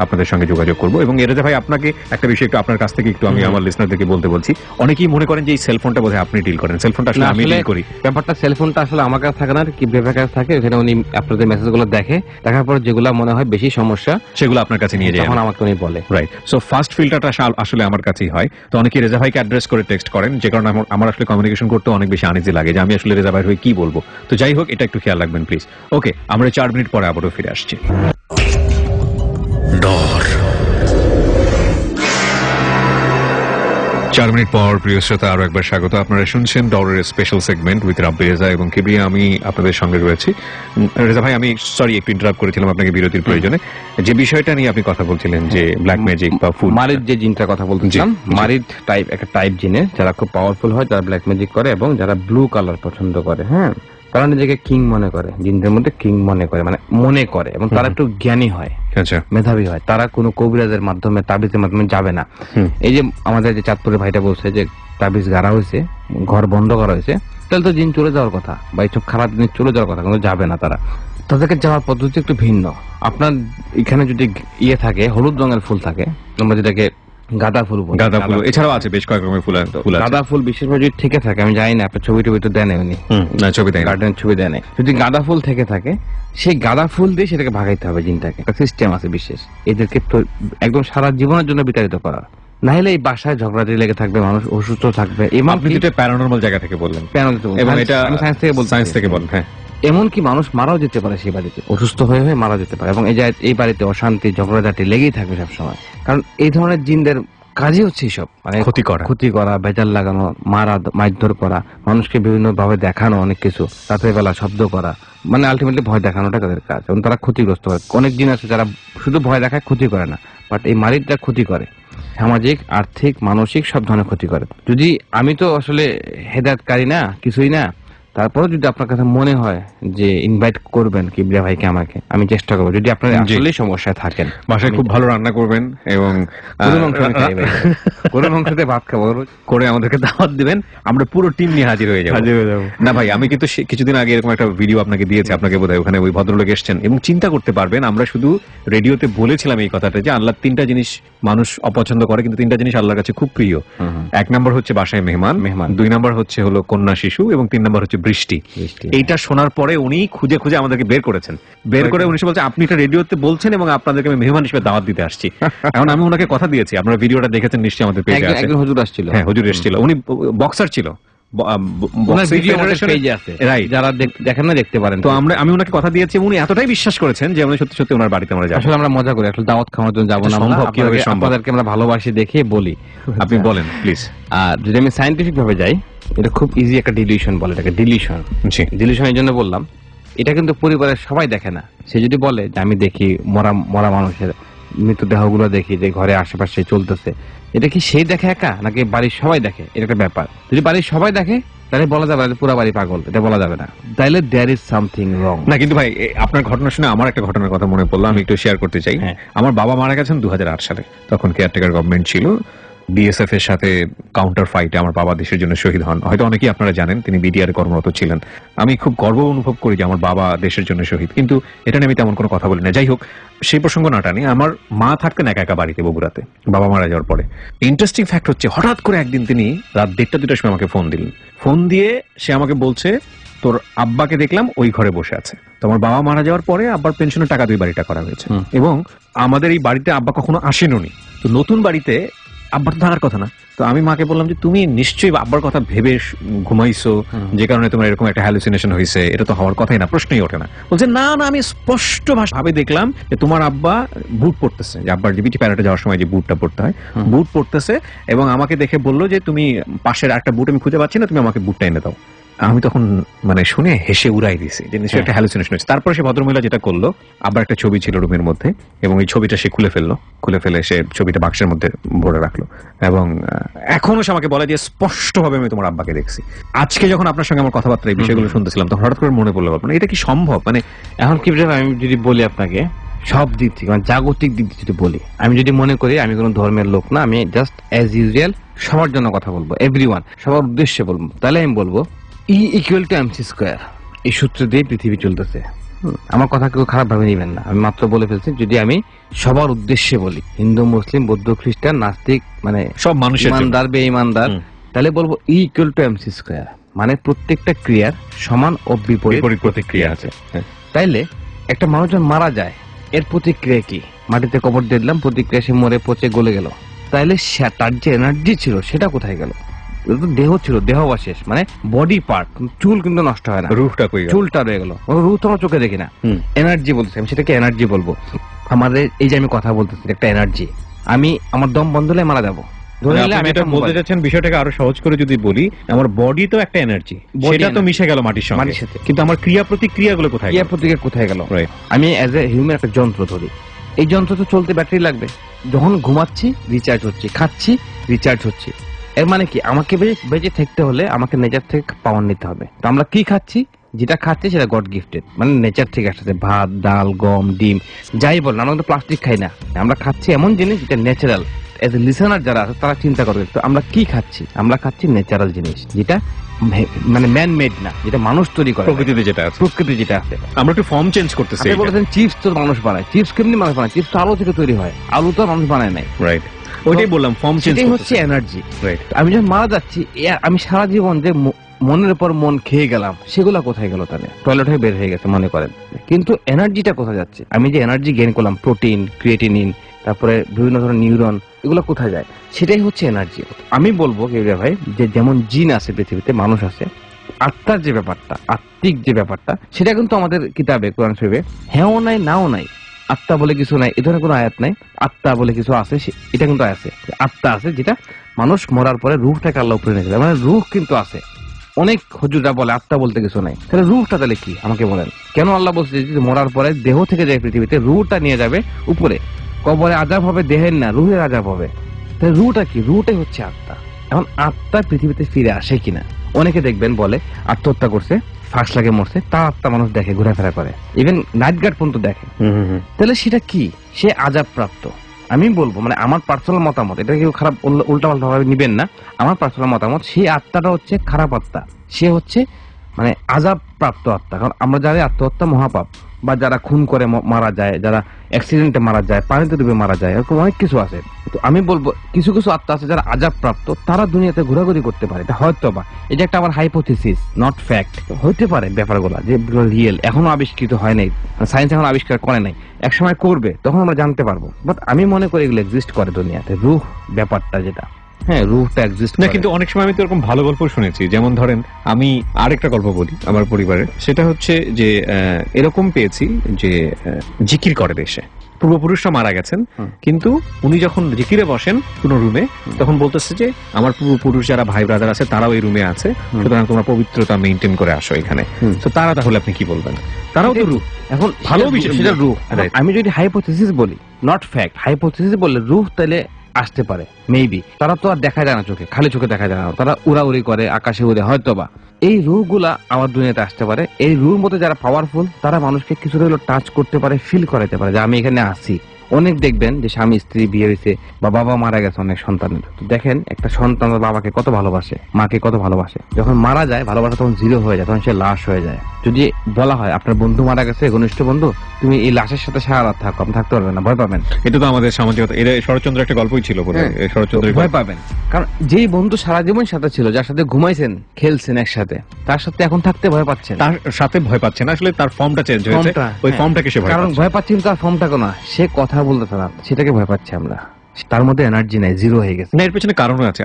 আপনাদের সঙ্গে যোগাযোগ করব। এবং রেজা ভাই, আপনাকে একটা বিষয় একটু আপনার কাছ থেকে একটু আমি আমার লিসনারদেরকে বলতে বলছি। অনেকেই মনে করেন যে এই সেলফোনটা বোধহয় আপনি ডিল করেন। সেলফোনটা আসলে আমি ডিল করি। ব্যাপারটা সেলফোনটা আসলে আমার কাছে থাকে না, কি ব্যাপার কাছে থাকে, ওখানে উনি আপনাদের মেসেজগুলো দেখে, দেখার পর যেগুলো মনে হয় বেশি সমস্যা সেগুলো আপনার কাছে নিয়ে যায়, তখন আমাকে উনি বলে। রাইট। সো ফার্স্ট ফিল্টারটা আসলে আমার কাছেই হয়। তো অনেকেই রেজা ভাইকে অ্যাড্রেস করে টেক্সট করেন, যে কারণে আমার আসলে কমিউনিকেশন করতে অনেক বেশি আনইজি লাগে, যে আমি আসলে রেজা ভাইয়ের হয়ে কি বলবো। তো যাই হোক, এটা একটু খেয়াল রাখবেন প্লিজ। ওকে, আমরা 4 মিনিট পরে আবারও ফিরে আসছি। ডর। 4 মিনিট পর প্রিয় শ্রোতা, আরো একবার স্বাগত। আপনারা শুনছেন ডরের স্পেশাল সেগমেন্ট উইথ রাব্বি রেজা এবং কিবরিয়া। আমি আপনাদের সঙ্গে রয়েছি। রেজা ভাই, আমি সরি একটু ইন্টারাপ্ট করেছিলাম আপনাকে বিরতির প্রয়োজনে। যে বিষয়টা নিয়ে আপনি কথা বলছিলেন, যে ব্ল্যাক ম্যাজিক বা ফুড, মারিদ যে জিনটার কথা বলছিলাম, মারিদ টাইপ একটা টাইপ জিনে, যারা খুব পাওয়ারফুল হয়, যারা ব্ল্যাক ম্যাজিক করে এবং যারা ব্লু কালার পছন্দ করে। হ্যাঁ, তারা নিজেকে কিং মনে করে, জিনদের মধ্যে কিং মনে করে, মানে মনে করে, এবং তারা একটু জ্ঞানী হয়, মেধাবী হয়। তারা কোনো কবিরাজের মাধ্যমে, তাবিজের মাধ্যমে যাবে না। এই যে আমাদের যে চাঁদপুরের ভাইটা বলছে যে তাবিজ গাড়া হয়েছে, ঘর বন্ধ করা হয়েছে, তাহলে তো জিন চলে যাওয়ার কথা, বা এইসব খারাপ জিনিস চলে যাওয়ার কথা, কিন্তু যাবে না তারা। তাদেরকে যাওয়ার পদ্ধতি একটু ভিন্ন। আপনার এখানে যদি থাকে, হলুদ রঙের ফুল থাকে, আমরা যেটাকে গাঁদা ফুল, এছাড়াও আছে বেশ কয়েক রকমের ফুল। গাঁদা ফুল বিশেষভাবে যদি থেকে থাকে, আমি জানি না আপনার ছবি টবি তো দেন, উনি ছবি দেন, গার্ডেন ছবি দেন। যদি গাঁদা ফুল থেকে থাকে, সেই গাঁদা ফুল দিয়ে সেটাকে ভাগাইতে হবে জিনটাকে। একটা সিস্টেম আছে বিশেষ, এদেরকে একদম সারা জীবনের জন্য বিতাড়িত করার। না হলে এই বাসায় ঝগড়াটি লেগে থাকবে, মানুষ অসুস্থ থাকবে। আপনি যেটা প্যারানরমাল জায়গা থেকে বললেন, এবং এটা সায়েন্স থেকে বলছি, সায়েন্স থেকে বলেন। হ্যাঁ, এমনকি মানুষ মারাও যেতে পারে, সেই বাড়িতে অসুস্থ হয়ে মারা যেতে পারে, এবং এই বাড়িতে অশান্তি, ঝগড়াঝাটি লেগেই থাকবে সবসময়। কারণ এই ধরনের জিনদের কাজই হচ্ছে এইসব, মানে ক্ষতি করা, বেজার লাগানো, মারধর করা, মানুষকে বিভিন্ন ভাবে দেখানো, অনেক কিছু, রাতের বেলা শব্দ করা, মানে আলটিমেটলি ভয় দেখানোটা তাদের কাজ, এবং তারা ক্ষতিগ্রস্ত হয়। অনেক দিন আছে যারা শুধু ভয় দেখায়, ক্ষতি করে না, বাট এই মারিদটা ক্ষতি করে, সামাজিক, আর্থিক, মানসিক সব ধরনের ক্ষতি করে। যদি আমি তো আসলে হেদায়েতকারী না, কিছুই না, তারপরে যদি আপনার কাছে মনে হয় যে ইনভাইট করবেন কিবরিয়া ভাইকে, আমাকে, আমি চেষ্টা করবো। যদি আপনার আসলে সমস্যায় থাকেন, বাসায় খুব ভালো রান্না করবেন এবং গরুর মাংসতে ভাত খাবো করে আমাদেরকে দাওয়াত দিবেন, আমরা পুরো টিম নিয়ে হাজির হয়ে যাবো। না ভাই, আমি কিন্তু কিছুদিন আগে এরকম একটা ভিডিও আপনাকে দিয়েছি, আপনাকে বোধহয় ওখানে ওই ভদ্রলোক এসছেন, এবং চিন্তা করতে পারবেন আমরা শুধু রেডিওতে বলেছিলাম এই কথাটা যে আল্লাহ 3টা জিনিস মানুষ অপছন্দ করে, কিন্তু 3টা জিনিস আল্লাহর কাছে খুব প্রিয়। 1 নম্বর হচ্ছে বাসায় মেহমান, 2 নম্বর হচ্ছে হলো কন্যা শিশু, এবং 3 নম্বর হচ্ছে বৃষ্টি। এইটা শোনার পরে উনি খুঁজে খুঁজে আমাদেরকে বের করেছেন, বের করে উনি বলছেন আপনি এটা রেডিওতে বলছেন এবং আপনাদেরকে আমি মেহমান হিসেবে দাওয়াত দিতে আসছি। এখন আমি ওনাকে কথা দিয়েছি, আপনারা ভিডিওটা দেখেছেন নিশ্চয়ই, আমাদের পেজে আছে। একজন হুজুর আসছিল, হ্যাঁ হুজুর এসেছিল, উনি বক্সার ছিল, যারা দেখেন না দেখতে পারেন। তো আমি ওনাকে কথা দিয়েছি, উনি এতটাই বিশ্বাস করেছেন যে আমরা সত্যি সত্যি ওনার বাড়িতে আমরা যাবো। আসলে আমরা মজা করি, আসলে দাওয়াত খাওয়ার জন্য যাবো না, আপনাদেরকে আমরা ভালোবাসি দেখে বলি। আপনি বলেন প্লিজ। আর যদি আমি সায়েন্টিফিক ভাবে যাই, এটা খুব ইজি একটা ডিলিউশন বলে, এটাকে ডিলিউশন। ডিলিউশন এই জন্য বললাম, এটা কিন্তু পরিবারের সবাই দেখে না। সে যদি বলে যে আমি দেখি মরা মানুষের মৃতদেহগুলো দেখি যে ঘরে আশেপাশে চলতেছে, এটা কি সেই দেখে একা নাকি বাড়ির সবাই দেখে, এটা একটা ব্যাপার। যদি বাড়ির সবাই দেখে তাহলে বলা যাবে না পুরো বাড়ি পাগল, এটা বলা যাবে না, তাইলে দেয়ার ইজ সামথিং রং। না কিন্তু ভাই, আপনার ঘটনা শুনে আমার একটা ঘটনার কথা মনে পড়লো, আমি একটু শেয়ার করতে চাই। আমার বাবা মারা গেছেন 2008 সালে, তখন কেয়ারটেকার গভর্নমেন্ট ছিল। বিএসএফ এর সাথে কাউন্টার ফাইটে আমার বাবা দেশের জন্য শহীদ হন। হয়তো অনেকেই আপনারা জানেন তিনি বিডিআর কর্মরত ছিলেন। আমি খুব গর্ব অনুভব করি যে আমার বাবা দেশের জন্য শহীদ, কিন্তু এটা নিয়ে আমি তেমন কোনো কথা বলি না। যাই হোক, সেই প্রসঙ্গ না টানি, আমার মা থাকতেন একা একা বাড়িতে বগুড়াতে বাবা মারা যাওয়ার পরে। ইন্টারেস্টিং ফ্যাক্ট হচ্ছে, হঠাৎ করে একদিন তিনি রাত 1:30-2টার সময় আমাকে ফোন দিলেন। ফোন দিয়ে সে আমাকে বলছে তোর আব্বাকে দেখলাম ওই ঘরে বসে আছে। তো আমার বাবা মারা যাওয়ার পরে আব্বার পেনশনের টাকা দিয়ে বাড়িটা করা হয়েছে, এবং আমাদের এই বাড়িতে আব্বা কখনো আসেনও নি। তো নতুন বাড়িতে আব্বার তো থাকার কথা না। তো আমি মাকে বললাম যে তুমি নিশ্চয়ই আব্বার কথা ভেবে ঘুমাইছো, যে কারণে তোমার এরকম একটা হ্যালুসিনেশন হয়েছে, এটা তো হওয়ার কথাই না, প্রশ্নই ওঠে না। বলছে না না, আমি স্পষ্ট ভাবে দেখলাম যে তোমার আব্বা বুট পড়তেছে, যে আব্বার যে বিটি প্যারাটে যাওয়ার সময় যে বুটটা পড়তে হয়, বুট পড়তেছে, এবং আমাকে দেখে বললো যে তুমি পাশের একটা বুট আমি খুঁজে পাচ্ছি না, তুমি আমাকে বুটটা এনে দাও। আমি তখন মানে শুনে হেসে উড়াই দিয়েছি যে নিশ্চয়ই একটা হ্যালুসিনেশন হয়েছে। তারপরে সে ভদ্রমহিলা যেটা করলো, আবার একটা ছবি ছিল রুমের মধ্যে, এবং এই ছবিটা সে খুলে ফেলে সে ছবিটা বাক্সের মধ্যে ভরে রাখলো, এবং এখনো সে আমাকে বলে যে স্পষ্টভাবে আমি তোমার আব্বাকে দেখছি। আজকে যখন আপনার সঙ্গে আমার কথাবার্তা এই বিষয়গুলো শুনতেছিলাম, তখন হঠাৎ করে মনে পড়লো, মানে এটা কি সম্ভব? মানে এখন কি আমি যদি বলি আপনাকে সব দিক থেকে, মানে জাগতিক দিক থেকে যদি বলি, আমি যদি মনে করি আমি কোনো ধর্মের লোক না, আমি জাস্ট অ্যাজ ইউজুয়াল সবার জন্য কথা বলবো, এভরিওয়ান, সবার উদ্দেশ্যে বলবো, তাহলে আমি বলবো E=mc²। এই সূত্র দিয়ে পৃথিবী চলতেছে। আমার কথা কেউ খারাপ ভাবে নিবেন না, আমি মাত্র বলে ফেলছি। যদি আমি সবার উদ্দেশ্যে বলি, হিন্দু, মুসলিম, বৌদ্ধ, খ্রিস্টান, নাস্তিক, মানে সব মানুষের, ইমানদার, বেঈমানদার, তাহলে বলবো E=mc², মানে প্রত্যেকটা ক্রিয়ার সমান ও বিপরীত প্রতিক্রিয়া আছে। তাইলে একটা মানুষ যখন মারা যায়, এর প্রতিক্রিয়া কি? মাটিতে কবর দিয়ে দিলাম, প্রতিক্রিয়া সে মরে পচে গলে গেল, তাইলে তার যে এনার্জি ছিল সেটা কোথায় গেল? দেহ ছিল, দেহ অশেষ, মানে বডি পার্ট, চুল কিন্তু নষ্ট হয় না, রুহটা কই গেল? চুলটা রয়ে গেল, রুহ তো আমরা চোখে দেখি না। এনার্জি বলতেছি, আমি সেটাকে এনার্জি বলবো। আমাদের এই যে আমি কথা বলতেছি, একটা এনার্জি, আমি আমার দম বন্ধ হলে মারা যাবো। আমি এটা বলতে চাচ্ছেন, বিষয়টাকে আরো সহজ করে যদি বলি, আমার বডি তো একটা এনার্জি, সেটা তো মিশে গেল মাটির সঙ্গে, কিন্তু আমার ক্রিয়া প্রতিক্রিয়া গুলো কোথায়? ক্রিয়া প্রতিক্রিয়া কোথায় গেল? আমি অ্যাজ এ হিউম্যান একটা যন্ত্র ধরি, এই যন্ত্র তো চলতে ব্যাটারি লাগবে। যখন ঘুমাচ্ছি রিচার্জ হচ্ছে, খাচ্ছি রিচার্জ হচ্ছে। এর মানে কি, আমাকে বেঁচে থাকতে হলে আমাকে নেচার থেকে পাওয়ার নিতে হবে। তো আমরা কি খাচ্ছি? যেটা খাচ্ছি সেটা গড গিফটেড, মানে নেচার থেকে আসছে। ভাত, ডাল, গম, ডিম, যাই বল, আমরা তো প্লাস্টিক খাই না, আমরা খাচ্ছি এমন জিনিস যেটা ন্যাচারাল। এজ এ লিসেনার যারা আছে তারা চিন্তা করবে, তো আমরা কি খাচ্ছি? আমরা খাচ্ছি ন্যাচারাল জিনিস, যেটা মানে ম্যান মেড না, যেটা মানুষ তৈরি করে, প্রকৃতিতে যেটা আছে। আমরা একটু ফর্ম চেঞ্জ করতেছি। আপনি বলেছেন চিপস তো মানুষ বানায়, চিপস কেমনি মানুষ বানায়? চিপস তো আলু থেকে তৈরি হয়, আলু তো মানুষ বানায় নাই, রাইট? ওইটাই বললাম, ফর্ম চেঞ্জ হচ্ছে এনার্জি, রাইট? আমি যখন মারা যাচ্ছি, আমি সারা জীবন যে মনের উপর মন খেয়ে গেলাম, সেগুলা কোথায় গেল? তাহলে টয়লেট হয়ে বের হয়ে গেছে মনে করেন, কিন্তু এনার্জিটা কোথায় যাচ্ছে? আমি যে এনার্জি গেইন করলাম, প্রোটিন, ক্রিয়েটিনিন, তারপরে বিভিন্ন ধরনের নিউরন, এগুলো কোথায় যায়? সেটাই হচ্ছে এনার্জি। আমি বলবো কেবরিয়া ভাই, যে যেমন জিন আছে পৃথিবীতে, মানুষ আছে, আত্মার যে ব্যাপারটা, আত্মিক যে ব্যাপারটা, সেটা কিন্তু আমাদের কিতাবে, কোরআন শরীফে হ্যাঁও নাই নাও নাই, আত্মা বলে কিছু নাই, এ ধরনের কোনো আয়াত নাই। আত্মা বলে কিছু আছে, এটা কিন্তু আছে, আত্মা আছে যেটা মানুষ মরার পরে রূহটাকে আল্লাহ উপরে নিয়ে যাবে, মানে রূহ কিন্তু আছে। অনেক হুজুররা বলে আত্মা বলতে কিছু নাই, তাহলে রূহটা তাহলে কি আমাকে বলেন? কেন আল্লাহ বলছে যে মরার পরে দেহ থেকে যায় পৃথিবীতে, রূহটা নিয়ে যাবে উপরে, কবরে আযাব হবে দেহের না, রূহের আযাব হবে। তাহলে রূহটা কি? রূহটাই হচ্ছে আত্মা। এখন আত্মা পৃথিবীতে ফিরে আসে কিনা? অনেকে দেখবেন বলে আত্মহত্যা করছে, ফাঁস লাগে মরছে, তার আত্মা মানুষ দেখে, ঘোরাফেরা করে, ইভেন নাইট গার্ড পর্যন্ত দেখে। তাহলে সেটা কি? সে আযাব প্রাপ্ত। আমি বলবো, মানে আমার পার্সোনাল মতামত, এটা কেউ খারাপ উল্টাপাল্টা ভাবে নিবেন না, আমার পার্সোনাল মতামত, সেই আত্মাটা হচ্ছে খারাপ আত্মা, সে হচ্ছে মানে আযাব প্রাপ্ত আত্মা। কারণ আমরা যারা আত্মহত্যা মহাপাপ, বা যারা খুন করে মারা যায়, যারা অ্যাক্সিডেন্টে মারা যায়, পানিতে ডুবে মারা যায়, এরকম অনেক কিছু আছে। তো আমি বলবো কিছু কিছু আত্মা আছে যারা আযাব প্রাপ্ত, তারা দুনিয়াতে ঘোরাঘুরি করতে পারে। এটা হয়তো বা, এটা একটা আমার হাইপোথিসিস, নট ফ্যাক্ট। হইতে পারে ব্যাপারগুলো যে রিয়েল, এখনো আবিষ্কৃত হয় নাই, সায়েন্স এখন আবিষ্কার করে নাই, একসময় করবে, তখন আমরা জানতে পারবো। বাট আমি মনে করি এগুলো এক্সিস্ট করে দুনিয়াতে, রূহ ব্যাপারটা যেটা, হ্যাঁ রূহটা এক্সিস্ট না, কিন্তু অনেক সময় আমি তো এরকম ভালো গল্প শুনেছি। যেমন ধরেন, আমি আরেকটা গল্প বলি আমার পরিবারের, সেটা হচ্ছে যে এরকম পেয়েছি যে জিকির করে দেশে, পূর্বপুরুষরা মারা গেছেন, কিন্তু উনি যখন জিকিরে বসেন কোন রুমে, তখন বলতেছে যে আমার পূর্বপুরুষ যারা ভাই ব্রাদার আছে তারাও এই রুমে আছে, সুতরাং তোমরা পবিত্রতা মেনটেন করে আসো এখানে। তো তারা তাহলে আপনি কি বলবেন? তারাও তো রূহ, এখন ভালো বিষয়, সেটা রূহ। আমি যদি হাইপোথিসিস বলি, নট ফ্যাক্ট, হাইপোথিসিস বললে রূহ তাহলে আসতে পারে মেবি। তারা তো আর দেখা যায় না চোখে, খালি চোখে দেখা যায় না, তারা উড়াউড়ি করে, আকাশে উড়ে, হয়তো বা এই রূহগুলা আমার দুনিয়াতে আসতে পারে। এই রূহের মধ্যে যারা পাওয়ারফুল, তারা মানুষকে কিছুটা হলেও টাচ করতে পারে, ফিল করাতে পারে যে আমি এখানে আছি। অনেক দেখবেন যে স্বামী স্ত্রী বিয়ে হয়েছে বা বাবা মারা গেছে অনেক সন্তানের, তো দেখেন একটা সন্তান বাবাকে কত ভালোবাসে, মাকে কত ভালোবাসে, যখন মারা যায় ভালোবাসা তখন জিরো হয়ে যায়, তখন সে লাশ হয়ে যায়। যদি বলা হয় আপনার বন্ধু মারা গেছে, ঘনিষ্ঠ বন্ধু, তুমি এই লাশের সাথে সারা রাত থাকো, আপনি থাকতে পারবেন না, ভয় পাবেন। এটা তো আমাদের সামাজিকতা, এটা শরৎচন্দ্র একটা গল্পই ছিল বলে, শরৎচন্দ্র ভয় পাবেন। কারণ যেই বন্ধু সারা জীবন সাথে ছিল, যার সাথে ঘুমাইছেন, খেলছেন একসাথে, তার সাথে এখন থাকতে ভয় পাচ্ছেন। তার সাথে ভয় পাচ্ছে না, আসলে তার ফর্মটা চেঞ্জ হয়েছে, ওই ফর্মটাকে সে ভয় কারণ পাচ্ছে। ভয় পাচ্ছেন তার ফর্মটা কোন, সে কথা বলতেছে না, সেটাকে ভয় পাচ্ছি আমরা। তার মধ্যে এনার্জি নাই, জিরো হয়ে গেছে। না, এর পেছনে কারণ আছে।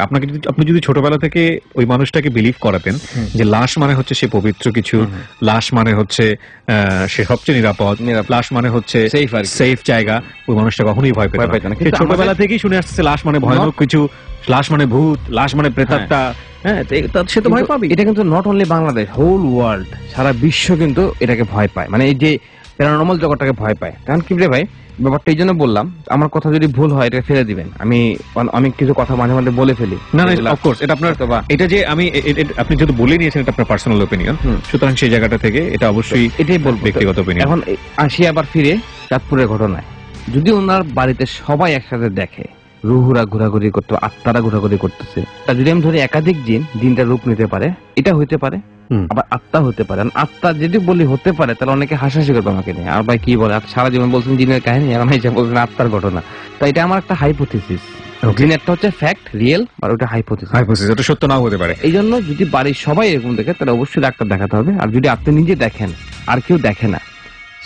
আপনি যদি ছোটবেলা থেকে ওই মানুষটাকে বিলিভ করাতেন যে লাশ মানে হচ্ছে সে পবিত্র কিছু, লাশ মানে হচ্ছে সে সবচেয়ে নিরাপদ, লাশ মানে হচ্ছে সেফ জায়গা, ওই মানুষটা কখনোই ভয় পেত না। ছোটবেলা থেকেই শুনে আসছে লাশ মানে ভয়ানক কিছু, লাশ মানে ভূত, লাশ মানে প্রেতাত্মা, হ্যাঁ, সে তো ভয় পাবে। এটা কিন্তু not only Bangladesh, whole world, সারা বিশ্ব কিন্তু এটাকে ভয় পায়, মানে এই যে প্যারানর্মাল জগৎটাকে ভয় পায়। কারণ কি রে ভাই, ব্যাপারটা এই জন্য বললাম, আমার কথা যদি ভুল হয় এটা ফেলে দিবেন, আমি কিছু কথা মাঝে মাঝে বলে ফেলি। না, অফকোর্স, এটা আপনার, এটা যে আমি আপনি যেহেতু বলে নিয়েছেন, এটা আপনার পার্সোনাল ওপিনিয়ন, সুতরাং সেই জায়গাটা থেকে এটা অবশ্যই এটাই বলবো, ব্যক্তিগত ওপিনিয়ন। এখন আসি আবার ফিরে চাঁদপুরের ঘটনায়, যদি ওনার বাড়িতে সবাই একসাথে দেখে, রুহুরা ঘোরাঘুরি করতে, আত্মারা ঘোরাঘুরি করতেছে, তা যদি আমি ধরি একাধিক জিন, জিনটা রূপ নিতে পারে, এটা হইতে পারে, আবার আত্মা হতে পারে। আত্মা যদি বলি হতে পারে, তাহলে অনেকে হাসাহাসি করবে আমাকে নিয়ে, আর ভাই কি বলে, সারা জীবন বলছেন জিনের কাহিনী, এখন এসে বলছেন আত্মার ঘটনা। তাই এটা আমার একটা হাইপোথিসিস। জিন একটা হচ্ছে ফ্যাক্ট, রিয়েল, আর ওটা হাইপোথিসিস, এটা সত্য নাও হতে পারে। এই জন্য যদি বাড়ির সবাই এরকম দেখে, তাহলে অবশ্যই ডাক্তার দেখাতে হবে। আর যদি আপনি নিজে দেখেন আর কেউ দেখে না,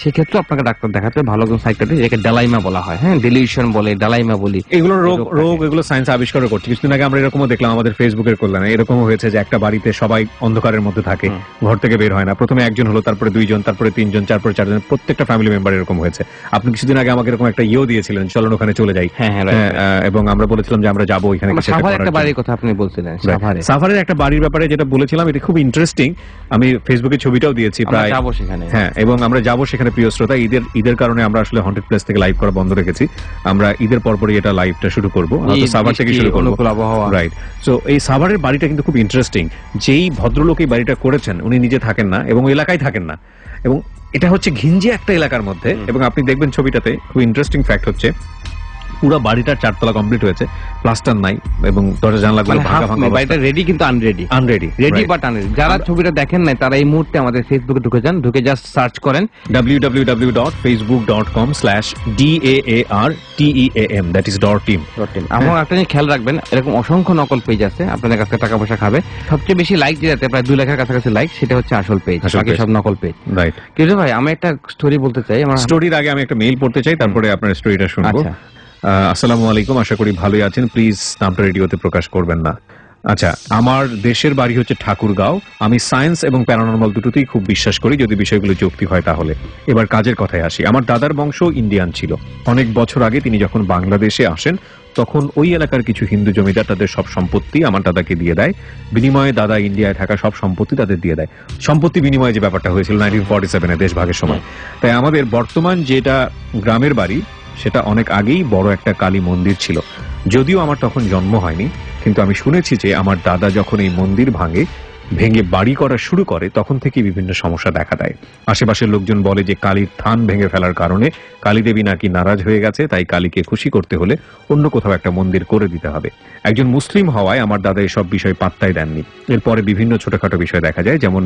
সেক্ষেত্রে আপনাকে ডাক্তার দেখাতে, ভালো কোনো সাইকিয়াট্রিস্ট, এটাকে ডালাইমা বলা হয়, হ্যাঁ, ডেলিউশন বলে, ডালাইমা বলি, এগুলো রোগ এগুলো সায়েন্স আবিষ্কার করছে। কিছুদিন আগে আমরা এরকমও দেখলাম আমাদের ফেসবুকের কল্যাণে, এরকমও হয়েছে যে একটা বাড়িতে সবাই অন্ধকারের মধ্যে থাকে, ঘর থেকে বের হয় না, প্রথমে একজন হলো, তারপরে দুইজন, তারপরে তিনজন, তারপরে চারজন, প্রত্যেকটা ফ্যামিলি মেম্বার এরকম হয়েছে। আপনি কিছুদিন আগে আমাকে এরকম একটা দিয়েছিলেন, চলুন ওখানে চলে যাই, এবং আমরা বলেছিলাম যে আমরা যাবো ওইখানে। একটা বাড়ির কথা আপনি বলছিলেন, সাভারের একটা বাড়ির ব্যাপারে যেটা বলেছিলাম, এটা খুব ইন্টারেস্টিং। আমি ফেসবুকে ছবিটাও দিয়েছি, প্রায় যাবো সেখানে, হ্যাঁ, এবং আমরা যাবো সেখানে। প্রিয় শ্রোতা, ঈদের কারণে আমরা আসলে হন্টেড প্লেস থেকে লাইভ করা বন্ধ রেখেছি, আমরা ঈদের পরপরই এটা লাইভটা শুরু করবো, সাভার থেকে শুরু করবো, রাইট। সো এই সাভারের বাড়িটা কিন্তু খুব ইন্টারেস্টিং। যেই ভদ্রলোক এই বাড়িটা করেছেন, উনি নিজে থাকেন না এবং এলাকায় থাকেন না, এবং এটা হচ্ছে ঘিঞ্জি একটা এলাকার মধ্যে। এবং আপনি দেখবেন ছবিটাতে, খুব ইন্টারেস্টিং ফ্যাক্ট হচ্ছে পুরো বাড়িটার 4 তলা কমপ্লিট হয়েছে, প্লাস্টার নাই, এবং দরজা জানলাগুলো ভাঙা ভাঙা, বাড়িটা রেডি কিন্তু আনরেডি, রেডি বাট আনরেডি। যারা ছবিটা দেখেন নাই, তারা এই মুহূর্তে আমাদের ফেসবুকে ঢুকে যান, ঢুকে জাস্ট সার্চ করেন www.facebook.com/DAARTEAM, দ্যাট ইজ .team। আমার একটা জিনিস খেয়াল রাখবেন, এরকম অসংখ্য নকল পেজ আছে, আপনাদের কাছে টাকা পয়সা খাবে। সবচেয়ে বেশি লাইক যেটাতে, প্রায় 2 লাখের কাছাকাছি লাইক, সেটা হচ্ছে আসল পেজ, বাকি সব নকল পেজ, রাইট। কিন্তু ভাই আমি একটা স্টোরি বলতে চাই, আমার স্টোরির আগে আমি একটা মেইল পড়তে চাই, তারপরে আপনার স্টোরিটা শুনবো। আসসালামু আলাইকুম, আশা করি ভালোই আছেন। প্লিজ নামটা রেডিওতে প্রকাশ করবেন না। আচ্ছা, আমার দেশের বাড়ি হচ্ছে ঠাকুরগাঁও। আমি সায়েন্স এবং প্যারানর্মাল দুটোতেই খুব বিশ্বাস করি, যদি বিষয়গুলো যৌক্তিক হয় তাহলে। এবার কাজের কথায় আসি। আমার দাদার বংশ ইন্ডিয়ান ছিল। অনেক বছর আগে তিনি যখন বাংলাদেশে আসেন, তখন ওই এলাকার কিছু হিন্দু জমিদার তাদের সব সম্পত্তি আমার দাদাকে দিয়ে দেয়। বিনিময়ে দাদা ইন্ডিয়ায় থাকা সব সম্পত্তি তাদের দিয়ে দেয়। সম্পত্তি বিনিময়ে যে ব্যাপারটা হয়েছিল 1947-এ দেশভাগের সময়। তাই আমাদের বর্তমান যেটা গ্রামের বাড়ি, সেটা অনেক আগেই বড় একটা কালী মন্দির ছিল। যদিও আমার তখন জন্ম হয়নি, কিন্তু আমি শুনেছি যে আমার দাদা যখন এই মন্দির ভেঙে বাড়ি করা শুরু করে, তখন থেকে বিভিন্ন সমস্যা দেখা দেয়। আশেপাশের লোকজন বলে যে কালীর থান ভেঙে ফেলার কারণে কালী দেবী নাকি নারাজ হয়ে গেছে, তাই কালীকে খুশি করতে হলে অন্য কোথাও একটা মন্দির করে দিতে হবে। একজন মুসলিম হওয়ায় আমার দাদা এসব বিষয় পাত্তাই দেননি। এরপরে বিভিন্ন ছোটখাটো বিষয় দেখা যায়, যেমন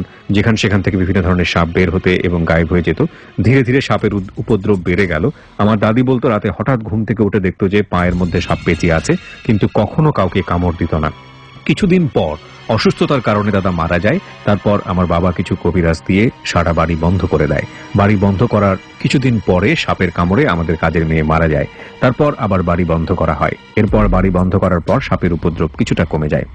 সেখান থেকে বিভিন্ন ধরনের সাপ বের হতে এবং গায়েব হয়ে যেত। ধীরে ধীরে সাপের উপদ্রব বেড়ে গেল। আমার দাদি বলতো রাতে হঠাৎ ঘুম থেকে উঠে দেখতো যে পায়ের মধ্যে সাপ পেঁচিয়ে আছে, কিন্তু কখনো কাউকে কামড় দিত না। কিছুদিন পর অসুস্থতার কারণে দাদা মারা যায়। তারপর আমার বাবা কিছু কবিরাজ দিয়ে সারা বাড়ি বন্ধ করে দেয়। বাড়ি বন্ধ করার কিছুদিন পরে সাপের কামড়ে আমাদের কাজের মেয়ে মারা যায়। তারপর আবার বাড়ি বন্ধ করা হয়। এরপর বাড়ি বন্ধ করার পর সাপের উপদ্রব কিছুটা কমে যায়।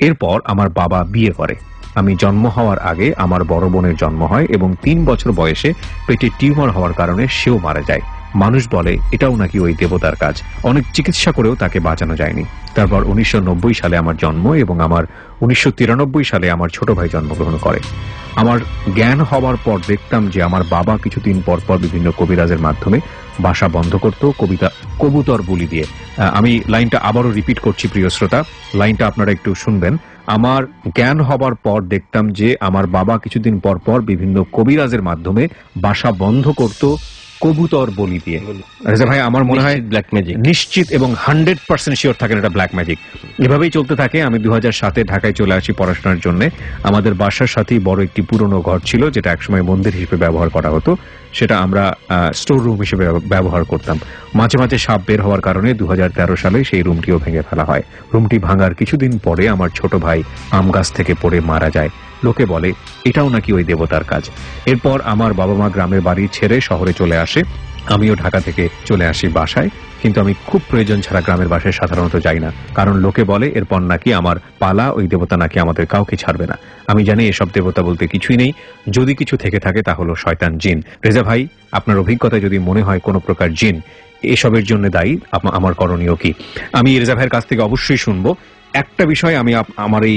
এরপর আমার বাবা বিয়ে করে। আমি জন্ম হওয়ার আগে আমার বড় বোনের জন্ম হয় এবং 3 বছর বয়সে পেটে টিউমার হওয়ার কারণে সেও মারা যায়। মানুষ বলে এটাও নাকি ওই দেবতার কাজ। অনেক চিকিৎসা করেও তাকে বাঁচানো যায়নি। তারপর 1990 সালে আমার জন্ম এবং আমার 1993 সালে আমার ছোট ভাই জন্মগ্রহণ করে। আমার জ্ঞান হওয়ার পর দেখতাম যে আমার বাবা কিছুদিন পর পর বিভিন্ন কবিরাজের মাধ্যমে বাসা বন্ধ করত কবুতর বলি দিয়ে। আমি লাইনটা আবারও রিপিট করছি প্রিয় শ্রোতা, লাইনটা আপনারা একটু শুনবেন। আমার জ্ঞান হবার পর দেখতাম যে আমার বাবা কিছুদিন পর পর বিভিন্ন কবিরাজের মাধ্যমে বাসা বন্ধ করত কবুতর বলি দিয়ে। রেজা ভাই, আমার মনে হয় ব্ল্যাক ম্যাজিক নিশ্চিত এবং 100% শিওর থাকেন এটা ব্ল্যাক ম্যাজিক। এভাবেই চলতে থাকে। আমি 2007-এ ঢাকায় চলে আসি পড়াশোনার জন্য। আমাদের বাসার সাথেই বড় একটি পুরনো ঘর ছিল, যেটা একসময় মন্দির হিসেবে ব্যবহার করা হতো। সেটা আমরা স্টোর রুম হিসেবে ব্যবহার করতাম। মাঝে মাঝে সাপ বের হওয়ার কারণে 2013 সালে সেই রুমটিও ভেঙে ফেলা হয়। রুমটি ভাঙার কিছুদিন পরে আমার ছোট ভাই আম গাছ থেকে পড়ে মারা যায়। লোকে বলে এটাও নাকি ওই দেবতার কাজ। এরপর আমার বাবা মা গ্রামের বাড়ি ছেড়ে শহরে চলে আসে। আমিও ঢাকা থেকে চলে আসি বাসায়, কিন্তু আমি খুব প্রয়োজন ছাড়া গ্রামের বাসায় সাধারণত যাই না, কারণ লোকে বলে এরপর নাকি আমার পালা, ওই দেবতা নাকি আমাদের কাউকে ছাড়বে না। আমি জানি এসব দেবতা বলতে কিছুই নেই, যদি কিছু থেকে থাকে তা হলো শয়তান জিন। রেজা ভাই, আপনার অভিজ্ঞতায় যদি মনে হয় কোনো প্রকার জিন এসবের জন্য দায়ী, আমার করণীয় কি? আমি রেজা ভাইয়ের কাছ থেকে অবশ্যই শুনবো। একটা বিষয় আমি আমার এই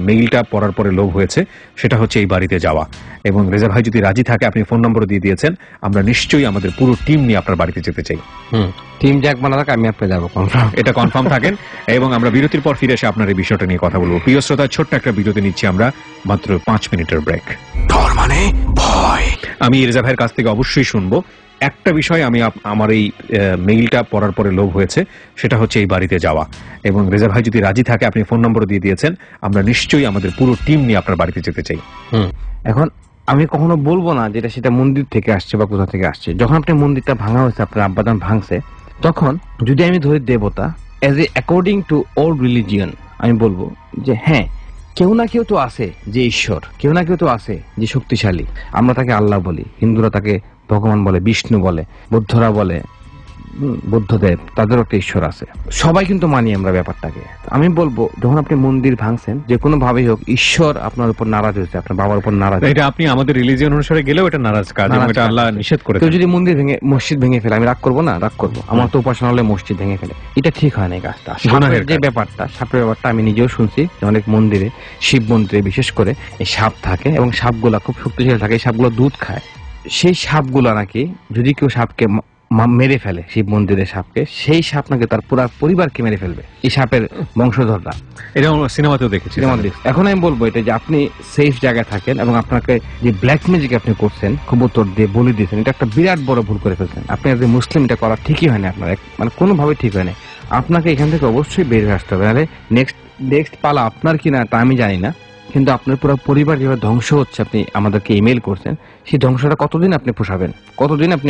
মেইলটা পড়ার পরে লোভ হয়েছে, সেটা হচ্ছে এই বাড়িতে যাওয়া। এবং রেজা ভাই যদি রাজি থাকে, আপনি ফোন নম্বর দিয়ে দিয়েছেন, আমরা নিশ্চয়ই আমাদের পুরো টিম নিয়ে আপনার বাড়িতে যেতে চাই। টিম যাক বানা থাক, আমি আপনি যাবো কনফার্ম, এটা কনফার্ম থাকেন। এবং আমরা বিরতির পর ফিরে এসে আপনার এই বিষয়টা নিয়ে কথা বলবো। প্রিয় শ্রোতা, ছোট্ট একটা বিরতি নিচ্ছি আমরা, মাত্র 5 মিনিটের ব্রেক। ডর মানে ভয়। আমি রেজা ভাইয়ের কাছ থেকে অবশ্যই শুনবো। একটা বিষয় আমি আমার এই মেইলটা পড়ার পরে লোভ হয়েছে, সেটা হচ্ছে এই বাড়িতে যাওয়া। এবং রেজা ভাই যদি রাজি থাকে, আপনি ফোন নম্বর দিয়ে দিয়েছেন, আমরা নিশ্চয়ই আমাদের পুরো টিম নিয়ে আপনার বাড়িতে যেতে চাই। এখন আমি কখনো বলবো না যেটা সেটা মন্দির থেকে আসছে বা কোথা থেকে আসছে। যখন আপনি মন্দিরটা ভাঙা হয়েছে, আপনার আব্বাদান ভাঙছে, তখন যদি আমি ধরি দেবতা as a according to all religion, আমি বলবো যে হ্যাঁ, কেউ না কেউ তো আছে যে ঈশ্বর, কেউ না কেউ তো আছে যে শক্তিশালী। আমরা তাকে আল্লাহ বলি, হিন্দুরা তাকে ভগবান বলে, বিষ্ণু বলে, বৌদ্ধরা বলে বুদ্ধদেব, তাদেরও একটা ঈশ্বর আছে। সবাই কিন্তু মানি আমরা ব্যাপারটাকে। আমি বলবো, যখন আপনি মন্দির ভাঙছেন, যে কোনো ভাবেই হোক, ঈশ্বর আপনার উপর নারাজ হয়েছে, আপনার বাবার উপর নারাজ। এটা আপনি আমাদের রিলিজিয়ন অনুসারে গেলেও এটা নারাজ কাজ, এটা আল্লাহ নিষেধ করেছেন। কেউ যদি মন্দির ভেঙে, মসজিদ ভেঙে ফেলে, আমি রাগ করবো না? রাগ করবো। আমার তো উপাসনালয়ে মসজিদ ভেঙে ফেলে, এটা ঠিক হয় না। এই কাজটা, সাপের যে ব্যাপারটা, সাপের ব্যাপারটা আমি নিজেও শুনছি যে অনেক মন্দিরে, শিব মন্দিরে বিশেষ করে এই সাপ থাকে এবং সাপগুলা খুব শক্তিশালী থাকে। এই সাপগুলো দুধ খায়। সেই সাপগুলা নাকি যদি কেউ সাপকে মেরে ফেলে, শিব মন্দিরের সাপকে, সেই সাপ নাকি তার পুরো পরিবারকে মেরে ফেলবে, এই সাপের বংশধররা। এটা সিনেমাতেও দেখেছি। এখন আমি বলবো এটা যে আপনি সেফ জায়গায় থাকেন এবং আপনাকে যে ব্ল্যাক ম্যাজিক আপনি করছেন, কবুতর দিয়ে বলি দিয়েছেন, এটা একটা বিরাট বড় ভুল করে ফেলছেন। আপনি যে মুসলিম, এটা করা ঠিকই হয় না, আপনার মানে কোনোভাবে ঠিক হয় না। আপনাকে এখান থেকে অবশ্যই বের হয়ে আসতে হবে, নাহলে নেক্সট পালা আপনার কিনা তা আমি জানি না, কিন্তু আপনার পুরো পরিবার যেভাবে ধ্বংস হচ্ছে, আপনি আমাদেরকে ইমেল করছেন, সেই ধ্বংসটা কতদিন আপনি পোষাবেন, কতদিন আপনি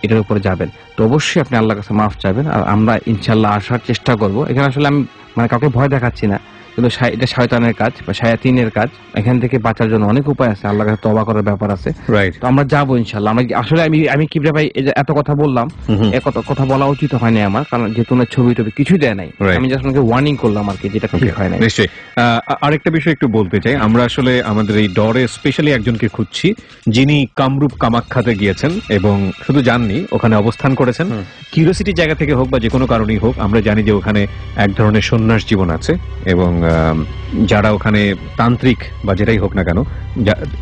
এটার উপরে যাবেন? তো অবশ্যই আপনি আল্লাহর কাছে মাফ চাইবেন। আর আমরা ইনশাল্লাহ আসার চেষ্টা করব। এখানে আসলে আমি মানে কাউকে ভয় দেখাচ্ছি না, কিন্তু এটা শয়তানের কাজ বা শায়াতিনের কাজ। এখান থেকে বাঁচার জন্য অনেক উপায় আছে, আল্লাহর কাছে তওবা করার ব্যাপার আছে। রাইট। তো আমরা যাবো ইনশাআল্লাহ। আসলে আমি কিবরিয়া ভাই এই যে এত কথা বললাম, কথা বলা উচিত হয়নি আমার, কারণ যেহেতু না ছবি টবি কিছুই দেয় নাই, আমি জাস্ট আপনাকে ওয়ার্নিং করলাম আর কি, যেটা ঠিক হয় না। নিশ্চয়ই। আরেকটা বিষয় একটু বলতে চাই, আমরা আসলে আমাদের এই ডরে স্পেশালি একজনকে খুঁজছি যিনি কামরূপ কামাখ্যাতে গিয়েছেন এবং শুধু যাননি, ওখানে অবস্থান করেছেন। কিউরিওসিটি জায়গা থেকে হোক বা যে কোনো কারণেই হোক, আমরা জানি যে ওখানে এক ধরনের সন্ন্যাস জীবন আছে এবং যারা ওখানে তান্ত্রিক বা যেটাই হোক না কেন,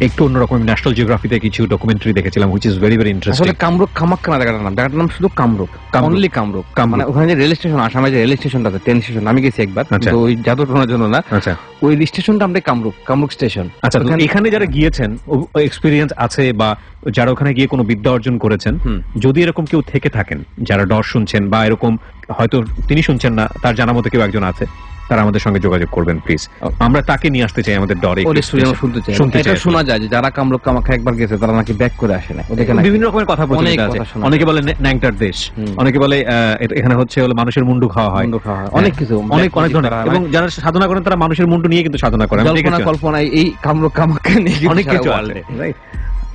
একটু অন্যরকম ন্যাশনাল জিওগ্রাফিতে কিছু ডকুমেন্টারি দেখেছিলাম, which is very very interesting. আসলে কামরূপ কামাখ্যা না জায়গাটার নাম শুধু কামরূপ, অনলি কামরূপ। মানে ওখানে যে রেল স্টেশন, আসামে যে রেল স্টেশনটা আছে, ট্রেন স্টেশন, আমি গেছি একবার, তো ওই জাদুটোনার জন্য না, ওই স্টেশনটা আমরা কামরূপ স্টেশন। আচ্ছা, এখানে যারা গিয়েছেন এক্সপিরিয়েন্স আছে বা যারা ওখানে গিয়ে কোনো বিদ্যা অর্জন করেছেন, যদি এরকম কেউ থেকে থাকেন যারা ডর শুনছেন বা এরকম হয়তো তিনি শুনছেন না, তার জানা মতো কেউ একজন আছে, তারা আমাদের সঙ্গে যোগাযোগ করবেন প্লিজ। আমরা তাকে নিয়ে আসতে চাই আমাদের ডরে শুনতে চাই। শোনা যায় যে যারা কামরূপ কামাখ্যা একবার গেছে তারা নাকি ব্যাক করে আসে না, বিভিন্ন রকমের কথা প্রচলিত আছে। অনেকে বলে ন্যাংটার দেশ, অনেকে বলে এখানে হচ্ছে মানুষের মুন্ডু খাওয়া হয়, অনেক কিছু, অনেক ধরনের। এবং যারা সাধনা করেন তারা মানুষের মুন্ডু নিয়ে কিন্তু সাধনা করেন। কল্পনা এই কামরূপ কামাখ্যা নিয়ে অনেক কিছু আছে।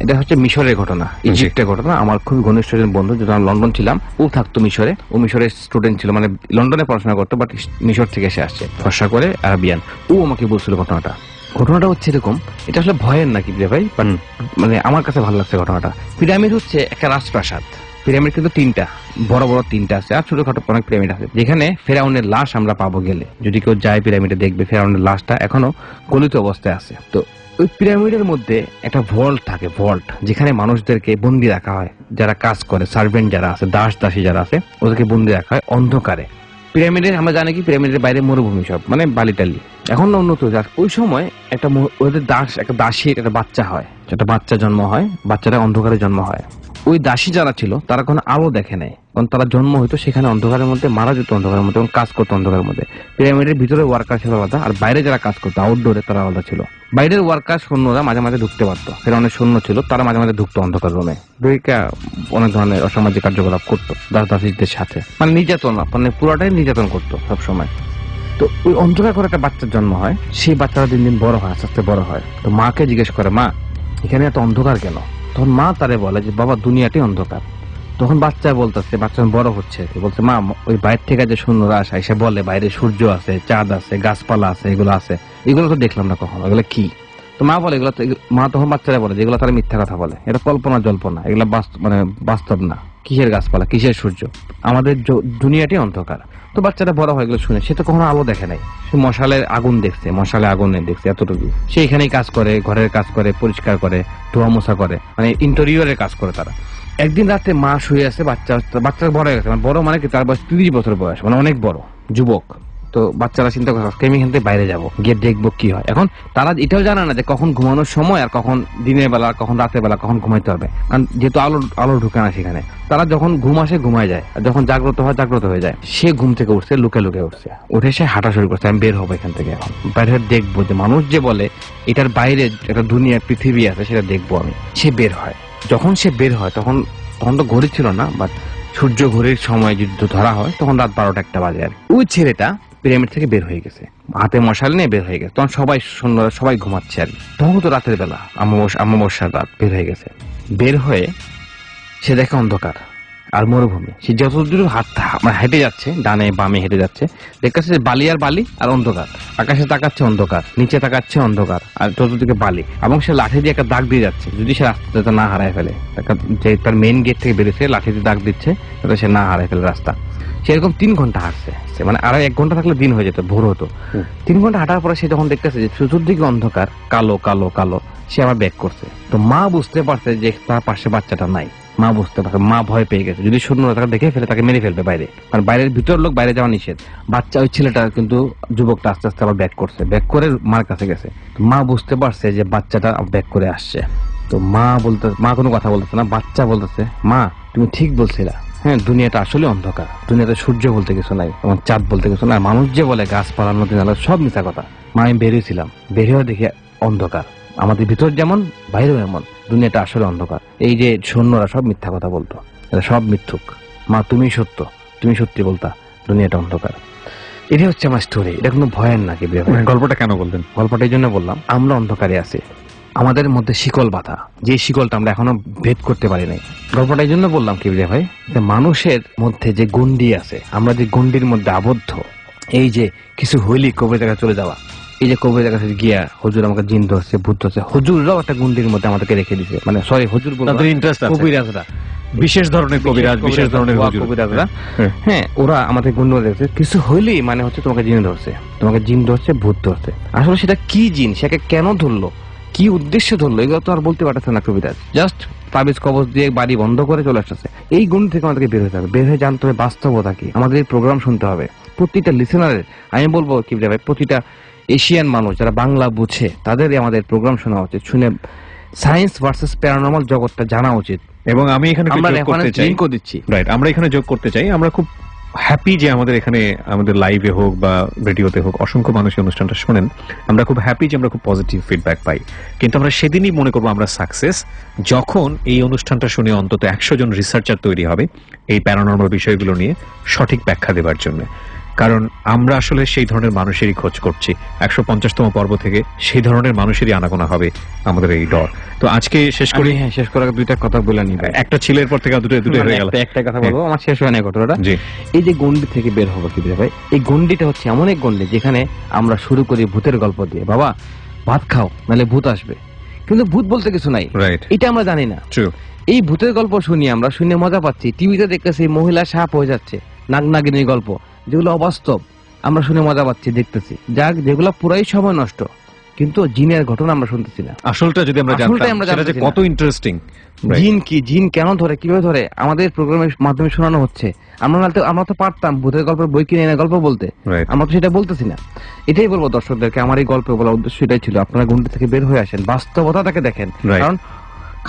এটা হচ্ছে মিশরের ঘটনা, ইজিপ্টের ঘটনা। আমার খুবই ঘনিষ্ঠ একজন বন্ধু, যেটা লন্ডন ছিলাম, ও থাকতো মিশরে, ও মিশরের স্টুডেন্ট ছিল, মানে লন্ডনে পড়াশোনা করতো, বাট মিশর থেকে এসে আসছে, ফর্সা করে আরাবিয়ান। ও আমাকে বলছিল ঘটনাটা হচ্ছে এরকম। এটা আসলে ভয়ের নাকি ভাই, মানে আমার কাছে ভালো লাগছে ঘটনাটা। পিরামিড হচ্ছে একটা রাজপ্রাসাদ। পিরামিড কিন্তু তিনটা, বড় বড় তিনটা আছে, আর ছোটখাটো অনেক পিরামিড আছে, যেখানে ফেরাউনের লাশ আমরা পাবো গেলে। যদি কেউ যায় পিরামিডে দেখবে ফেরাউনের লাশটা এখনো গলিত অবস্থায় আছে। তো ওই পিরামিডের মধ্যে একটা ভল্ট থাকে, ভল্ট, যেখানে মানুষদেরকে বন্দি রাখা হয়, যারা কাজ করে, সার্ভেন্ট যারা আছে, দাসী যারা আছে, ওদেরকে বন্দি রাখা হয় অন্ধকারে। পিরামিডের আমরা জানি কি, পিরামিডের বাইরে মরুভূমি সব, মানে বালিটালি, এখন উন্নত। ওই সময় ওদের একটা দাসীর একটা বাচ্চা হয়, একটা বাচ্চা জন্ম হয়, বাচ্চাটা অন্ধকারে জন্ম হয়। ওই দাসী যারা ছিল তারা কোনো আলো দেখে নেয়, কারণ তারা জন্ম হইতো সেখানে অন্ধকারের মধ্যে, মারা যেত অন্ধকারের মধ্যে এবং কাজ করতো অন্ধকারের মধ্যে। পিরামিডের ভিতরে ওয়ার্কার ছিল আলাদা, আর বাইরে যারা কাজ করতো আউটডোরে তারা আলাদা ছিল। বাইরের ওয়ার্কার সৈন্যরা মাঝে মাঝে ঢুকতে পারতো, ফের অনেক সৈন্য ছিল, তারা মাঝে মাঝে ঢুকতো অন্ধকার রুমে, ঢুকে অনেক ধরনের অসামাজিক কার্যকলাপ করতো দাসীদের সাথে, মানে নির্যাতন, মানে পুরোটাই নির্যাতন করতো সবসময়। তো ওই অন্ধকার করে একটা বাচ্চার জন্ম হয়, সেই বাচ্চারা দিন দিন বড় হয়, আস্তে আস্তে বড় হয়। তো মাকে জিজ্ঞেস করে, মা এখানে এত অন্ধকার কেন? তখন মা তারে বলে যে বাবা দুনিয়াটাই অন্ধকার। তখন বাচ্চা বলতেছে, বাচ্চা বড় হচ্ছে, বলছে মা ওই বাইরে থেকে যে সৈন্যরা আসে এসে বলে বাইরে সূর্য আছে, চাঁদ আছে, গাছপালা আছে, এগুলো আছে, এগুলো তো দেখলাম না কখনো, এগুলো কি? তো মা বলে এগুলো, মা তখন বাচ্চারা বলে যেগুলো তারা মিথ্যা কথা বলে, এটা কল্পনা জল্পনা, এগুলো মানে বাস্তব না। কিসের গাছপালা, কিসের সূর্য, আমাদের দুনিয়াটাই অন্ধকার। তো বাচ্চাটা বড় হয়ে গেল শুনে, সে তো কখনো আলো দেখে নাই, সে মশালের আগুন দেখছে, মশালে আগুনে দেখছে, এতটুকু। সে এখানেই কাজ করে, ঘরের কাজ করে, পরিষ্কার করে, ধোয়া মোছা করে, মানে ইন্টেরিয়রের কাজ করে তারা। একদিন রাতে মা শুয়ে আছে, বাচ্চা বড় হয়ে গেছে, মানে বড় মানে কি, তার বয়স 30 বছর বয়স, মানে অনেক বড় যুবক। তো বাচ্চারা চিন্তা করে আমি এখান থেকে বাইরে যাবো, গিয়ে দেখবো কি হয়। এখন তারা এটাও জানে না যে কখন ঘুমানোর সময়, আর কখন দিনের বেলা, কখন রাতের বেলা, কখন ঘুমাইতে হবে, কারণ যেহেতু আলো ঢুকে না সেখানে। তারা যখন ঘুম আসে ঘুমায় যায়, আর যখন জাগ্রত হয়ে যায়। সে ঘুম থেকে উঠছে, লুকে উঠছে, উঠে সে হাঁটা শুরু করছে, আমি বের হবো এখান থেকে, এখন বাইরে দেখবো যে মানুষ যে বলে এটার বাইরে একটা দুনিয়া পৃথিবী আছে, সেটা দেখবো আমি। সে বের হয়, যখন সে বের হয় তখন তো ঘড়ি ছিল না, বাট সূর্য ঘড়ির সময় যদি ধরা হয় তখন রাত 12টা বাজে। আর ওই ছেলেটা পিরামিড থেকে বের হয়ে গেছে, হাতে মশাল নিয়ে বের হয়ে গেছে। তখন সবাই ঘুমাচ্ছে, আর তখন তো রাতের বেলা, অমাবস্যার রাত, বের হয়ে গেছে। বের হয়ে সে দেখে অন্ধকার আর মরুভূমি। সে যতদূর হেঁটে যাচ্ছে, ডানে বামে হেঁটে যাচ্ছে, দেখতেছে বালি আর বালি আর অন্ধকার। আকাশে তাকাচ্ছে অন্ধকার, নিচে তাকাচ্ছে অন্ধকার, আর চতুর্দিকে বালি। এবং সে লাঠি দিয়ে একটা দাগ দিয়ে যাচ্ছে, যদি সে রাস্তাটা না হারায় ফেলে। তার মেইন গেট থেকে বেরিয়েছে, লাঠি দিয়ে দাগ দিচ্ছে যাতে সে না হারায় ফেলে রাস্তা। সেরকম 3 ঘন্টা হাঁটছে, মানে আরো 1 ঘন্টা থাকলে দিন হয়ে যেত, ভোর হতো। 3 ঘন্টা হাঁটার পরে সে যখন দেখতেছে যে চতুর্দিকে অন্ধকার, কালো কালো কালো, সে আবার ব্যাক করছে। তো মা বুঝতে পারছে যে তার পাশে বাচ্চাটা নাই, মা বুঝতে পারছে, মা ভয় পেয়ে গেছে, যদি সৈন্যরা তাকে দেখে ফেলে তাকে মেরে ফেলবে বাইরে, কারণ বাইরের ভিতর লোক বাইরে যাওয়া নিষেধ। বাচ্চা ওই ছেলেটা কিন্তু যুবকটা আস্তে আস্তে আবার ব্যাক করছে, ব্যাক করে মার কাছে গেছে। মা বুঝতে পারছে যে বাচ্চাটা ব্যাক করে আসছে। তো মা কোনো কথা বলতেছে না, বাচ্চা বলতেছে, মা তুমি ঠিক বলছিলা, হ্যাঁ দুনিয়াটা আসলে অন্ধকার, দুনিয়াতে সূর্য বলতে কিছু নাই এবং চাঁদ বলতে কিছু নাই, মানুষ যে বলে গাছপালা নদী নালা সব মিথ্যা কথা। মা আমি বেরিয়েছিলাম, বেরিয়েও দেখি অন্ধকার, আমাদের ভিতর যেমন বাইরেও এমন, দুনিয়াটা আসলে অন্ধকার। এই যে সৈন্যরা সব মিথ্যা কথা বলতো, এটা সব মিথ্যুক। মা তুমি সত্য, তুমি সত্যি বলতা, দুনিয়াটা অন্ধকার। এটা হচ্ছে আমার স্টোরি, এটা কোনো ভয়ের না কি ভাই। গল্পটা কেন বললেন? গল্পটা এই জন্য বললাম, আমরা অন্ধকারে আছি, আমাদের মধ্যে শিকল বাঁধা, যে শিকলটা আমরা এখনো ভেদ করতে পারি নাই। গল্পটা এই জন্য বললাম কি ভাই, যে মানুষের মধ্যে যে গণ্ডি আছে, আমরা যে গণ্ডির মধ্যে আবদ্ধ, এই যে কিছু হইলি কবে জায়গায় চলে যাওয়া, এই যে কবে জায়গা গিয়া হুজুর আমাকে জিন ধরছে, ভূত ধরছে, হুজুররাও একটা গণ্ডির মধ্যে আমাদেরকে রেখে দিছে, মানে সরি হুজুর বলবো, তাদের ইন্টারেস্ট আছে, কবিরাজরা, বিশেষ ধরনের কবিরাজ, বিশেষ ধরনের হুজুর, কবিরাজরা, হ্যাঁ, ওরা আমাদের গণ্ডির মধ্যে রেখেছে। কিছু হইলেই মানে হচ্ছে তোমাকে জিন ধরছে, তোমাকে জিন ধরছে, ভূত ধরছে। আসলে সেটা কি জিন, সেকে কেন ধরলো, কি উদ্দেশ্যে ধরলো, এগুলো তো আর বলতে পারতেছে না কবিরাজ। জাস্ট তাবিজ কবজ দিয়ে বাড়ি বন্ধ করে চলে আসতেছে। এই গুণ থেকে আমাদেরকে বের হতে হবে, বের হয়ে জানতে হবে বাস্তবতা কি। আমাদের এই প্রোগ্রাম শুনতে হবে। প্রতিটা লিসেনারের আমি বলবো কি ভাই, প্রতিটা এশিয়ান মানুষ যারা বাংলা বুঝে তাদেরই আমাদের প্রোগ্রাম শোনা উচিত, শুনে সায়েন্স ভার্সেস প্যারানর্মাল জগৎটা জানা উচিত। এবং আমি এখানে আমরা যোগ করতে চাই, লিংকও দিচ্ছি, রাইট, আমরা এখানে যোগ করতে চাই, আমরা খুব হ্যাপি যে আমাদের এখানে, আমাদের লাইভে হোক বা রেডিওতে হোক, অসংখ্য মানুষ এই অনুষ্ঠানটা শোনেন। আমরা খুব হ্যাপি যে আমরা খুব পজিটিভ ফিডব্যাক পাই, কিন্তু আমরা সেদিনই মনে করবো আমরা সাকসেস যখন এই অনুষ্ঠানটা শুনে অন্তত 100 জন রিসার্চার তৈরি হবে এই প্যারানর্মাল বিষয়গুলো নিয়ে সঠিক ব্যাখ্যা দেওয়ার জন্য। কারণ আমরা আসলে সেই ধরনের মানুষেরই খোঁজ করছি। 150তম পর্ব থেকে সেই ধরনের মানুষেরই আনাগোনা হবে আমাদের এই ডর। তো আজকে শেষ করি। হ্যাঁ, শেষ করার দুইটা কথা বলে নি। একটা ছেলের পর থেকে দুটো হয়ে গেল। একটা কথা বলবো, আমার শেষ হয় না ঘটনাটা। জি, এই যে গন্ডি থেকে বের হবো কি ভাই, এই গন্ডিটা হচ্ছে এমন এক গন্ডি যেখানে আমরা শুরু করি ভূতের গল্প দিয়ে, বাবা ভাত খাও নাহলে ভূত আসবে, কিন্তু ভূত বলতে কিছু নাই, রাইট, এটা আমরা জানি না। ট্রু। এই ভূতের গল্প শুনি, আমরা শুনে মজা পাচ্ছি, টিভিতে দেখতেছি মহিলা সাপ হয়ে যাচ্ছে, নাগ নাগিনীর গল্প, যেগুলো অবাস্তব, আমরা শুনে মজা পাচ্ছি, দেখতেছি, যাক যেগুলো পুরাই সময় নষ্ট, কিন্তু জিনের ঘটনা আমরা শুনতেছি না। আসলটা যদি আমরা জানতাম সেটা যে কত ইন্টারেস্টিং। জিন কি, জিন কেন ধরে, কিভাবে ধরে, আমাদের প্রোগ্রামের মাধ্যমে শোনানো হচ্ছে। আমরা তো পারতাম ভূতের গল্পের বই কিনে এনে গল্প বলতে, আমরা তো সেটা বলতেছি না। এটাই বলবো দর্শকদেরকে, আমার এই গল্প বলার উদ্দেশ্য এটাই ছিল, আপনারা গন্ডি থেকে বের হয়ে আসেন, বাস্তবতাটাকে দেখেন। কারণ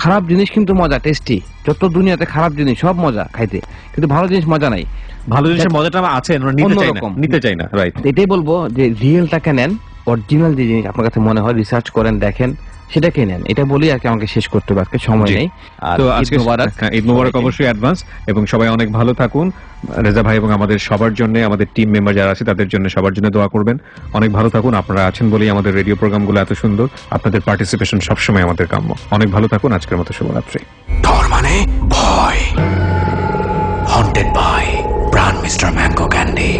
খারাপ জিনিস কিন্তু মজা, টেস্টি, যত দুনিয়াতে খারাপ জিনিস সব মজা খাইতে, কিন্তু ভালো জিনিস মজা নাই। ভালো জিনিসের মজাটা আছে, আমরা নিতে চাই না, রাইট। এটাই বলবো যে রিয়েলটাকে নেন, অরিজিনাল যে জিনিস আপনার কাছে মনে হয়, রিসার্চ করেন, দেখেন, সেটাকে নেন। এটা বলি আর কি, আমাকে শেষ করতে হবে, আজকে সময় নেই। তো আজকে ঈদ মোবারক অবশ্যই অ্যাডভান্স, এবং সবাই অনেক ভালো থাকুন। রেজা ভাই এবং আমাদের সবার জন্য, আমাদের টিম মেম্বার যারা আছে তাদের জন্য, সবার জন্য দোয়া করবেন। অনেক ভালো থাকুন, আপনারা আছেন বলেই আমাদের রেডিও প্রোগ্রামগুলো এত সুন্দর। আপনাদের পার্টিসিপেশন সবসময় আমাদের কাম্য। অনেক ভালো থাকুন, আজকের মতো শুভরাত্রি। ডর মানে ভয়, হন্টেড বাই প্রাণ মিস্টার ম্যাঙ্গো ক্যান্ডি।